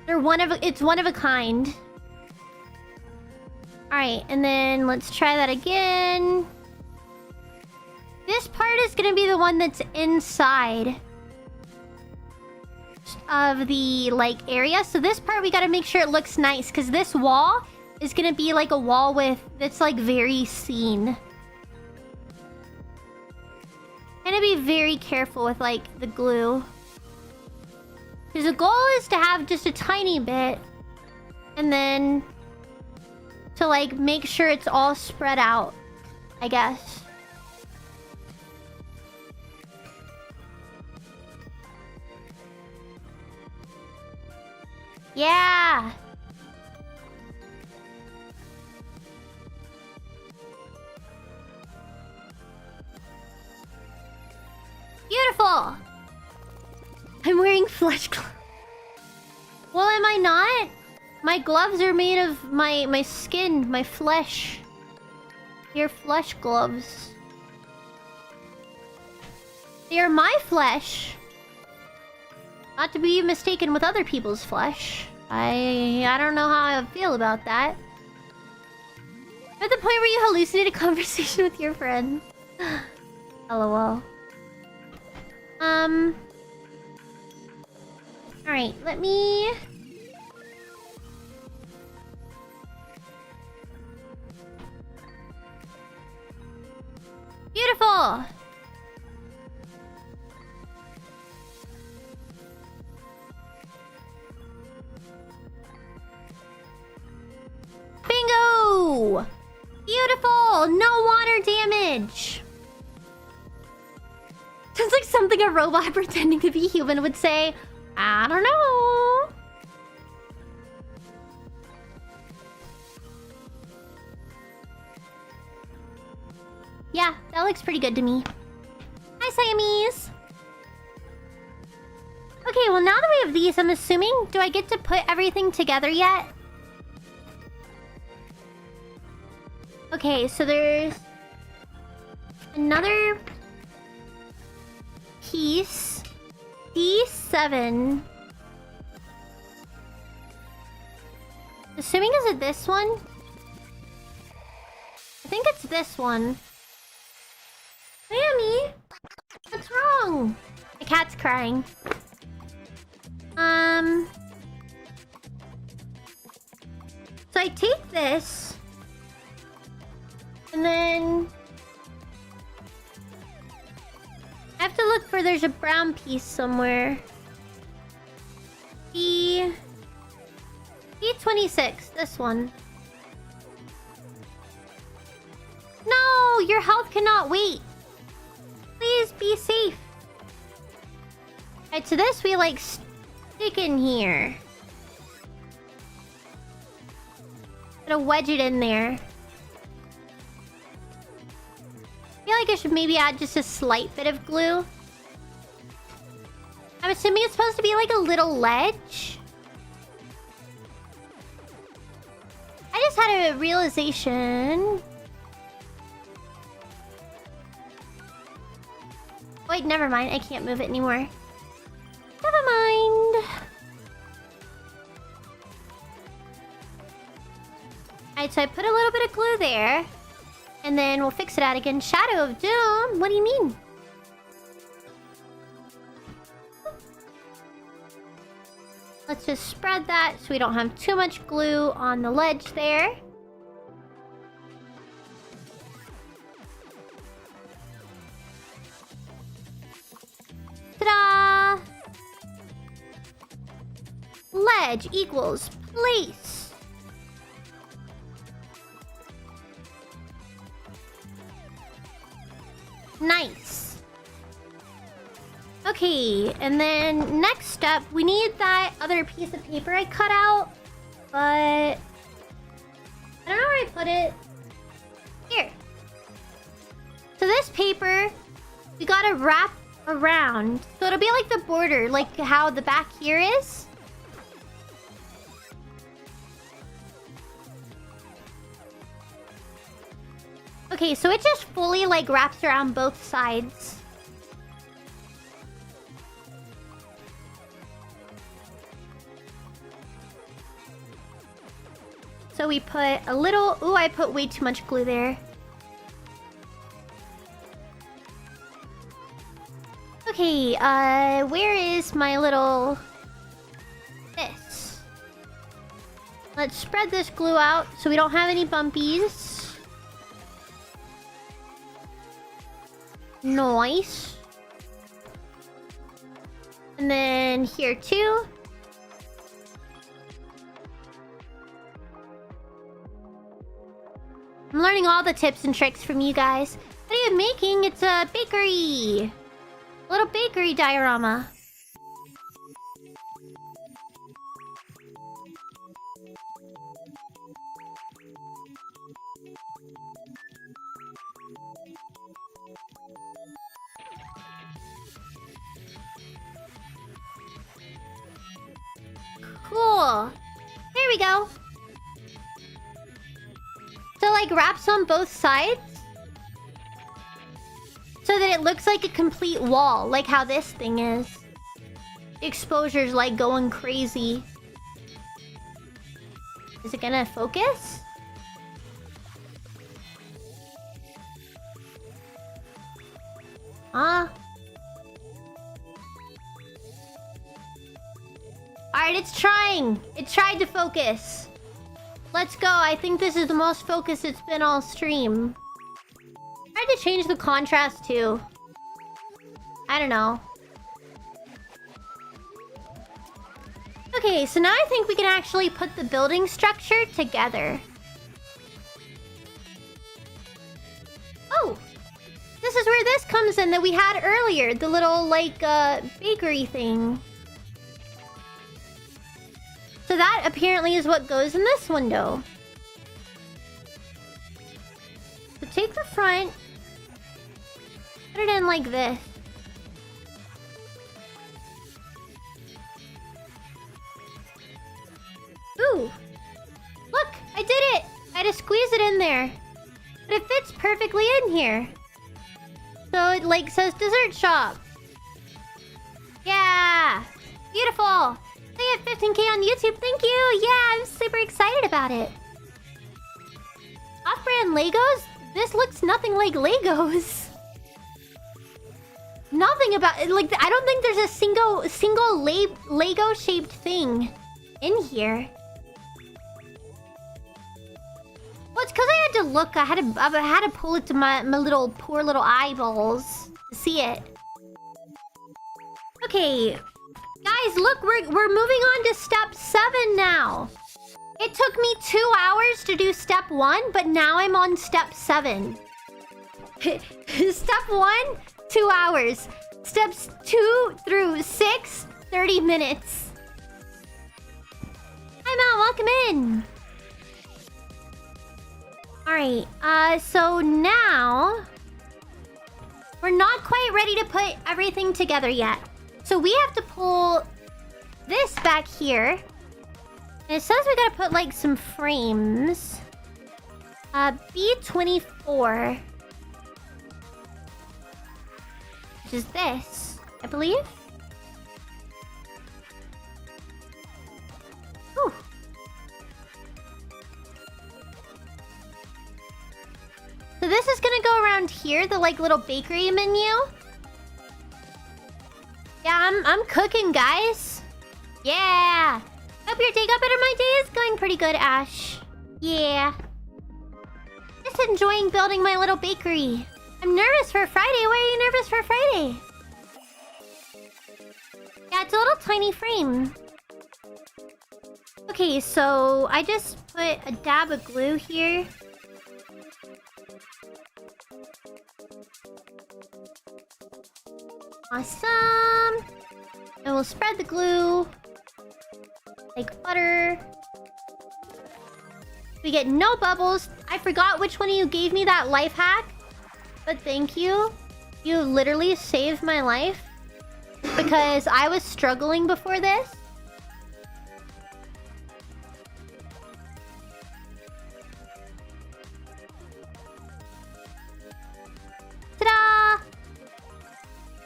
It's one of a kind. Alright, and then let's try that again. This part is gonna be the one that's inside of the, like, area. So this part we gotta make sure it looks nice, because this wall is gonna be like a wall that's like very seen. Gonna be very careful with like the glue. Because the goal is to have just a tiny bit. And then to like make sure it's all spread out, I guess. Yeah! Beautiful! I'm wearing flesh gloves. Well, am I not? My gloves are made of my skin, my flesh. They're flesh gloves. They are my flesh. Not to be mistaken with other people's flesh. I don't know how I feel about that. At the point where you hallucinate a conversation with your friend. LOL. Alright, let me... Beautiful! Bingo! Beautiful! No water damage! Sounds like something a robot pretending to be human would say. I don't know. Yeah, that looks pretty good to me. Hi, Siamese! Okay, well now that we have these, I'm assuming... Do I get to put everything together yet? Okay, so there's... another... piece. D7. Assuming, is it this one? I think it's this one. Sammy! What's wrong? The cat's crying. So I take this. And then... I have to look for there's a brown piece somewhere. D26, this one. No, your health cannot wait. Please be safe. Alright, so this we like stick in here. Gotta wedge it in there. I feel like I should maybe add just a slight bit of glue. I'm assuming it's supposed to be like a little ledge. I just had a realization. Wait, never mind. I can't move it anymore. Never mind. Alright, so I put a little bit of glue there. And then we'll fix it out again. Shadow of Doom? What do you mean? Let's just spread that so we don't have too much glue on the ledge there. Ta-da! Ledge equals place. Nice. Okay, and then next step, we need that other piece of paper I cut out, but I don't know where I put it. Here. So this paper, we gotta wrap around. So it'll be like the border, like how the back here is. Okay, so it just fully like wraps around both sides. So we put a little... Ooh, I put way too much glue there. Okay, where is my little... This. Let's spread this glue out so we don't have any bumpies. Nice. And then here too. I'm learning all the tips and tricks from you guys. What are you making? It's a bakery. A little bakery diorama. Cool. There we go. So like wraps on both sides. So that it looks like a complete wall. Like how this thing is. The exposure's like going crazy. Is it gonna focus? Huh? Alright, it's trying. It tried to focus. Let's go. I think this is the most focused it's been all stream. I had to change the contrast too. I don't know. Okay, so now I think we can actually put the building structure together. Oh! This is where this comes in that we had earlier. The little, like, bakery thing. So that apparently is what goes in this window. So take the front. Put it in like this. Ooh! Look! I did it! I had to squeeze it in there. But it fits perfectly in here. So it like says dessert shop. Yeah! Beautiful! I have 15K on YouTube. Thank you! Yeah, I'm super excited about it. Off-brand Legos? This looks nothing like Legos. Nothing about it. Like, I don't think there's a single Lego-shaped thing in here. Well, it's because I had to look. I had to pull it to my poor little eyeballs to see it. Okay, guys, look, we're moving on to step 7 now. It took me 2 hours to do step 1, but now I'm on step 7. Step 1, 2 hours. Steps 2 through 6, 30 minutes. Hi, Mel, welcome in. Alright, so now... we're not quite ready to put everything together yet. So we have to pull this back here. And it says we gotta put, like, some frames. B24. Which is this, I believe. Whew. So this is gonna go around here, the, like, little bakery menu. Yeah, I'm cooking, guys. Yeah. Hope your day got better. My day is going pretty good, Ash. Yeah. Just enjoying building my little bakery. I'm nervous for Friday. Why are you nervous for Friday? Yeah, it's a little tiny frame. Okay, so I just put a dab of glue here. Awesome. And we'll spread the glue like butter. We get no bubbles. I forgot which one of you gave me that life hack, but thank you. You literally saved my life because I was struggling before this. Ta-da!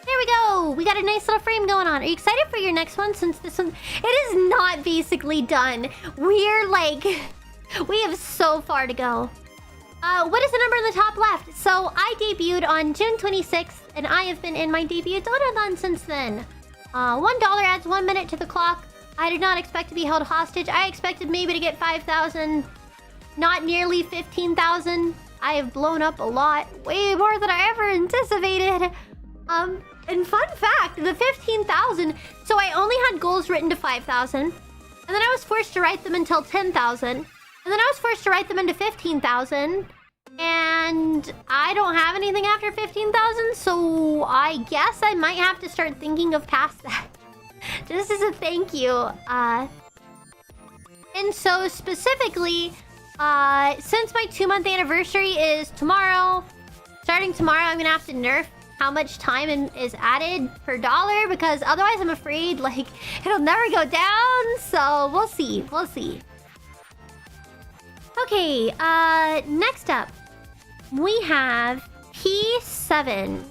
There we go! We got a nice little frame going on. Are you excited for your next one? Since this one... it is not basically done. We're like... we have so far to go. What is the number in the top left? So, I debuted on June 26th, and I have been in my debut donathon since then. $1 adds 1 minute to the clock. I did not expect to be held hostage. I expected maybe to get 5,000. Not nearly 15,000. I have blown up a lot. Way more than I ever anticipated. And fun fact, the 15,000... so I only had goals written to 5,000. And then I was forced to write them until 10,000. And then I was forced to write them into 15,000. And I don't have anything after 15,000, so I guess I might have to start thinking of past that. Just as a thank you. And so specifically, since my 2-month anniversary is tomorrow, starting tomorrow, I'm gonna have to nerf how much time is added per dollar, because otherwise I'm afraid, like, it'll never go down. So we'll see. We'll see. Okay, next up, we have P7.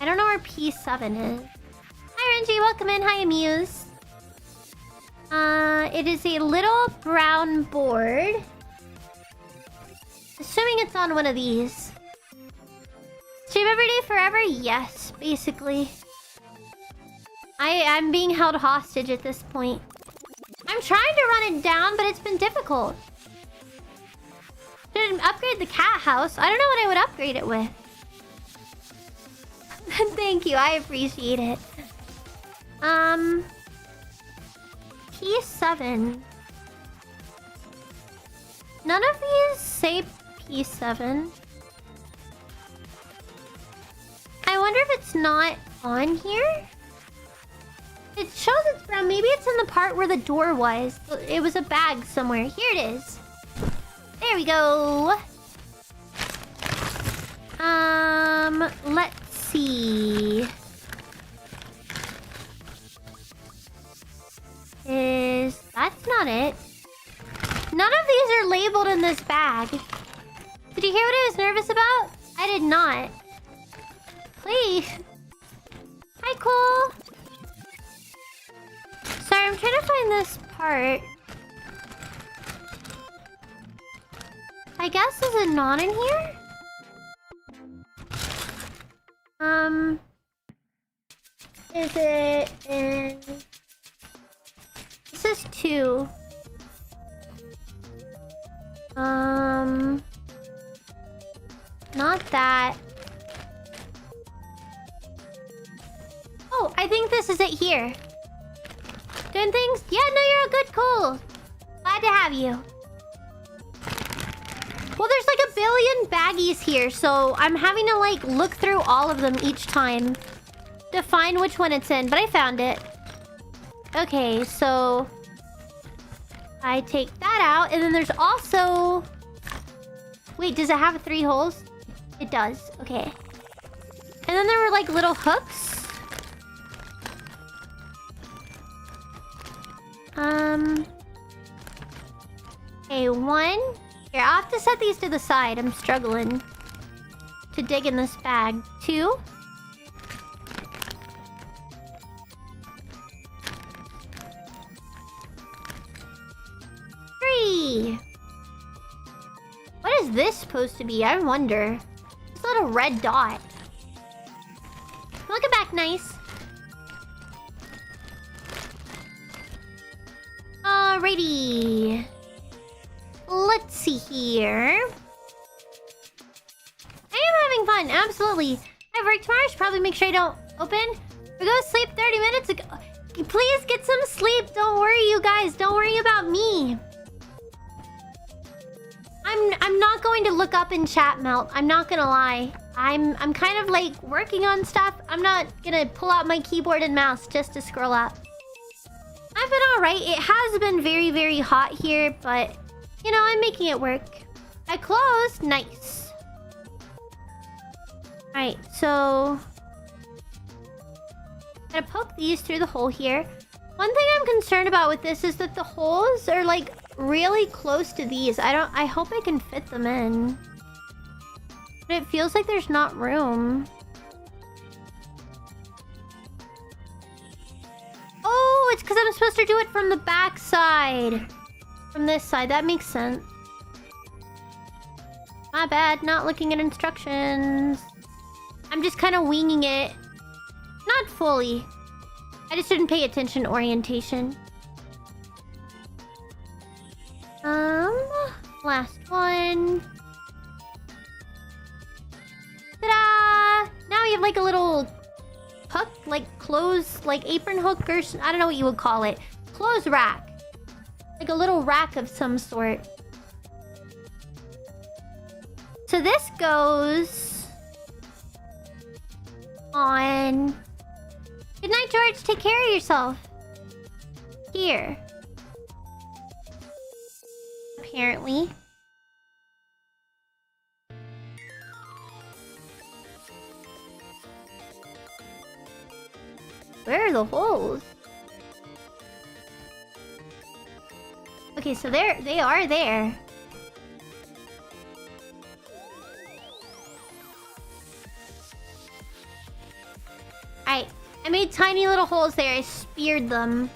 I don't know where P7 is. Hi, Renji. Welcome in. Hi, Amuse. It is a little brown board. Assuming it's on one of these. Stream every day forever? Yes, basically. I'm being held hostage at this point. I'm trying to run it down, but it's been difficult. Should upgrade the cat house. I don't know what I would upgrade it with. Thank you, I appreciate it. P7. None of these say P7. I wonder if it's not on here? It shows it's brown. Maybe it's in the part where the door was. It was a bag somewhere. Here it is. There we go. Let's see. That's not it. None of these are labeled in this bag. Did you hear what I was nervous about? I did not. Please. Hi, Cole. Sorry, I'm trying to find this part. I guess is it not in here? Is it in... This is 2. Not that. Oh, I think this is it here. Doing things? Yeah, no, you're a good Cole. Glad to have you. Well, there's like a billion baggies here, so I'm having to like look through all of them each time to find which one it's in, but I found it. Okay, so I take that out, and then there's also... Wait, does it have 3 holes? It does. Okay. And then there were like little hooks. Okay, 1. Here, I'll have to set these to the side. I'm struggling to dig in this bag. 2. 3. What is this supposed to be? I wonder. This little red dot. Look it back nice. Alrighty. Let's see here. I am having fun, absolutely. I have work tomorrow. I should probably make sure I don't open. We go to sleep 30 minutes ago. Please get some sleep. Don't worry, you guys. Don't worry about me. I'm not going to look up in chat melt. I'm not gonna lie. I'm kind of like working on stuff. I'm not gonna pull out my keyboard and mouse just to scroll up. I've been alright. It has been very, very hot here, but you know, I'm making it work. I closed. Nice. Alright, so gotta poke these through the hole here. One thing I'm concerned about with this is that the holes are like really close to these. I hope I can fit them in. But it feels like there's not room. Oh, it's because I'm supposed to do it from the back side. From this side. That makes sense. My bad, not looking at instructions. I'm just kind of winging it. Not fully. I just didn't pay attention to orientation. Last one. Ta-da! Now we have like a little hook, like clothes, like apron hook or I don't know what you would call it. Clothes rack. Like a little rack of some sort. So this goes on. Good night, George. Take care of yourself. Here. Apparently. Where are the holes? Okay, so they are there. Alright. I made tiny little holes there. I speared them.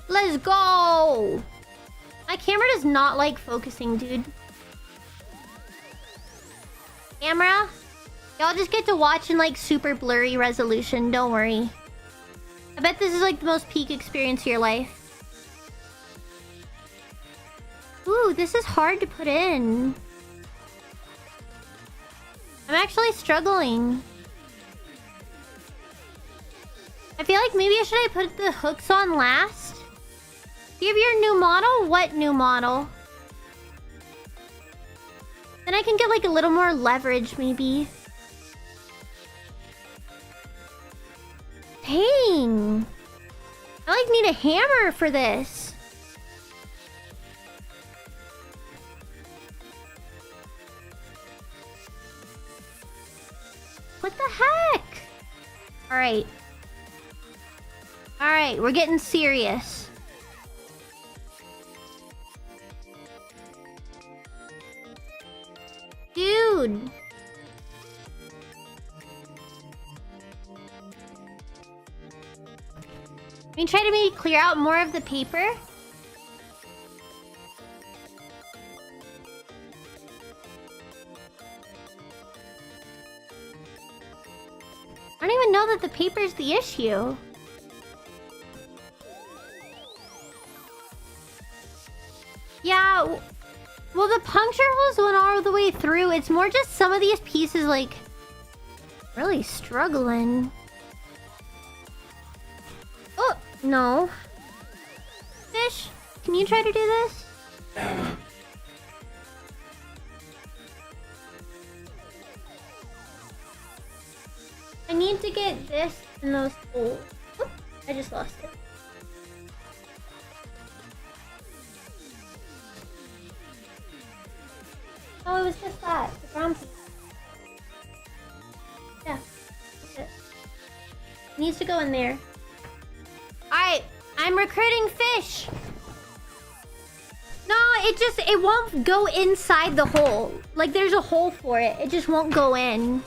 Let's go! My camera does not like focusing, dude. Camera? Y'all just get to watch in like super blurry resolution. Don't worry. I bet this is like the most peak experience of your life. Ooh, this is hard to put in. I'm actually struggling. I feel like maybe should I put the hooks on last? Do you have your new model? What new model? Then I can get like a little more leverage maybe. Dang. I like need a hammer for this. What the heck? Alright. Alright, we're getting serious. Dude. Can you try to maybe clear out more of the paper? I don't even know that the paper's the issue. Yeah, well, the puncture holes went all the way through. It's more just some of these pieces, like, really struggling. Oh, no. Fish, can you try to do this? I need to get this in those holes. Oop, I just lost it. Oh, it was just that. The brown piece. Yeah. That's it. It needs to go in there. Alright, I'm recruiting fish. No, it won't go inside the hole. Like, there's a hole for it. It just won't go in.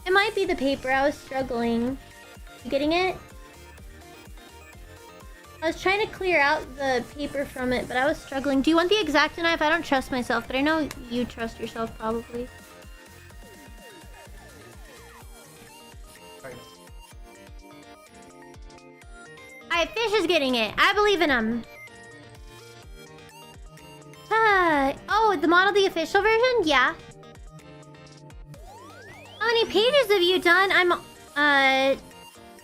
It might be the paper. I was struggling. You getting it? I was trying to clear out the paper from it, but I was struggling. Do you want the X-Acto knife? I don't trust myself, but I know you trust yourself, probably. Alright, Fish is getting it. I believe in him. Oh, the model, the official version? Yeah. How many pages have you done? I'm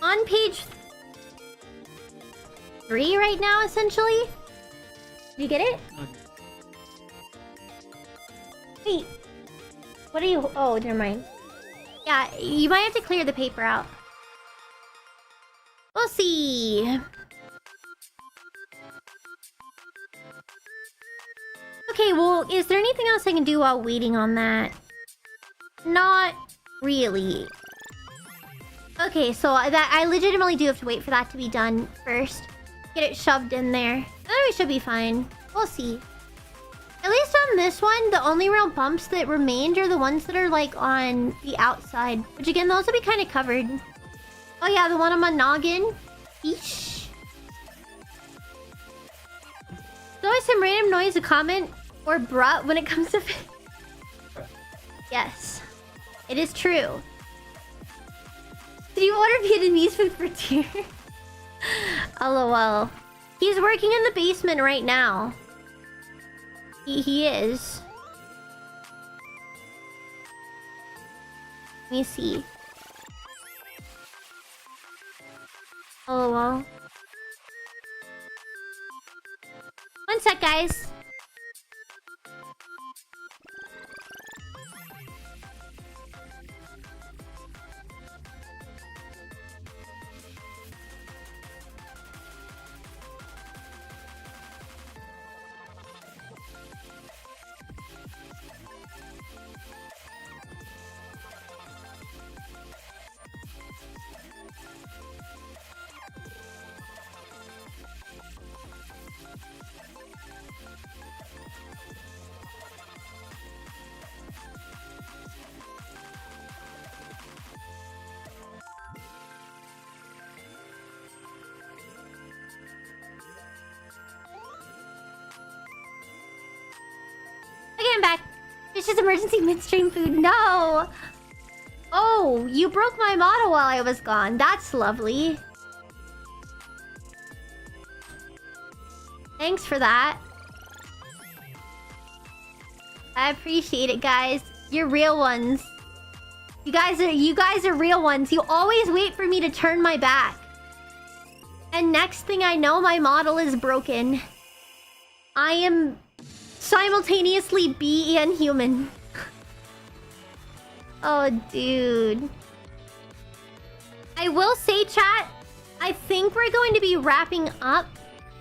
on page 3 right now, essentially. Did you get it? Wait. What are you... Oh, never mind. Yeah, you might have to clear the paper out. We'll see. Okay, well, is there anything else I can do while waiting on that? Not really. Okay, so that I legitimately do have to wait for that to be done first. Get it shoved in there. Then we should be fine. We'll see. At least on this one, the only real bumps that remained are the ones that are like on the outside. Which again, those will be kind of covered. Oh yeah, the one on my noggin. Eesh. There's always some random noise, a comment, or bruh when it comes to... Yes. It is true. Did you order Vietnamese food for Tyr? LOL. He's working in the basement right now. He is. Let me see. LOL. One sec, guys. Okay, I'm back. It's just emergency midstream food. No! Oh, you broke my model while I was gone. That's lovely. Thanks for that. I appreciate it, guys. You're real ones. You guys are real ones. You always wait for me to turn my back. And next thing I know, my model is broken. I am simultaneously bee and human. Oh, dude. I will say, chat, I think we're going to be wrapping up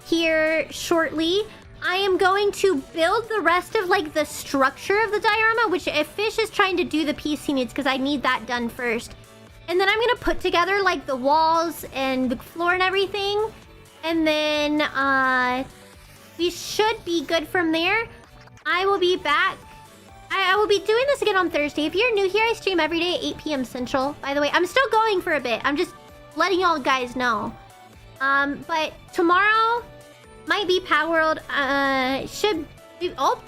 here shortly. I am going to build the rest of like the structure of the diorama, which if Fish is trying to do the piece he needs, because I need that done first. And then I'm gonna put together like the walls and the floor and everything. And then we should be good from there. I will be back. I will be doing this again on Thursday. If you're new here, I stream every day at 8 p.m. Central. By the way, I'm still going for a bit. I'm just letting y'all guys know. But tomorrow might be Power World. Should be... Oh!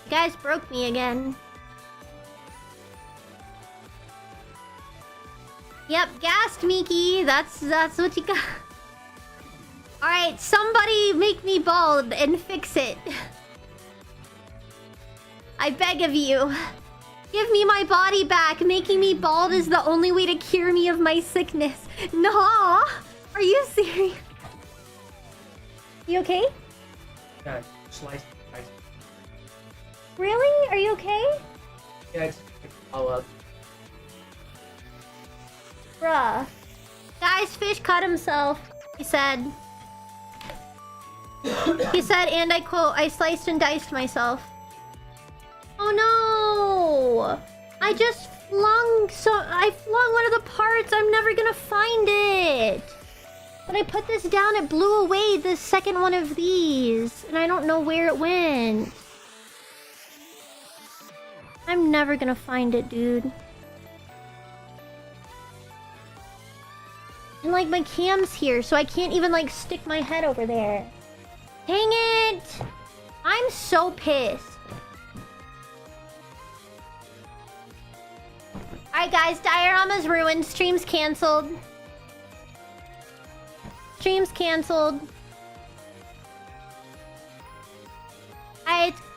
You guys broke me again. Yep, gassed Miki. That's what you got. Alright, somebody make me bald and fix it. I beg of you. Give me my body back. Making me bald is the only way to cure me of my sickness. Nah! Are you serious? You okay? Yeah, slice. Really? Are you okay? Yeah, it's all up. Bruh. Guys, Fish cut himself. He said... He said, and I quote, I sliced and diced myself. Oh no! I flung one of the parts. I'm never gonna find it. When I put this down, it blew away the second one of these. And I don't know where it went. I'm never gonna find it, dude. And like my cam's here, so I can't even like stick my head over there. Dang it! I'm so pissed. Alright guys, diorama's ruined. Stream's cancelled. Stream's cancelled.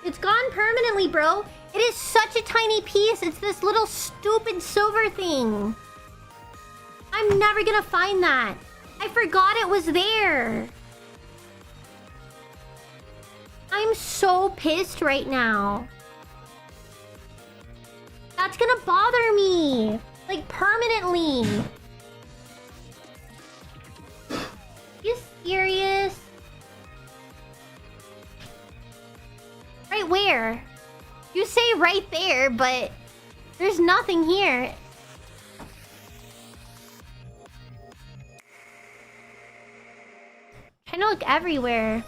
It's gone permanently, bro. It is such a tiny piece. It's this little stupid silver thing. I'm never gonna find that. I forgot it was there. I'm so pissed right now. That's gonna bother me. Like, permanently. You serious? Right where? You say right there, but there's nothing here. Trying to look everywhere.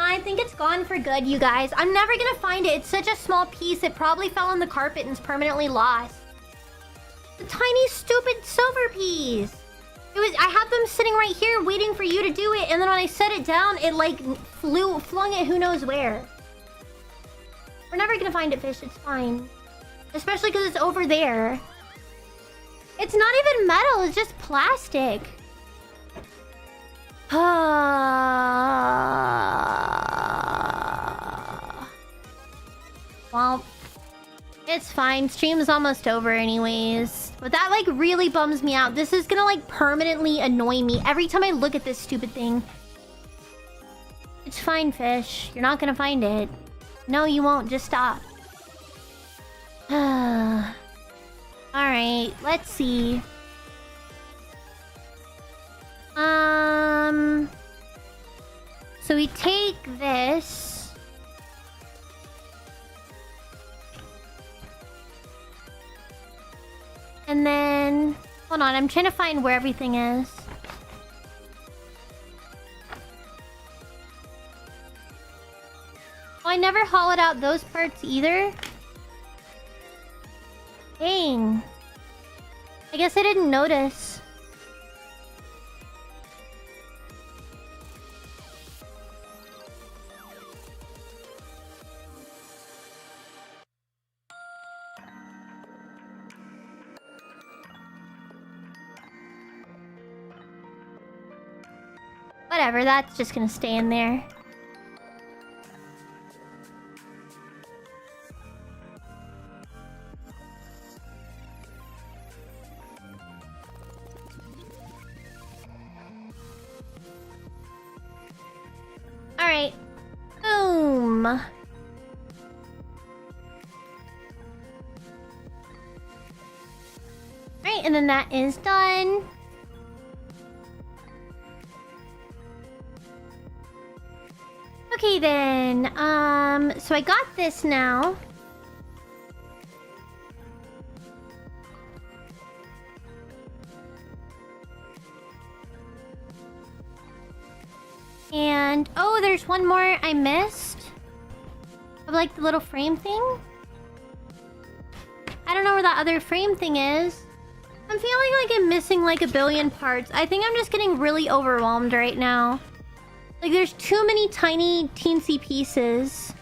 I think it's gone for good, you guys. I'm never gonna find it. It's such a small piece. It probably fell on the carpet and is permanently lost. The tiny, stupid silver piece. I had them sitting right here waiting for you to do it, and then when I set it down, it like flung it who knows where. We're never gonna find it, Fish. It's fine. Especially because it's over there. It's not even metal. It's just plastic. Well, it's fine. Stream is almost over anyways. But that like really bums me out. This is gonna like permanently annoy me every time I look at this stupid thing. It's fine, Fish. You're not gonna find it. No, you won't. Just stop. Alright, let's see. So we take this. And then... Hold on, I'm trying to find where everything is. Oh, I never hollowed out those parts either. Dang. I guess I didn't notice. Whatever, that's just gonna stay in there. Alright. Boom. Alright, and then that is done. Okay then, so I got this now. And, oh, there's one more I missed. Of like the little frame thing. I don't know where that other frame thing is. I'm feeling like I'm missing like a billion parts. I think I'm just getting really overwhelmed right now. Like there's too many tiny teensy pieces.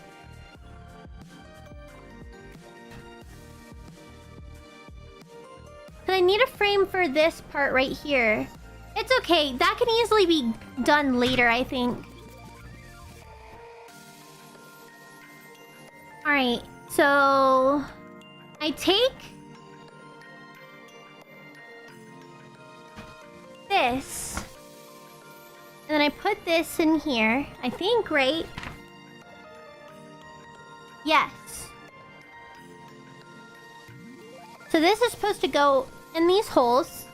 And I need a frame for this part right here. It's okay. That can easily be done later, I think. Alright, so... I take... this. And then I put this in here. I think, right? Yes. So this is supposed to go in these holes.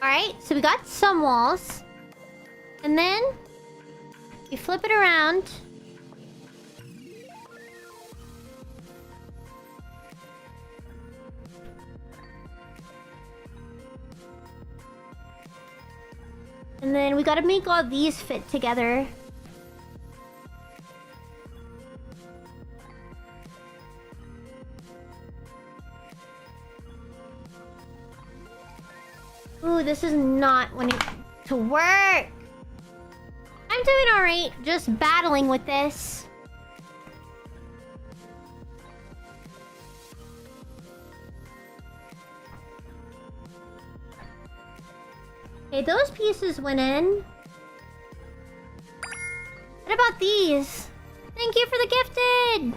Alright, so we got some walls. And then... you flip it around. And then we gotta make all these fit together. Ooh, this is not wanting to work. I'm doing alright, just battling with this. Okay, those pieces went in. What about these? Thank you for the gifted!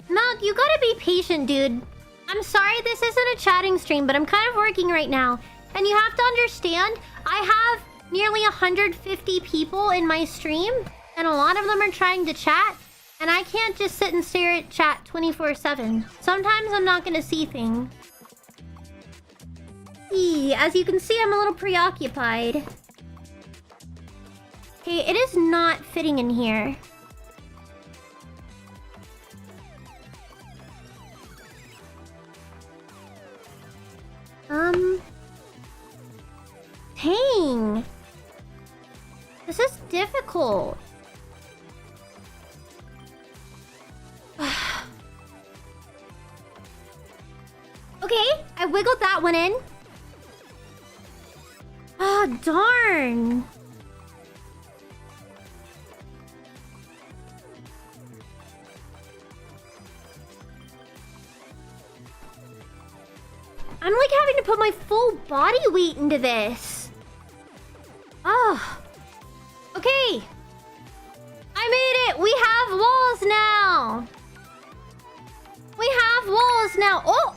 Milk, you gotta be patient, dude. I'm sorry this isn't a chatting stream, but I'm kind of working right now. And you have to understand, I have nearly 150 people in my stream, and a lot of them are trying to chat. And I can't just sit and stare at chat 24/7. Sometimes I'm not gonna see things. As you can see, I'm a little preoccupied. Okay, it is not fitting in here. Dang. This is difficult. Okay, I wiggled that one in. Oh, darn. I'm like having to put my full body weight into this. Oh. Okay. I made it. We have walls now. We have walls now. Oh.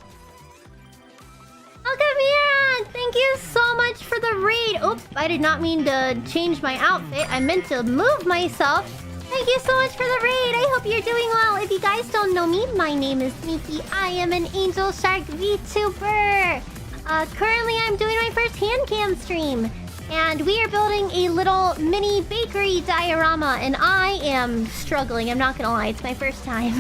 Alcamiran, thank you so much for the raid. Oops, I did not mean to change my outfit. I meant to move myself. Thank you so much for the raid. I hope you're doing well. If you guys don't know me, my name is Miki. I am an Angel Shark VTuber. Currently, I'm doing my first hand cam stream. And we are building a little mini bakery diorama. And I am struggling. I'm not gonna lie, it's my first time.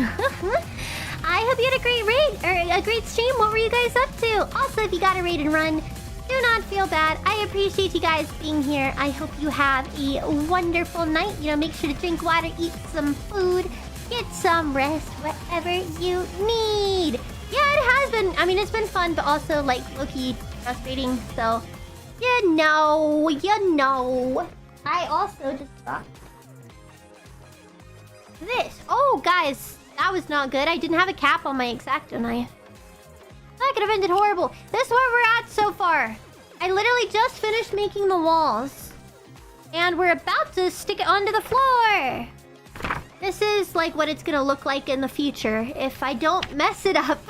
I hope you had a great raid, or a great stream. What were you guys up to? Also, if you got a raid and run, do not feel bad. I appreciate you guys being here. I hope you have a wonderful night. You know, make sure to drink water, eat some food, get some rest, whatever you need. Yeah, it has been. I mean, it's been fun, but also, like, low-key frustrating. So, you know. I also just thought this. Oh, guys. That was not good. I didn't have a cap on my X-Acto knife. That could have ended horrible. This is where we're at so far. I literally just finished making the walls. And we're about to stick it onto the floor. This is like what it's gonna look like in the future if I don't mess it up.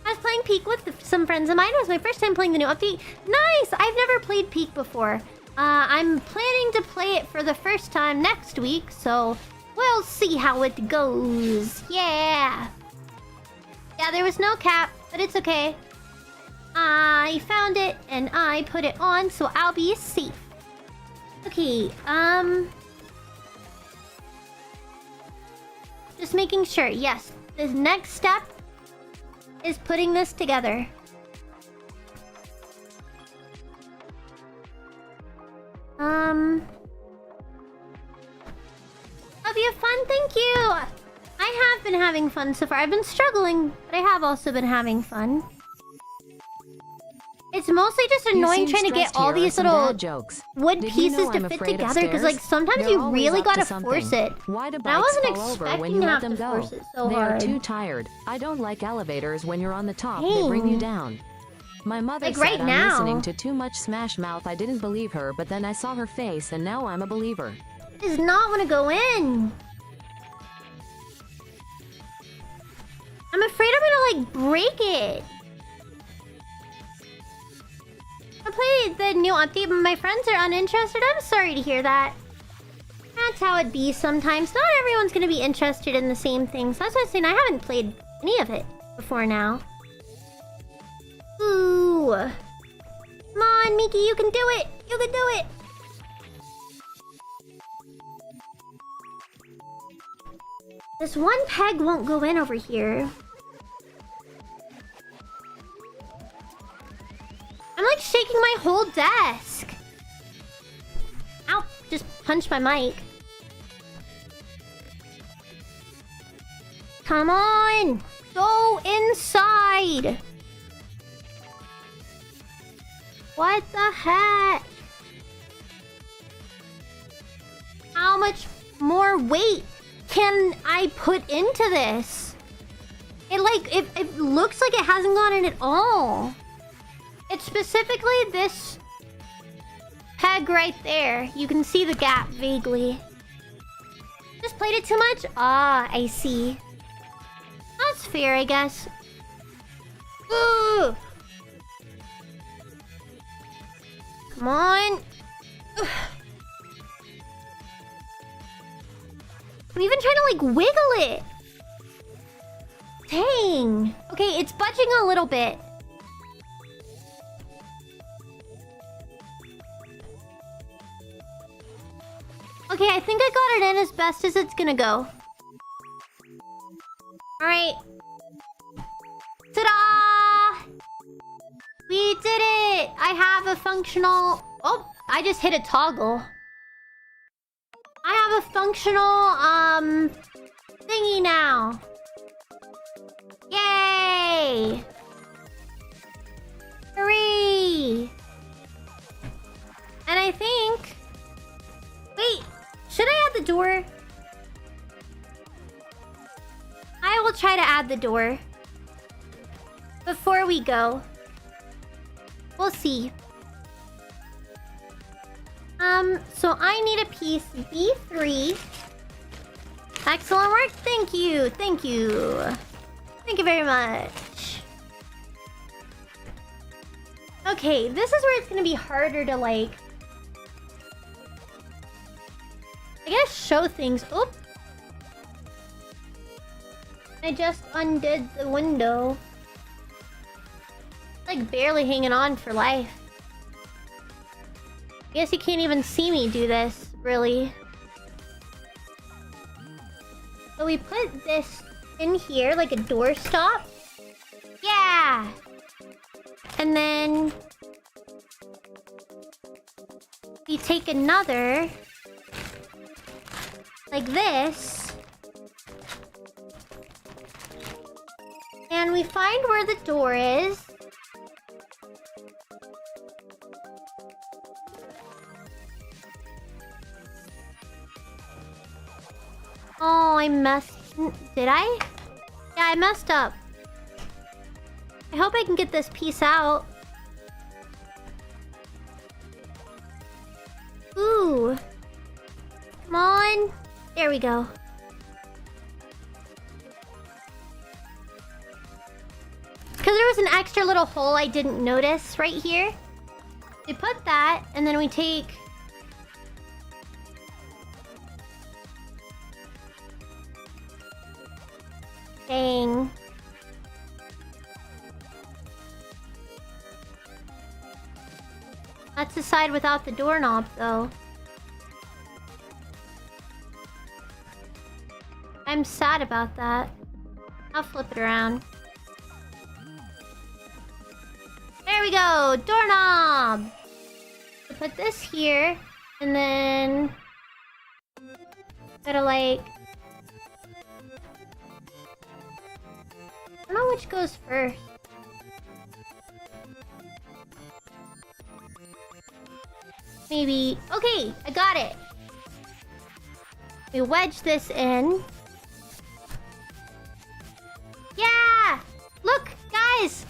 I was playing Peak with some friends of mine. It was my first time playing the new update. Nice! I've never played Peak before. I'm planning to play it for the first time next week, so... We'll see how it goes. Yeah. Yeah, there was no cap, but it's okay. I found it and I put it on, so I'll be safe. Okay, just making sure. Yes, the next step is putting this together. Hope you have fun. Thank you. I have been having fun so far. I've been struggling, but I have also been having fun. It's mostly just annoying trying to get all these little wood pieces to fit together because, like, sometimes you really gotta force it. And I wasn't expecting to have to force it so hard. They are too tired. I don't like elevators when you're on the top. They bring you down. My mother like said right I'm now. listening to too much Smash Mouth. I didn't believe her, but then I saw her face and now I'm a believer. Does not want to go in. I'm afraid I'm gonna, like, break it. I played the new update, but my friends are uninterested. I'm sorry to hear that. That's how it be sometimes. Not everyone's gonna be interested in the same things. That's what I'm saying. I haven't played any of it before now. Ooh. Come on, Miki, you can do it. You can do it. This one peg won't go in over here. I'm like shaking my whole desk. Ow, just punched my mic. Come on, go inside. What the heck? How much more weight can I put into this? It looks like it hasn't gone in at all. It's specifically this peg right there. You can see the gap vaguely. Just played it too much? Ah, I see. That's fair, I guess. Ooh! Come on. Ugh. I'm even trying to, like, wiggle it. Dang. Okay, it's budging a little bit. Okay, I think I got it in as best as it's gonna go. Alright. Ta-da! We did it! I have a functional... Oh, I just hit a toggle. I have a functional, thingy now. Yay! Hooray! And I think... Wait, should I add the door? I will try to add the door. Before we go. We'll see. So I need a piece B3. Excellent work. Thank you. Thank you. Thank you very much. Okay, this is where it's gonna be harder to, like... I guess show things. Oop. I just undid the window. Like barely hanging on for life. I guess you can't even see me do this, really. So we put this in here like a doorstop. Yeah! And then... we take another... like this. And we find where the door is. Oh, I messed... Did I? Yeah, I messed up. I hope I can get this piece out. Ooh. Come on. There we go. Because there was an extra little hole I didn't notice right here. We put that, and then we take... Dang. That's the side without the doorknob, though. I'm sad about that. I'll flip it around. There we go! Doorknob! So put this here, and then... gotta like... I don't know which goes first. Maybe... Okay, I got it! We wedge this in. Yeah! Look, guys!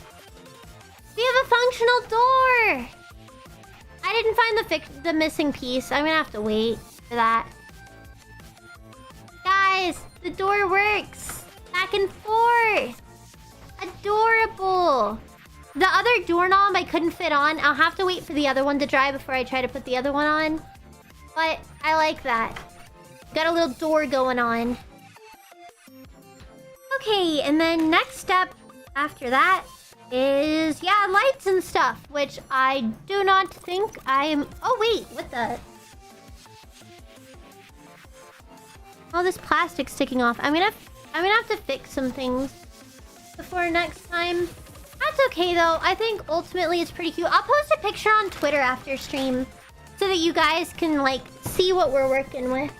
We have a functional door! I didn't find the missing piece. I'm gonna have to wait for that. Guys, the door works! Back and forth! Adorable! The other doorknob I couldn't fit on. I'll have to wait for the other one to dry before I try to put the other one on. But I like that. Got a little door going on. Okay, and then next step after that is, yeah, lights and stuff, which I do not think I'm... Oh, wait, what the... Oh, this plastic's sticking off. I'm gonna have to fix some things before next time. That's okay, though. I think ultimately it's pretty cute. I'll post a picture on Twitter after stream so that you guys can, like, see what we're working with.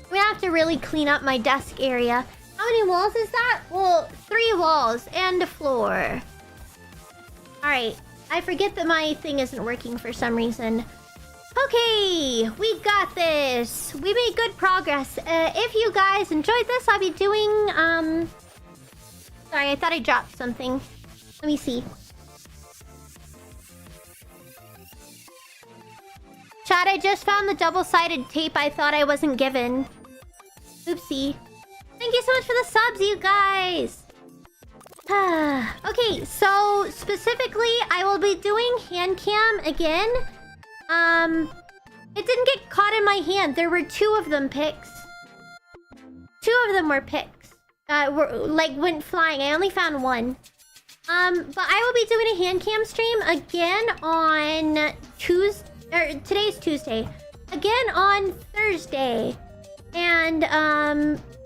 I'm gonna have to really clean up my desk area. How many walls is that? Well, 3 walls and a floor. Alright. I forget that my thing isn't working for some reason. Okay, we got this. We made good progress. If you guys enjoyed this, I'll be doing, Sorry, I thought I dropped something. Let me see. Chat, I just found the double-sided tape I thought I wasn't given. Oopsie. Thank you so much for the subs, you guys! Okay, so specifically, I will be doing hand cam again. It didn't get caught in my hand. There were 2 of them picks. 2 of them were picks. Went flying. I only found 1. But I will be doing a hand cam stream again on Tuesday. Today's Tuesday. Again on Thursday. And,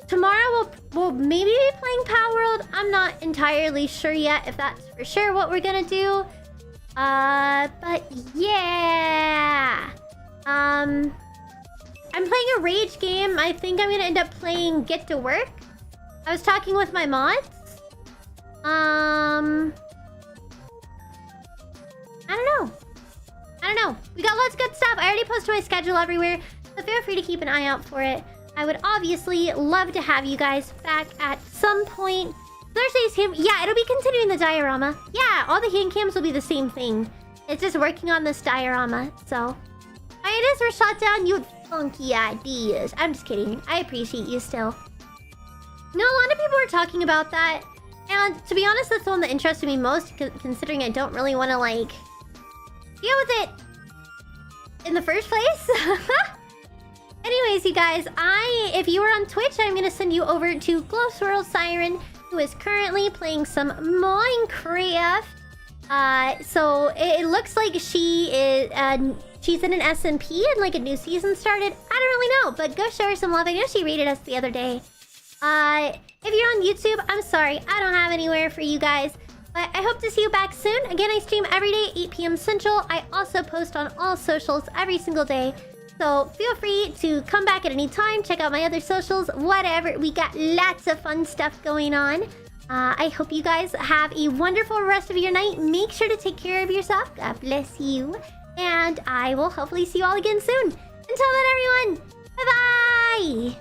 tomorrow we'll maybe be playing Power World. I'm not entirely sure yet if that's for sure what we're gonna do. But yeah. I'm playing a rage game. I think I'm gonna end up playing Get to Work. I was talking with my mods. I don't know. We got lots of good stuff. I already posted my schedule everywhere, so feel free to keep an eye out for it. I would obviously love to have you guys back at some point. Thursday's cam... Yeah, it'll be continuing the diorama. Yeah, all the hand cams will be the same thing. It's just working on this diorama, so... Hiatus were shot down, you had funky ideas. I'm just kidding. I appreciate you still. No, a lot of people were talking about that. And to be honest, that's the one that interested me most, considering I don't really want to, like... deal with it in the first place. Anyways, you guys, if you were on Twitch, I'm gonna send you over to Glow Swirl Siren, who is currently playing some Minecraft. So it looks like she is she's in an SMP and like a new season started. I don't really know, but go show her some love. I know she rated us the other day. If you're on YouTube, I'm sorry, I don't have anywhere for you guys. But I hope to see you back soon. Again, I stream every day, 8 p.m. Central. I also post on all socials every single day. So feel free to come back at any time. Check out my other socials, whatever. We got lots of fun stuff going on. I hope you guys have a wonderful rest of your night. Make sure to take care of yourself. God bless you. And I will hopefully see you all again soon. Until then, everyone, bye-bye!